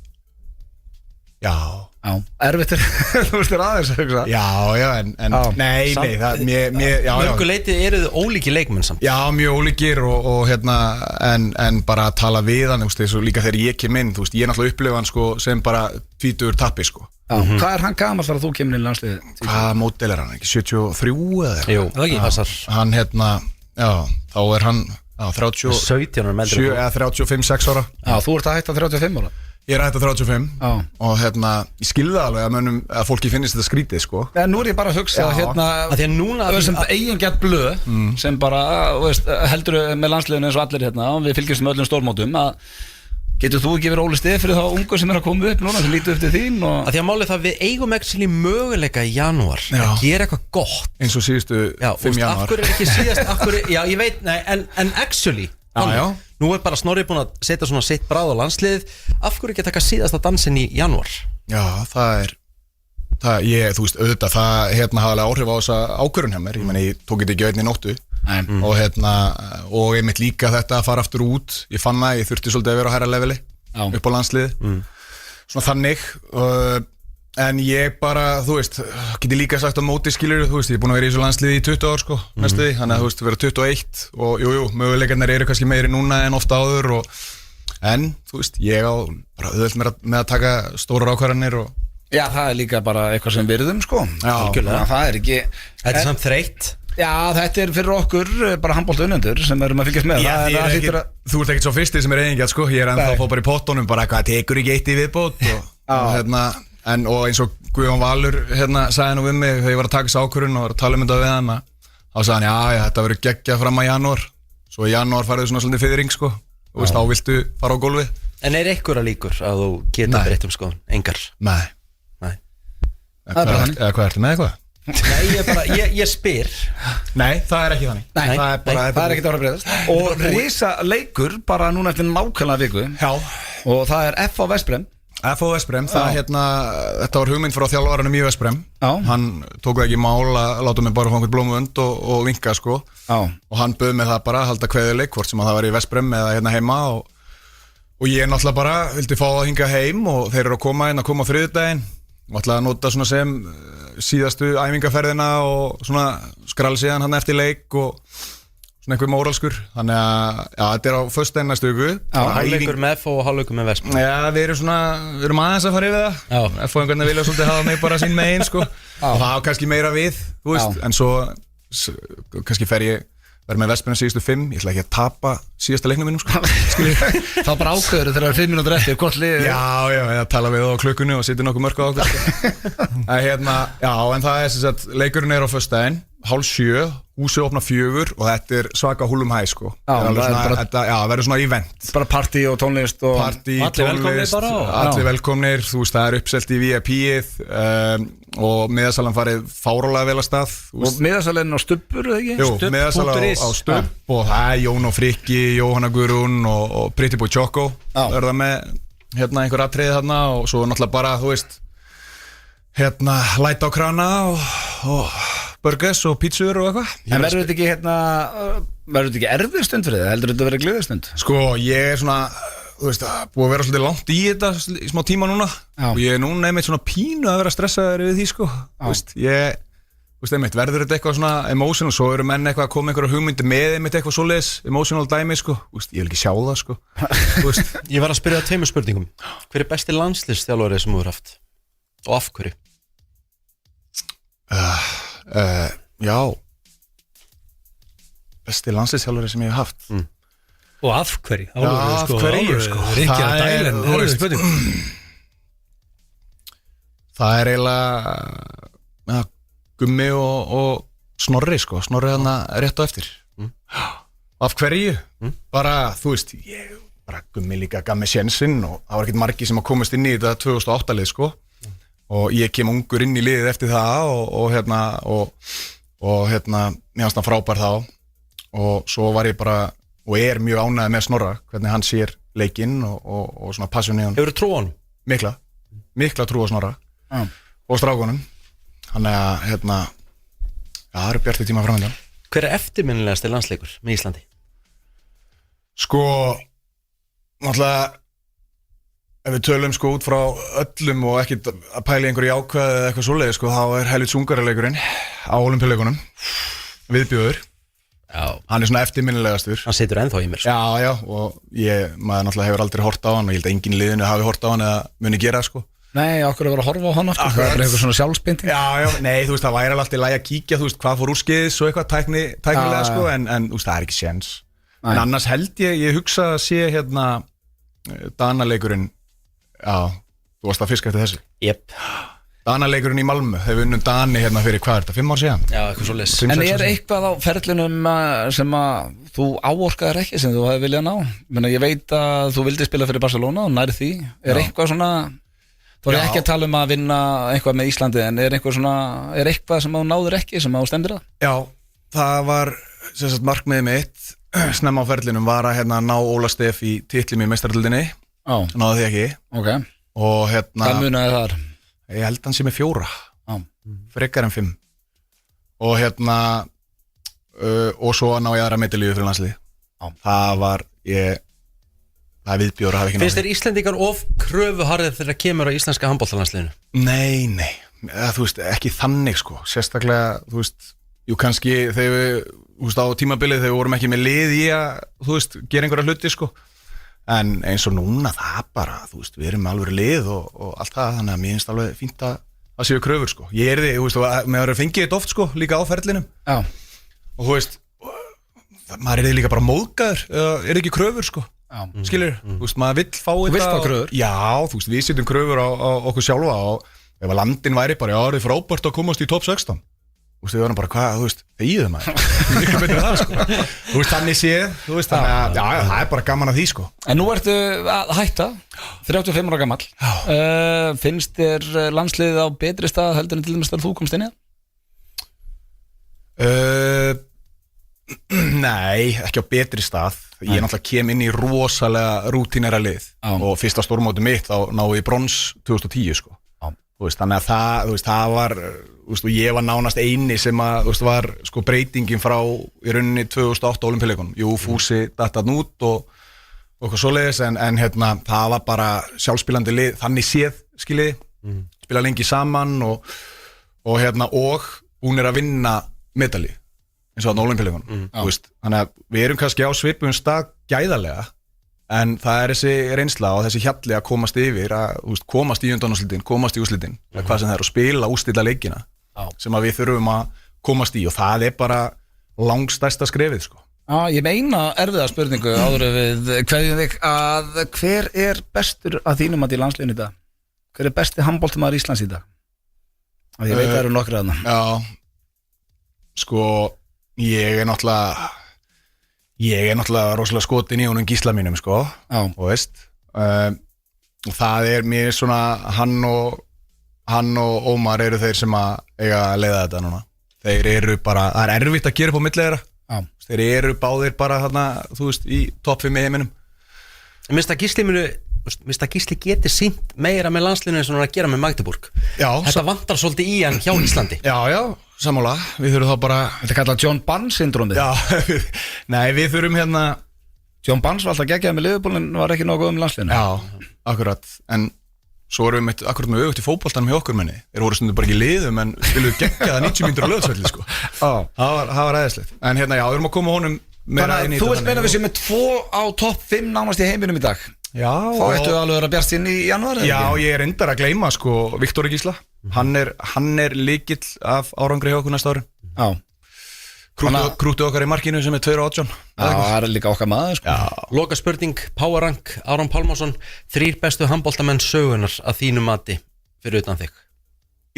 S6: Já
S1: Erfitt þú veist aðeins að hugsa
S6: en nei
S3: Mörgu leitið eru þið ólíki leikmenn samt
S6: Já, mjög ólíkir og en bara að tala við hann svo líka þegar ég kem inn, ég náttúrulega upplifa hann sko, sem bara tvítugur tappi sko.
S1: Hvað er hann gamall þegar þú kemur inn í landsliðið?
S6: Hvaða módel er hann, ekki 73 eða?
S3: Jú, það ekki passar
S6: Hann þá er hann
S3: 17 ára meldri
S6: eða 35-6 ára
S1: Þú ert að hætta 35 ára
S6: Ég er hægt að 35 og ég skilði alveg að fólki finnist þetta skrítið sko.
S1: Nú er ég bara að hugsa
S3: að því að núna
S1: sem eigingjarn blöð sem bara heldur með landsliðinu eins og allir og við fylgjumst með öllum stórmótum getur þú ekki verið Óli Stef fyrir þá ungu sem að koma upp núna sem lítur upp til þín
S3: að því að málið það við eigum ekki möguleika í janúar að gera eitthvað gott
S6: eins og síðustu 5 janúar
S3: af hverju er ekki síðast já ég veit, en actually nú er bara Snorri búin að setja svona sitt bráð á landslið af hverju ekki að taka síðasta dansin í janúar
S6: Já, þú veist, auðvitað það hafa alveg áhrif á þessa ákvörðun hjá mér ég tók þetta ekki á einni nóttu og einmitt líka þetta að fara aftur út ég fann að ég þurfti svolítið að vera á hærra leveli upp á landslið svona þannig en ég bara, þú veist geti líka sagt á móti skilur þú veist, ég er búin að vera í þessu landsliði í 20 ár sko, næstu því, þannig að þú veist, vera 21 og möguleikarnir eru kannski meiri núna en ofta áður en, þú veist, ég á bara auðvelt með að taka stórar ákvarðanir
S1: Já, það er líka bara eitthvað sem virðum sko það er ekki
S3: Þetta samt þreytt
S1: Já, þetta fyrir okkur bara handboltaunnendur sem erum að fylgjast með
S6: Þú ert ekkert svo fyrsti sem eigingjart sko, ég ennþá að fá bara í pottunum bara hvað tekur ekki eitt í viðbót og eins og Guðjón Valur sagði nú við mig þegar ég var að taka þessu ákvörðun og var að tala þetta við hann þá sagði hann, já, þetta verður geggjað fram að janúar svo í janúar farið svona svolítið fiðring sko og þá viltu fara á gólfið
S3: En er einhverja líkur að þú geta breytt skoðun? Engar?
S6: Nei Eða hvað ertu með eitthvað?
S3: Nei, ég spyr
S6: Nei, það er ekki þannig
S1: Nei, það er ekkert ára breyðast Og risa leikur bara núna eftir nákvæmlega viku
S6: Já
S1: Og það er F.A. Vestbrem
S6: F.A. Vestbrem, þetta var hugmynd frá þjálfaranum í Vestbrem Hann tók það ekki mál að láta mig bara fá einhvern blómuvönd og vinka sko og hann bauð mig það bara að halda kveðuleik hvort sem að það var í Vestbrem eða heima og ég náttúrulega bara vildi fá að hinga heim og þeir eru að koma á þriðjudaginn og ætlaði að nota svona sem síðastu æfingaferðina og svona skrall síðan hann eftir leik og svona einhver móralskur þannig að þetta er á föstudaginn næstu viku
S3: Hálfleikur með F.A. og hálfleikur með Vestbrem
S6: Já, við erum aðeins að fara yfir það F.A. einhvern veginn vilja svolítið hafa mig bara sín megin sko og það á kannski meira við þú veist, en svo kannski verður með Vestbrem síðustu 5 ég ætla ekki að tapa síðasta leiknum mínum sko
S1: þá bara ákveður þegar það er 5 mínútur eftir hvort liðið
S6: Já, ég tala við á klukkunni og setja nokkuð mörg á okkur sko. en það er sem sagt leikurinn er á föstudaginn 6:30, húsið opna 4 og þetta er svaka húlum hæ sko það verður svona event
S1: bara partí og tónlist og
S6: allir velkomnir þú veist það er uppselt í VIP-ið og miðasalan farið fárálega vel að stað
S1: og miðasalinn á Stubbur eða ekki?
S6: Jú, miðasalan á Stubb og það er Jón og Frikki, Jóhanna Guðrún og Pretty Boy Choco verða með einhver atriði þarna og svo náttúrulega bara þú veist læta á krana og burgers og pítsur og eitthvað
S1: En verður þetta ekki erfið stund fyrir þið? Heldur þetta að vera gleðistund?
S6: Sko, ég er svona þú veist, búið að vera svolítið langt í þetta í smá tíma núna og ég er núna einmitt svona pínu að vera stressaður við því sko, þú veist, þú veist, einmitt, verður þetta eitthvað svona emotional, svo eru menn eitthvað að koma einhverja hugmyndi með einmitt eitthvað svoleiðis emotional dæmi sko, þú veist, ég vil ekki sjá það sko, þú veist.
S3: Ég var að spyrja það 2 spurningum. Hver er besti landsliðsþjálfari sem þú hefur haft? Og af hverju?
S6: Já, besti landsliðsþjálfari sem ég hef haft.
S2: Og af hverju?
S6: Af hverju, sko.
S2: Rikki að dælen, það er spurning.
S6: Það er eiginlega Gummi og Snorri sko, Snorri hann rétt á eftir. Af hverju? Bara, þú veist, bara Gummi líka gaf mig sénsinn og það var ekkert margir sem að komast inn í þetta 2008 lið sko og ég kem ungur inn í liðið eftir það og mér fannst hann frábær þá og svo var ég bara og er mjög ánægður með Snorra, hvernig hann sér leikinn og svona passion í hann.
S3: Hefurðu trú á honum?
S6: Mikla trú á Snorra og strákunum. Þannig að, það eru bjartir tíma framöndan.
S3: Hver er eftirminnilegasti landsleikur með Íslandi?
S6: Sko, náttúrulega, ef við tölum sko út frá öllum og ekki að pæla einhverju jákvæði eða eitthvað svoleiði sko, þá er helvits Ungverjaleikurinn á Ólympíuleikunum, viðbjóður.
S3: Já.
S6: Hann er svona eftirminnilegastur.
S3: Hann situr ennþá í mér. Sko.
S6: Já, og maður náttúrulega hefur aldrei hort á hann og ég held að enginn í liðinu hafi hort á hann eða muni gera sko.
S1: Nei, okkur að vera að horfa á hann aftur. Það er eitthvað svona sjálfsbinding. Já,
S6: nei, þú veist, það væri alveg alltaf í lagi að kíkja, þú veist, hvað fór úrskeiðis og eitthvað tæknilega, sko, en þú veist, það er ekki séns. En annars held ég hugsa að sé Danaleikurinn, þú varst að fiska eftir þessu.
S3: Jep.
S6: Danaleikurinn í Malmö, þeir vunnum Dani fyrir hvað er þetta, 5 ár síðan?
S3: Já, eitthvað svoleiðis.
S1: En er eitthvað á ferlinum sem að þú áorkaðir ekki sem þú hefði viljað ná? Ég veit að þú vildi spila fyrir Barcelona og nærið því. Er eitthvað svona, þú er ekki að tala um að vinna eitthvað með Íslandi, en er eitthvað sem þú náður ekki, sem þú stendur að?
S6: Já, það var markmiðið mitt, snemma á ferlinum var að ná Óla Steff í titlim í meistardeildinni, náðu því ekki.
S1: Ok,
S6: og
S1: hvað munaði þar?
S6: Ég held hann sé með 4 frekar en 5 og og svo ná ég aðra medaljur fyrir landslið. Það er viðbjóður að hafa ekki náði.
S3: Finnst þér Íslendingar of kröfuharðir þegar kemur á íslenska handboltalandsliðinu?
S6: Nei, þú veist, ekki þannig sko, sérstaklega, þú veist, kannski þegar við, þú veist, á tímabilið þegar við vorum ekki með lið í að, þú veist, gera einhverja hluti sko. En eins og núna, það bara, þú veist, við erum með alveg lið og allt það, þannig að mér finnst alveg fínt að séu kröfur, sko. Ég því, þú veist, með að fengið þetta oft, sko, líka á ferlinum.
S1: Já.
S6: Og þú veist, maður því líka bara móðgæður, ekki kröfur, sko. Já. Skilur, þú veist, maður vill fá þetta.
S1: Þú vilt fá kröfur?
S6: Já, þú veist, við setjum kröfur á okkur sjálfa og ef að landin væri bara, það er frábært að komast í top 16. Þú veist, við varum bara, hvað, þú veist, þegiðu maður. Miklu betur það, sko. Þú veist, þannig séð, þú veist, þannig að, já, það er bara gaman að því, sko.
S1: En nú ertu að hætta, 35 ára gamall. Finnst þér landsliðið á betri stað heldur en til dæmis þegar þú komst inn í það?
S6: Nei, ekki á betri stað. Ég náttúrulega kem inn í rosalega rútínera lið og fyrsta stórmóti mitt þá náði ég brons 2010, sko. Veist, þannig að það var, veist, og ég var nánast eini sem að, veist, var sko breytingin frá í rauninni 2008 Ólympíuleikunum. Jú, Fúsi datt að nút og eitthvað svoleiðis en það var bara sjálfspilandi lið, þannig séð skiljiði, spila lengi saman og hún að vinna medalji eins og þarna Ólympíuleikunum. Þannig að við erum kannski á svipuðum stað gæðarlega. En það er þessi reynsla og þessi hjalli að komast yfir, að komast í undanúrslitin, komast í úrslitin, hvað sem það er, og spila úrslita leikina sem að við þurfum að komast í og það er bara langstærsta skrefið, sko.
S1: Ég meina erfiða spurningu áður við kveðjum þig að hver er bestur að þínum að í landsliðinu í dag? Hver er besti handboltamaður Íslands í dag? Ég veit það eru nokkru aðna.
S6: Já, sko, ég er náttúrulega rosalega skotin í honum Gísla mínum, sko, og veist, og það er mér svona, hann og Ómar eru þeir sem að eiga að leiða þetta núna. Þeir eru bara, það er erfitt að gera upp á milli þeirra. Þeir eru báðir bara þarna, þú veist, í topp 5 í heiminum.
S3: Minnst að Gísli geti sýnt meira með landsliðinu eins og hann að gera með Magdeburg. Þetta vantar svolítið í hann hjá Íslandi.
S6: Já, sammála, við þurfum þá bara.
S1: Þetta er kallað John Barnes syndrómið.
S6: Já, nei, við þurfum
S1: John Barnes var alltaf geggjaði með Liverpool en var ekki nógu góð með landsliðinu.
S6: Já, akkurat. En svo erum við akkurat með auðvitað í fótboltanum hjá okkur menni. Þeir voru stundum bara ekki í liðum en spiluðu geggjaða 90 mínútur á Laugardalsvelli sko. Það var æðislegt. En hérna, já, við erum að koma honum meira inn í
S1: þetta. Þú veist meina við séum með 2 á topp 5 nánast í heiminum í dag.
S6: Já.
S1: Þá ættu við alveg að vera bjart inn í janúar.
S6: Já, ég er reyndar að gleyma sko Viktor Gísla. Hann er lykill af árangri hjá okkur næsta ári.
S1: Já.
S6: Krúttu okkar í markinu sem er 2-18.
S1: Það er líka okkar maður sko.
S3: Loka spurning, Power Rank, Aron Pálmarsson 3 bestu handboltamenn sögunar að þínu mati fyrir utan þig.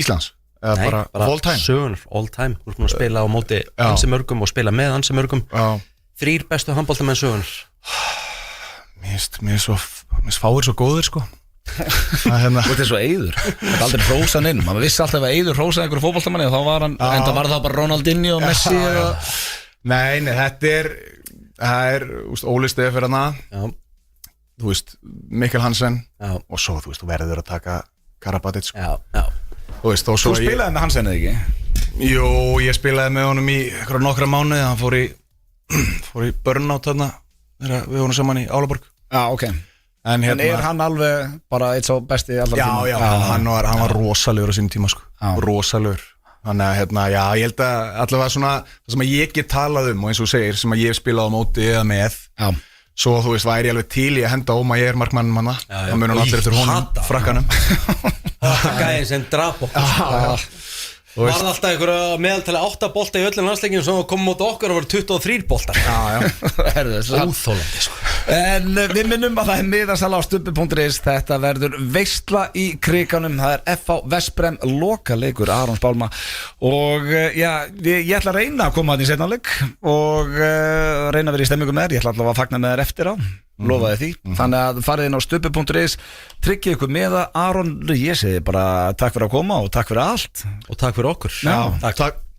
S6: Íslands? Nei, bara all time?
S3: Sögunar, all time. Þú ert búin að spila á móti ansi mörgum og spila með ansi mörgum. 3 bestu handboltamenn sögunar.
S6: Mér fáir svo góðir sko.
S1: Þetta er svo Eiður. Það er aldrei hrósan inn. Man vissi alltaf að Eiður hrósaði einhverju fótboltamanni og þá var hann, en það var það bara Ronaldinho og Messi
S6: Nei, þetta er Óli Steff fyrir hana. Þú veist, Mikkel Hansen og svo, þú veist, þú verður að taka Karabatic sko. Þú veist,
S1: Þú spilaði með Hansen eða ekki?
S6: Jú, ég spilaði með honum í nokkra mánuði. Hann fór í burnout þarna þegar við vorum saman í Álaborg.
S1: Já, ok. En er hann alveg bara eitt svo besti allra tíma?
S6: Já, hann var rosalegur á sínum tíma sko. Rosalegur. Þannig að já, ég held að allavega svona það sem ég get talað og eins og þú segir sem að ég spilaði á móti eða með. Svo þú veist, væri ég alveg til í að henda ég er markmannum hana. Það munum allir eftir honum frakkanum.
S3: Gæði sem drap okkur. Var það alltaf einhverja meðaltali 8 bolta í öllum landsleikjum sem komum móti okkur og voru 23 boltar. Óþólandi sko.
S1: En við minnum að það er miðasala á stubbi.is. Þetta verður veisla í kriganum. Það er FH Veszprém lokaleikur Arons Pálma. Og já, ég ætla að reyna að koma að því seinna leik og reyna að vera í stemmingum með þér. Ég ætla alltaf að fagna með þér eftir á. Lofaði því. Þannig að farið inn á stubbi.is, tryggið ykkur með það. Aron, ég segi bara takk fyrir að koma og takk fyrir allt.
S3: Og takk fyrir okkur.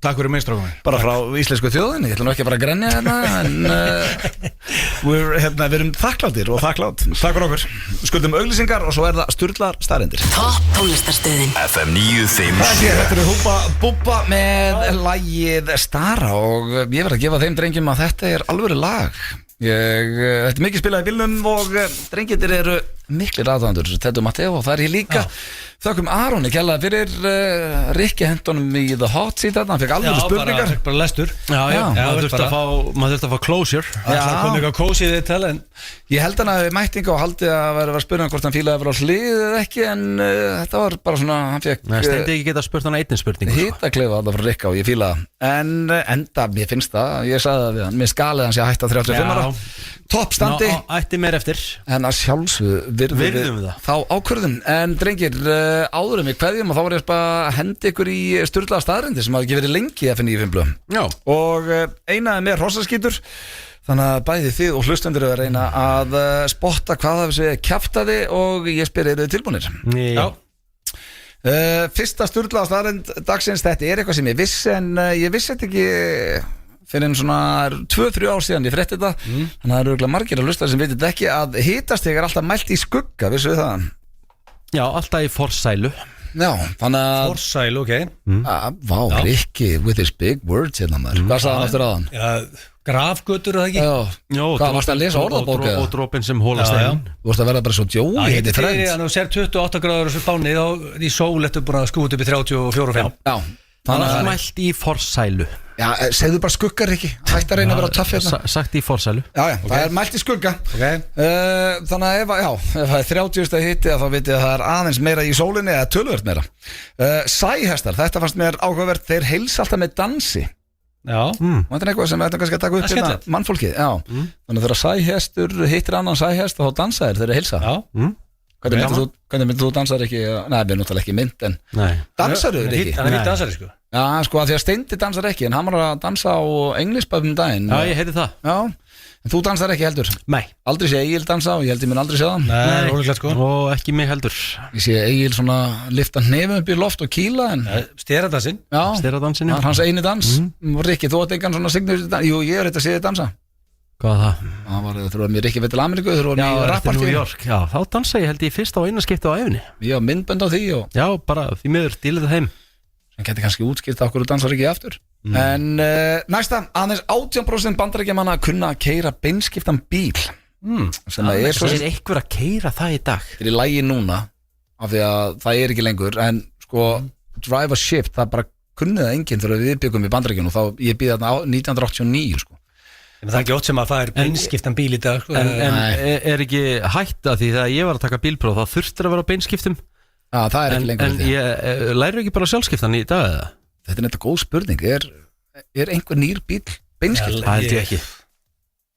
S6: Takk fyrir mig, strákum.
S1: Bara frá íslensku þjóðinni. Ég ætla nú ekki að fara að grenja hérna en við erum þakkláttir og þakklátt. Takk fyrir okkur. Skuldum auglýsingar og svo er það Sturlar staðreyndir.
S5: Topp tónlistarstöðin
S4: FM 957.
S1: Þetta eru Húpa Búbba með lagið Stara og ég verð að gefa þeim drengjum að þetta er alvöru lag. Þetta er mikið spilað í bílnum og drengirnir eru miklir aðdáendur Teddu Matteo og það er ég líka. Þökkum Aroni kjallaði fyrir Rikki hendunum í The Hot Seat hann fekk alveg spurningar.
S2: Já, bara lestur.
S3: Maður þurfti að fá closure.
S2: Það kom eitthvað kósið í þetta en
S1: ég held hann að við mættinga og haldi að vera að spyrja hann hvort hann fílaði að vera á hlið eða ekki en þetta var bara svona hann fekk
S3: Steindi ekki geta spurt hann einnig spurningu
S1: hitaklefa alltaf frá Rikka og ég fílaði en enda, ég finnst það, ég sagði það við hann mér skalið hann sé að hætta 35 ára toppstandi
S3: ætti mér eftir
S1: en að sjálfsögðu virðum við þá ákvörðun en drengir áðurum við kveðjum og þá var ég bara að henda ykkur í Sturlaða staðreyndir sem hafi ekki verið lengi í FM 957 og einaði með hrossaskítur þannig að bæði þið og hlustendur eru að reyna að spotta hvað það við kjaftaði og ég spyr eru þið tilbúinir?
S3: Já.
S1: Fyrsta Sturlaða staðreynd dagsins þetta er eitthvað sem ég vissi en ég vissi þetta ekki fyrir en svona 2-3 ár síðan ég frétti þetta þannig að það eru örugglega margir að hlusta sem veit þetta ekki að hitastig er alltaf mælt í skugga vissu við það?
S3: Já, alltaf í forsælu.
S1: Já, þannig að
S2: forsælu,
S1: Vá, Rikki with his big words hérna maður Hvað sagði hann aftur aðan?
S2: Já, grafgötur er það ekki?
S1: Já, hvað varst að lesa orðabók eða?
S3: Og dropin sem hólast einn.
S1: Þú varst að verða bara svo djói
S2: Þetta er fyrir að þú sér 28 gráður þessu báni þá í sól eftir búin að skúta upp í 34-5
S1: Já,
S3: þannig að mælt í forsælu.
S1: Já, segðu bara skuggar ekki Hætt að reyna að vera töff hérna
S3: Sagt í forsælu.
S1: Já, það er mælt í skugga Þannig að ef það er 30 stað hitti þá vitið að það er aðeins meira í sólinni eða töluvert meira Sæhestar, þetta fannst mér áhugavert þeir heilsa alltaf með dansi
S2: Já
S1: Þetta er eitthvað sem við ætlum kannski að taka upp hérna mannfólkið Þannig að þegar sæhestur hittir annan sæhest þá dansa þeir heilsa
S2: Já
S1: Hvernig myndir þú dansar ekki? Nei, við erum náttúrulega ekki mynd en dansaru þau ekki?
S2: Hann er mynd dansari sko
S1: Já, sko að því að Steindi dansar ekki en hann var að dansa á englisböfum daginn
S3: Já, ég heiti það.
S1: Já, en þú dansar ekki heldur?
S3: Nei.
S1: Aldrei sé Egil dansa og ég held ég mun aldrei sé það
S2: Nei, ólíklegt sko
S3: Og ekki mig heldur.
S1: Ég sé Egil svona lifta hnefum upp í loft og kýla en
S2: Steradansin
S1: Já,
S3: Steradansin, já.
S1: það er hans eini dans Rikki, þú átt engan svona signur Jú, ég er þetta að sé þið dansa
S3: Hvað var það?
S1: Það var þegar mér Rikki veit til Ameríku þegar
S3: Já,
S1: mér
S3: eftir New York. Já, þá dansa ég held ég fyrst á eina skipti á æfinni.
S1: Ég var myndbönd á því og
S3: Já, bara því miður dílið það heim.
S1: sem geti kannski útskipt okkur og dansar ekki aftur En næsta, aðeins 18% bandarækjamanna kunna að keyra beinskiptan bíl sem að er svo
S3: Er einhver að keira það í dag?
S1: er í lagi núna af því að það er ekki lengur en sko, drive a shift það bara kunnið það enginn þegar við byggum í Bandaríkjunum og þá ég býði þarna 1989 sko.
S2: En það er ekki ótt sem að það er beinskiptan bíl í dag sko.
S3: En er ekki hætt að því þegar ég var að taka bílpróf þá þurftir að vera á beinskiptum
S1: Það er ekki lengur
S3: En ég læri ekki bara sjálfskiptan í dag eða?
S1: Þetta er neitt góð spurning er einhver nýr bíl beinskipt?
S3: Það held ég ekki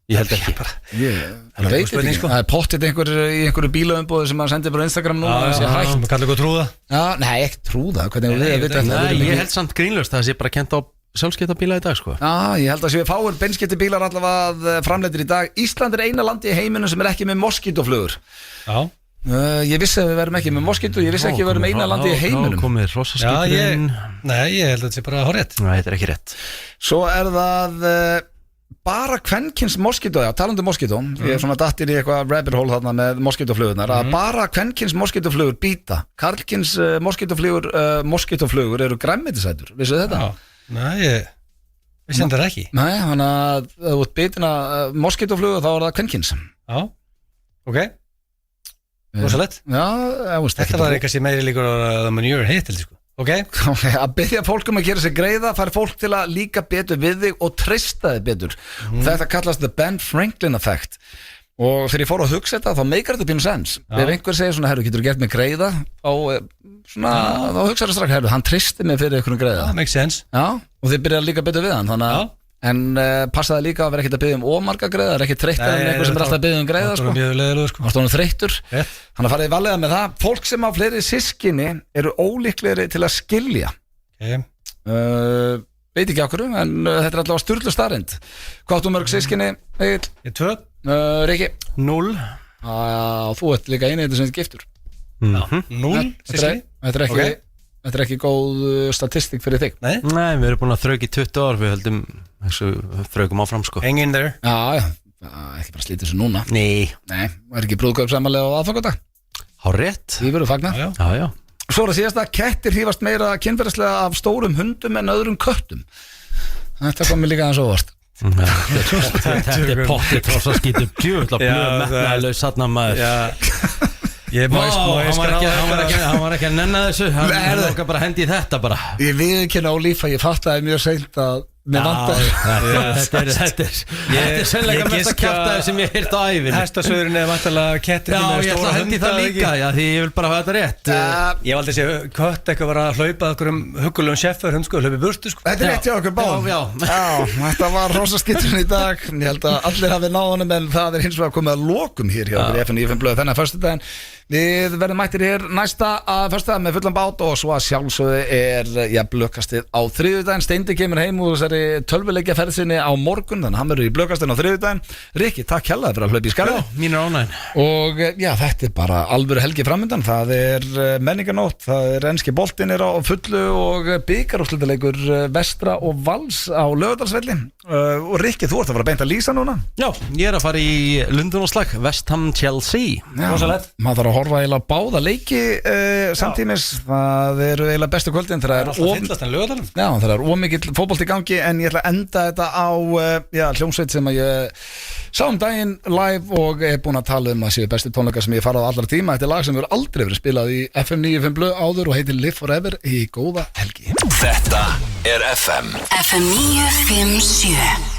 S3: Ég held ekki
S1: Ég veit
S2: spurning,
S1: ekki,
S2: sko.
S1: það er pottitt einhver í einhverju bílaumbúðu sem að sendi bara á Instagram núna og sé hægt.
S2: Við kallum ekki að trúða
S1: Nei, ekki trúða, hvernig við vita þetta.
S3: Nei, ég held samt grínlöst að það sé bara kent á sjálfskipta bíla í dag sko.
S1: Ég held að séu fáir beinskipti bílar allavega framleiddir í dag. Ísland er eina landi í heiminum sem er ekki með moskítoflugur.
S2: Já
S1: Ég vissi að við verum ekki með moskítu, ég vissi ekki að við verum eina landi í heiminum.
S3: Komið hrossaskipurinn
S2: Nei, ég held að þetta sé bara horrið
S3: Nei, þetta er ekki rétt
S1: Svo er það bara kvenkins moskító, talandi um moskító ég er svona dattir í eitthvað rabbit hole þarna með moskítóflugurnar, að bara kvenkins moskítóflugur býta, karlkins moskítóflugur eru grænmetisætur, vissu þetta?
S2: Nei, ég vissi þetta ekki
S1: Nei, þannig að ef þú ert bitin að moskítóflugur þá er það kvenkins
S2: Já, ok Rosalett Þetta var eitthvað sem meiri líkur að manure hit sko. Ok
S1: Að byrja fólk að gera sig greiða fær fólk til að líka betur við þig og treysta þig betur Þetta kallast the Ben Franklin effect og þegar ég fór að hugsa þetta þá meikar þetta pínu sens ef einhver segir svona, herru, getur þú gert mig greiða þá hugsa það strax, herru, hann treysti mig fyrir einhvern greiða
S2: Makes sense
S1: og þið byrja líka betur við hann en passaði líka að vera ekkert að byggja ómarga greiða, ekki þreyttar en einhver sem er alltaf að byggja greiða sko. Það stóðum þreyttur Þannig að farið valega með það fólk sem á fleiri systkini eru ólíklegri til að skilja veit ekki okkur en þetta er allavega sturlu starrend Hvað áttu mörg systkini, Egil?
S2: Ég 2
S1: Riki?
S3: 0
S1: Þú ert líka eini þetta sem er giftur
S2: 0 systkini
S1: Þetta er ekki góð statistik fyrir þig
S2: Nei,
S3: við erum búin að þrauka í 20 ár Við höldum þessu þraukum áfram sko.
S2: Hang in there
S1: Já, ekki bara slítið þessu núna
S3: Nei,
S1: er ekki brúðkaupsafmæli á aðfangadag
S3: há rétt
S1: Því verður fagnar
S2: Já.
S3: Já
S1: Svo er það síðast að kettir hrífast meira kynferðislega af stórum hundum en öðrum köttum Þetta kom mér líka aðeins óvart
S3: Þetta er pottið hrossaskítur djúvill að blöð metnaðlaus satna maður
S2: Hann
S3: var ekki að nenna þessu Hann okkar bara hendi í þetta bara
S1: Ég viðurkenni á líf að ég fattaði mjög seint að með vandar
S3: Þetta er sennilega mest að kjafta sem ég hýrt á ævinu
S2: Hestasöðurinn er vantarlega kettir
S3: Já, ég ætla að hendi það líka því ég vil bara hafa þetta rétt
S2: Ég valdi að sé kött eitthvað var að hlaupa okkur huggulegum sjeffer sko, hlaupi burtu sko.
S1: Þetta er rétt hjá okkur báðum Já, þetta var rosaskitturinn í dag Ég held að allir hafi náð honum en það er hins vegar komið að lokum hér hjá okkur í FNÍFM blöð þennan föstudaginn Við verðum mættir hér næsta föstudag með fullan bát og svo að sjálfsögðu er blöðkastið á þriðjudaginn Steindi kemur heim úr þessari tölvuleikja ferðsinni á morgun þannig að hann verður í blöðkastinu á þriðjudaginn Riki, takk hérlega fyrir að hlaupa í skarðið
S3: Mín er ánægn
S1: Og þetta er bara alvöru helgi framöndan Það er menningarnótt, það er enski boltinn er á fullu og bikarúrslitaleikur Vestra og Vals á Laugardalsvelli Og Riki, þú ert að fara beint að lýsa núna
S3: Já, ég er að fara í Lundunarslag West Ham Chelsea
S1: Maður þarf að horfa eiginlega báða leiki samtímis Það eru eiginlega bestu kvöldin Það er ómikill fótbolt í gangi En ég ætla að enda þetta á hljómsveit sem að ég sá daginn live og er búin að tala að séu bestu tónleika sem ég farað á allra tíma Þetta er lag sem hefur aldrei verið spilað í FM 95 blöð áður og heitir Live Forever í góða helgi
S4: Þetta er FM
S5: 957